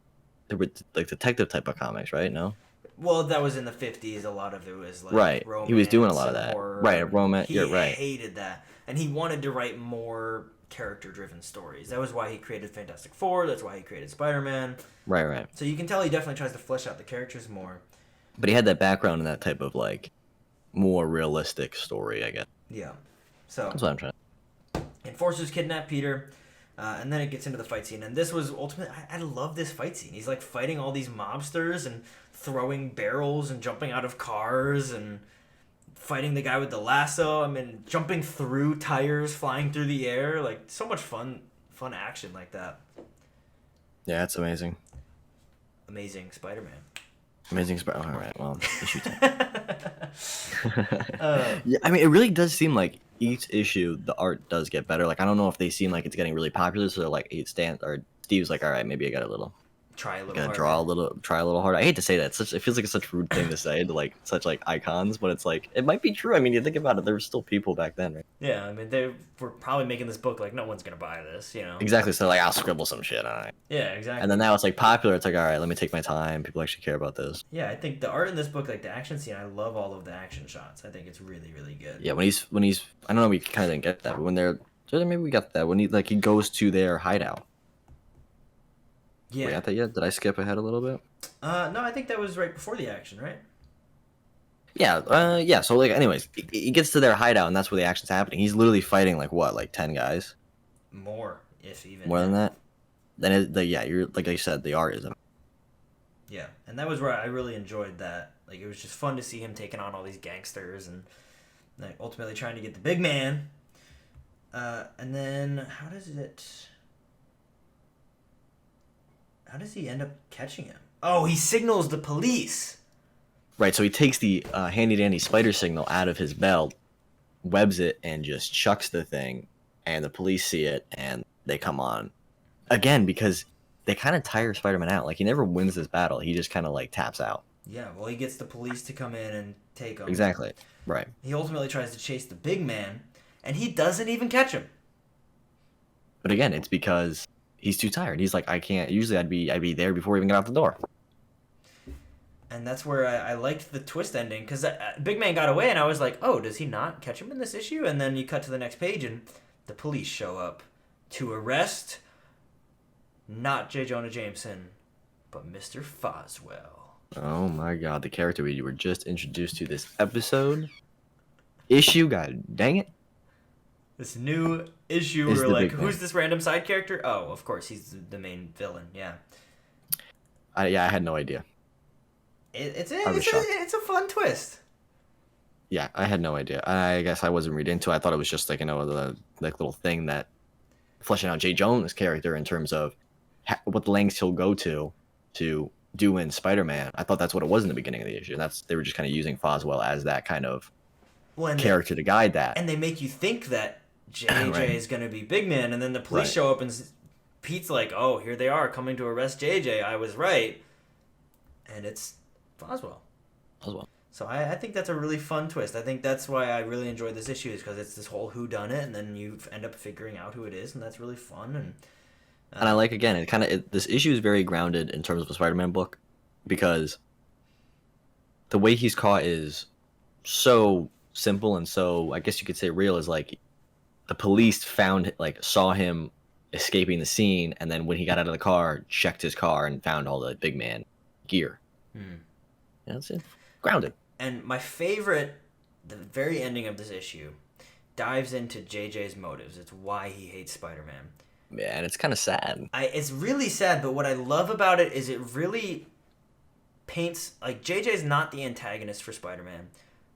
detective type of comics, right? No? Well, that was in the 50s. A lot of it was like right. Romance, he was doing a lot of that. Horror. Right, romance. You're right. He hated that. And he wanted to write more character-driven stories. That was why he created Fantastic Four. That's why he created Spider-Man. Right. So you can tell he definitely tries to flesh out the characters more. But he had that background in that type of, like, more realistic story, I guess. Yeah. So that's what I'm trying to... Enforcers kidnap Peter, and then it gets into the fight scene. And this was ultimately... I love this fight scene. He's, like, fighting all these mobsters and throwing barrels and jumping out of cars and... fighting the guy with the lasso. I mean, jumping through tires, flying through the air. Like, so much fun action like that. Yeah, it's amazing. Amazing Spider-Man. Amazing Spider-Man. All right, well, issue 10. Yeah, I mean, it really does seem like each issue, the art does get better. Like, I don't know if they seem like it's getting really popular, so like, Steve's like, all right, maybe I got a little... try a little try a little harder. I hate to say that. It feels like such a rude thing to say to like such like icons, but it's like it might be true. I mean, you think about it, there were still people back then, right? Yeah, I mean, they were probably making this book like no one's gonna buy this, Exactly. So like, I'll scribble some shit on it. Yeah, exactly. And then now it's like popular. It's like, all right, let me take my time. People actually care about this. Yeah, I think the art in this book, like the action scene, I love all of the action shots. I think it's really, really good. Yeah, when he's I don't know, we kind of didn't get that, but when maybe we got that when he goes to their hideout. Were Yeah. we at that yet? Did I skip ahead a little bit? No, I think that was right before the action, right? Yeah. So like, anyways, he gets to their hideout, and that's where the action's happening. He's literally fighting like what, like 10 guys, More, if even. more Yeah. than that. Then yeah, you're like I said, the art is Yeah, and that was where I really enjoyed that. Like, it was just fun to see him taking on all these gangsters and like ultimately trying to get the big man. And then how does he end up catching him? Oh, he signals the police. right. So he takes the handy dandy spider signal out of his belt, webs it, and just chucks the thing, and the police see it and they come on again because they kind of tire Spider-Man out. Like he never wins this battle. He just kind of like taps out. Yeah, well, he gets the police to come in and take him. Exactly. Right. He ultimately tries to chase the big man, and he doesn't even catch him. But again, it's because he's too tired. He's like, I can't. Usually, I'd be there before we even get out the door. And that's where I liked the twist ending, because Big Man got away, and I was like, oh, does he not catch him in this issue? And then you cut to the next page, and the police show up to arrest not J. Jonah Jameson, but Mr. Foswell. Oh my God, the character we were just introduced to this episode issue. God dang it! This new issue, Is we're the like, Big Man. who's this random side character? Oh, of course, he's the main villain. Yeah, I had no idea. it's I was shocked. it's a fun twist. Yeah, I had no idea. I guess I wasn't read into it. I thought it was just like the like little thing that fleshing out J. Jonah's character in terms of what lengths he'll go to do in Spider-Man. I thought that's what it was in the beginning of the issue. And they were just kind of using Foswell as that kind of character to guide that. And they make you think that JJ Right. is going to be Big Man, and then the police Right. show up, and Pete's like, "Oh, here they are coming to arrest JJ. I was right," and it's Foswell. Foswell. So I think that's a really fun twist. I think that's why I really enjoyed this issue, is because it's this whole whodunit, and then you end up figuring out who it is, and that's really fun. And I like, again, this issue is very grounded in terms of a Spider-Man book because the way he's caught is so simple and so, I guess you could say, real. Is like the police saw him escaping the scene, and then when he got out of the car, checked his car and found all the big man gear. Yeah, that's it. Grounded. And my favorite, the very ending of this issue, dives into JJ's motives. It's why he hates Spider-Man. Yeah, and it's kind of sad. It's really sad, but what I love about it is it really paints, like, JJ's not the antagonist for Spider-Man,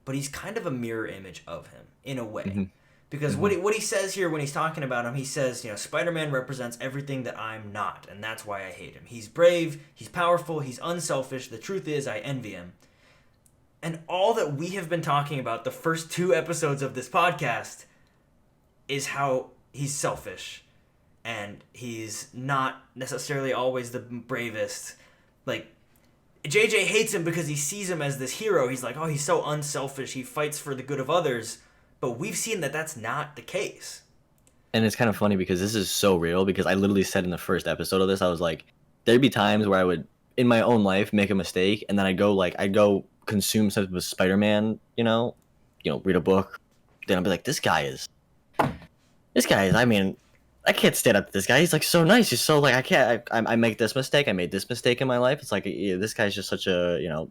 but he's kind of a mirror image of him in a way. Mm-hmm. Because what he says here when he's talking about him, he says, Spider-Man represents everything that I'm not, and that's why I hate him. He's brave, he's powerful, he's unselfish. The truth is, I envy him. And all that we have been talking about the first 2 episodes of this podcast is how he's selfish. And he's not necessarily always the bravest. Like, JJ hates him because he sees him as this hero. He's like, oh, he's so unselfish. He fights for the good of others. But we've seen that that's not the case. And it's kind of funny because this is so real, because I literally said in the first episode of this, I was like, there'd be times where I would, in my own life, make a mistake, and then I'd go consume some type of Spider-Man, read a book. Then I'd be like, this guy is, I mean, I can't stand up to this guy. He's like so nice. He's so like, I make this mistake. I made this mistake in my life. It's like, yeah, this guy's just such a,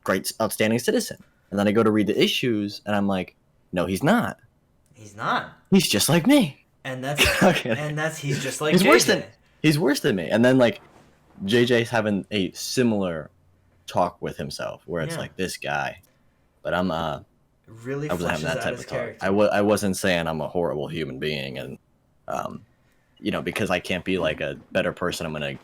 great, outstanding citizen. And then I go to read the issues and I'm like, no, he's not. He's not. He's just like me. And that's, he's just like he's JJ. He's worse than me. And then like JJ's having a similar talk with himself where it's like, this guy, but I'm, really I wasn't having that type of talk. character. I wasn't saying I'm a horrible human being and, because I can't be like a better person, I'm gonna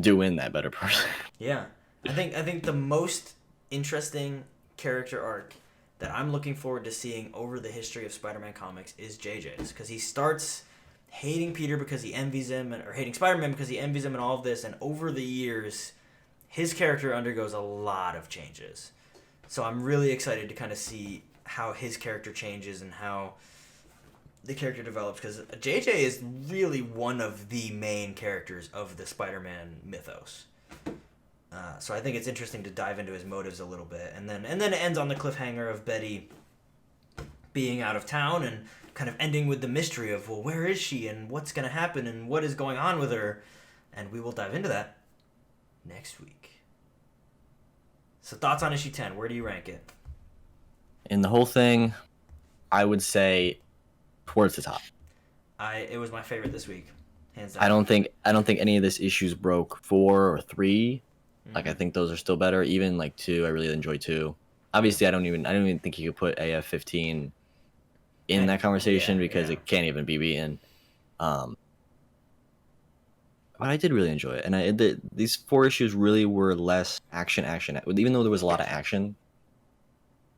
do in that better person. Yeah, I think the most interesting character arc that I'm looking forward to seeing over the history of Spider-Man comics is JJ's, because he starts hating Peter because he envies him, or hating Spider-Man because he envies him, and all of this. And over the years, his character undergoes a lot of changes. So I'm really excited to kind of see how his character changes and how the character develops, because JJ is really one of the main characters of the Spider-Man mythos. So I think it's interesting to dive into his motives a little bit, and then it ends on the cliffhanger of Betty being out of town and kind of ending with the mystery of, well, where is she and what's going to happen and what is going on with her. And we will dive into that next week. So thoughts on issue 10. Where do you rank it? In the whole thing, I would say towards the top. It was my favorite this week. Hands down. I don't think any of this issues broke 4 or 3. Like, I think those are still better. Even like 2, I really enjoy 2. Obviously, I don't even think you could put AF-15 in that conversation because it can't even be beaten. But I did really enjoy it, and these 4 issues really were less action. Even though there was a lot of action,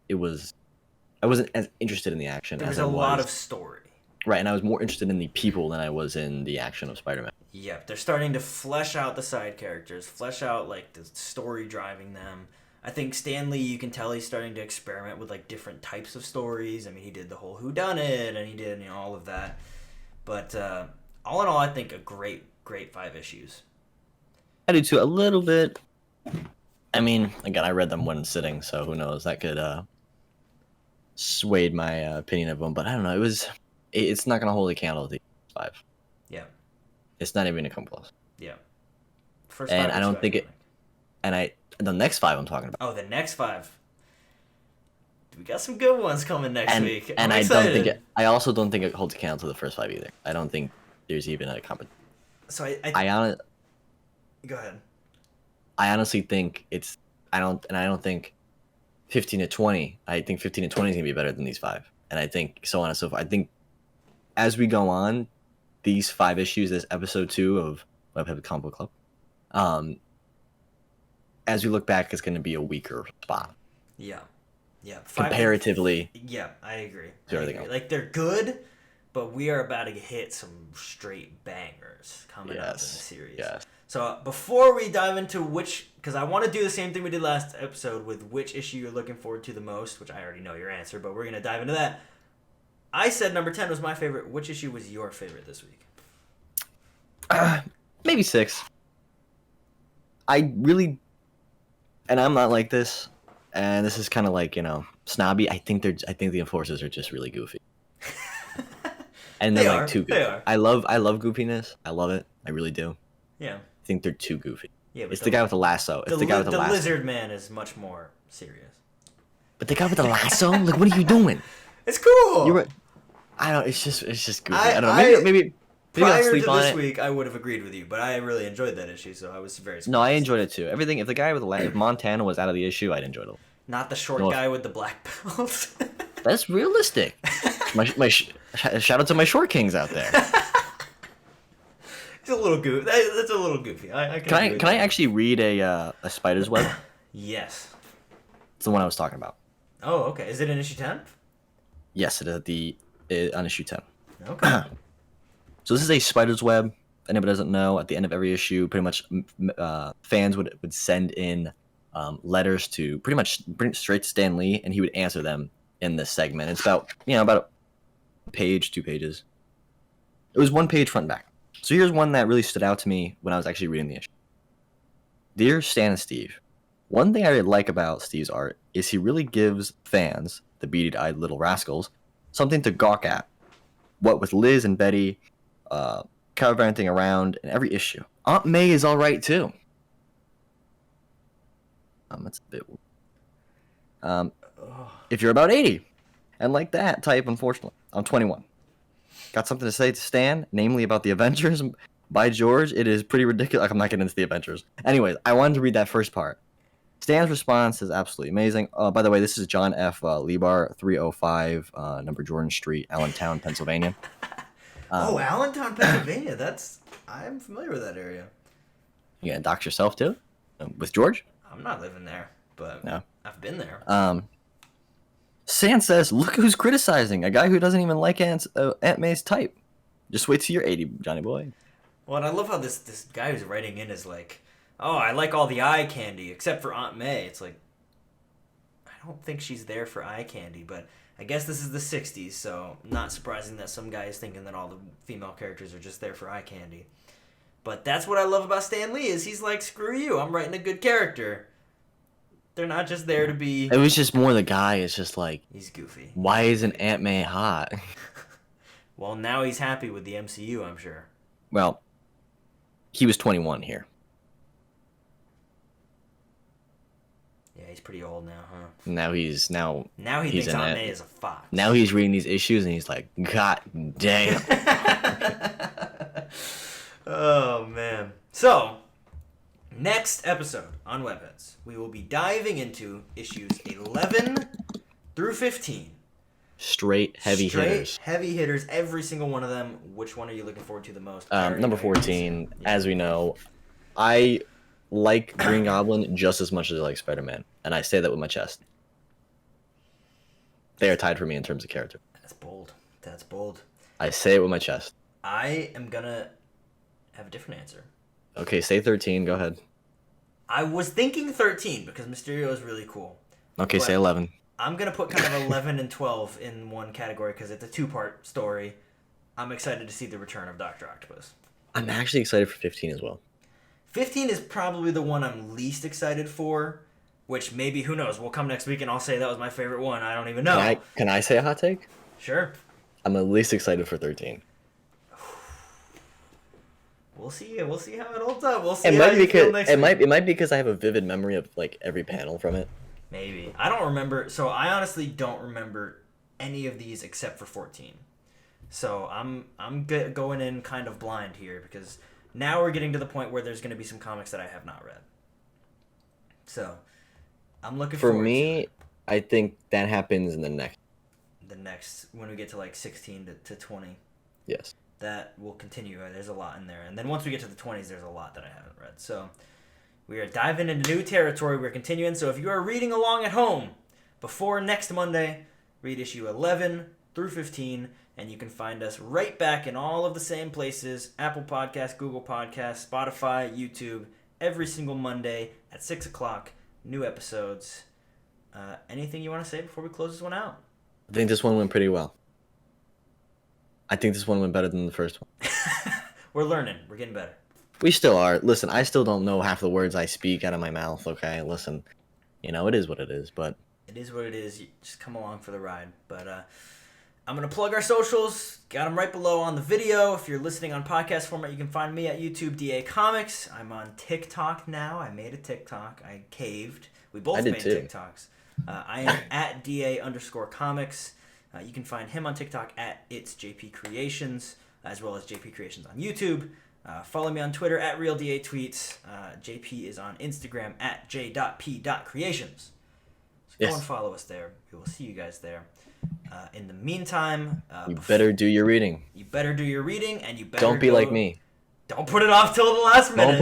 I wasn't as interested in the action as I was. There was a lot of story. Right, and I was more interested in the people than I was in the action of Spider-Man. Yep, they're starting to flesh out the side characters, flesh out like the story driving them. I think Stan Lee, you can tell he's starting to experiment with like different types of stories. I mean, he did the whole whodunit, and he did all of that. But all in all, I think a great 5 issues. I do too, a little bit. I mean, again, I read them one sitting, so who knows? That could swayed my opinion of them. But I don't know. It's not gonna hold a candle to the 5. Yeah. It's not even gonna come close. Yeah. First and 5 I don't think it. And the next 5 I'm talking about. Oh, the next 5. We got some good ones coming next week. And I don't think it. I also don't think it holds a candle to the first 5 either. I don't think there's even a competition. So go ahead. I honestly think it's. I don't think 15 to 20. I think 15 to 20 is gonna be better than these 5. And I think so on and so forth. I think as we go on, these 5 issues, this episode 2 of Webheads Comic Book Club, as we look back, it's going to be a weaker spot. Yeah. Comparatively. Yeah, I agree. Like, they're good, but we are about to hit some straight bangers coming up in the series. Yes. So before we dive into because I want to do the same thing we did last episode with which issue you're looking forward to the most, which I already know your answer, but we're going to dive into that. I said number 10 was my favorite. Which issue was your favorite this week? Maybe 6. I really, and I'm not like this, and this is kind of like, snobby. I think the Enforcers are just really goofy. And they're like too goofy. I love goofiness. I love it. I really do. Yeah. I think they're too goofy. Yeah, it's the guy with the lasso. It's the guy with the lasso. The lizard man is much more serious. But the guy with the lasso? Like, what are you doing? It's cool. You're right. I don't. It's just goofy. I don't know. Maybe prior to this week, I would have agreed with you, but I really enjoyed that issue, so I was very surprised. No, I enjoyed it too. Everything. If the guy with if Montana was out of the issue, I'd enjoy it. Not the short guy with the black belt. That's realistic. Shout out to my short kings out there. It's a little goofy. That's a little goofy. Can I actually read a Spider's Web? Yes. It's the one I was talking about. Oh, okay. Is it in issue 10? Yes, it is on issue 10. Okay. So this is a Spider's Web. If anybody doesn't know, at the end of every issue, pretty much fans would send in letters to pretty much bring straight to Stan Lee, and he would answer them in this segment. It's about a page, 2 pages. It was 1 page front and back. So here's one that really stood out to me when I was actually reading the issue. Dear Stan and Steve, one thing I really like about Steve's art is he really gives fans, the beady-eyed little rascals, something to gawk at. What with Liz and Betty, caravanting around in every issue. Aunt May is all right too. That's a bit. If you're about 80, and like that type, unfortunately, I'm 21. Got something to say to Stan, namely about the Avengers. By George, it is pretty ridiculous. Like, I'm not getting into the Avengers. Anyways, I wanted to read that first part. Stan's response is absolutely amazing. By the way, this is John F. Lebar, 305 number Jordan Street, Allentown, Pennsylvania. Allentown, Pennsylvania. I'm familiar with that area. You gonna dox yourself too? With George? I'm not living there, but no. I've been there. Stan says, look who's criticizing. A guy who doesn't even like Aunt May's type. Just wait till you're 80, Johnny boy. Well, and I love how this guy who's writing in is like, oh, I like all the eye candy except for Aunt May. It's like, I don't think she's there for eye candy, but I guess this is the 60s, so not surprising that some guy is thinking that all the female characters are just there for eye candy. But that's what I love about Stan Lee is he's like, screw you, I'm writing a good character. They're not just there to be... It was just more the guy is just like... He's goofy. Why isn't Aunt May hot? Well, now he's happy with the MCU, I'm sure. Well, he was 21 here. Yeah, he's pretty old now, huh? Now he he's thinks in Aunt it. May is a fox. Now he's reading these issues and he's like, God damn. Oh man. So, next episode on Webheads, we will be diving into issues 11 through 15. Straight heavy hitters. Every single one of them. Which one are you looking forward to the most? Number 14, as we know, I like Green Goblin just as much as I like Spider-Man, and I say that with my chest. They are tied for me in terms of character. That's bold. I say it with my chest. I am gonna have a different answer. Okay, say 13. Go ahead. I was thinking 13 because Mysterio is really cool. Okay, say 11. I'm going to put kind of 11 and 12 in one category because it's a two-part story. I'm excited to see the return of Dr. Octopus. I'm actually excited for 15 as well. 15 is probably the one I'm least excited for, which maybe, who knows, we'll come next week and I'll say that was my favorite one. I don't even know. Can I say a hot take? Sure. I'm the least excited for 13. We'll see how it holds up. We'll see it how might you because, feel next it week. might, it might be because I have a vivid memory of like every panel from it. Maybe. I don't remember. So I honestly don't remember any of these except for 14. So I'm going in kind of blind here because now we're getting to the point where there's going to be some comics that I have not read. So I'm looking forward to it. I think that happens in the next, when we get to like 16 to 20. Yes. That will continue. There's a lot in there. And then once we get to the 20s, there's a lot that I haven't read. So we are diving into new territory. We're continuing. So if you are reading along at home before next Monday, read issue 11 through 15. And you can find us right back in all of the same places. Apple Podcasts, Google Podcasts, Spotify, YouTube. Every single Monday at 6 o'clock. New episodes. Anything you want to say before we close this one out? I think this one went pretty well. I think this one went better than the first one. We're learning. We're getting better. We still are. Listen, I still don't know half the words I speak out of my mouth, okay? Listen, it is what it is, but... It is what it is. You just come along for the ride. But I'm going to plug our socials. Got them right below on the video. If you're listening on podcast format, you can find me at YouTube, DA Comics. I'm on TikTok now. I made a TikTok. I caved. We both made TikToks. I am at DA_Comics. You can find him on TikTok at It's JP Creations, as well as JP Creations on YouTube. Follow me on Twitter at RealDATweets. JP is on Instagram at j.p.creations. So go and follow us there. We will see you guys there. In the meantime... you better do your reading. You better do your reading, and you better Don't be like me. Don't put it off till the last minute.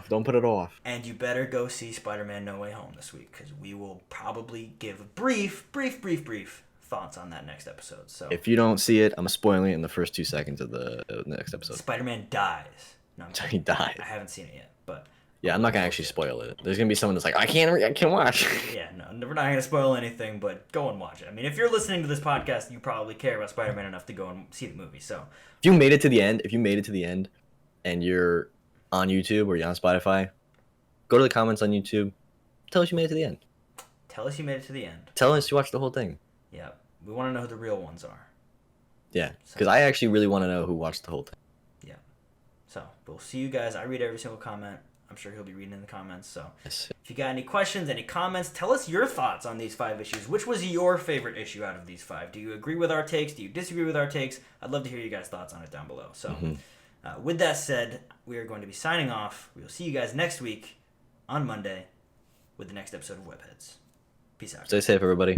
Don't put it off. And you better go see Spider-Man No Way Home this week, because we will probably give brief thoughts on that next episode. So if you don't see it, I'm spoiling it in the first 2 seconds of the next episode. Spider-Man dies. No, he dies. I haven't seen it yet, but yeah, I'm not gonna actually spoil it. There's gonna be someone that's like, I can't watch. Yeah, no, we're not gonna spoil anything, but go and watch it. I mean, if you're listening to this podcast, you probably care about Spider-Man enough to go and see the movie. So if you made it to the end, and you're on YouTube or you're on Spotify, go to the comments on YouTube. Tell us you made it to the end. Tell us you made it to the end. Tell us you watched the whole thing. Yeah, we want to know who the real ones are. Yeah, because I actually really want to know who watched the whole thing. Yeah. So we'll see you guys. I read every single comment. I'm sure he'll be reading in the comments. So yes. If you got any questions, any comments, tell us your thoughts on these 5 issues. Which was your favorite issue out of these 5? Do you agree with our takes? Do you disagree with our takes? I'd love to hear you guys' thoughts on it down below. So with that said, we are going to be signing off. We will see you guys next week on Monday with the next episode of Webheads. Peace out. Stay safe, everybody.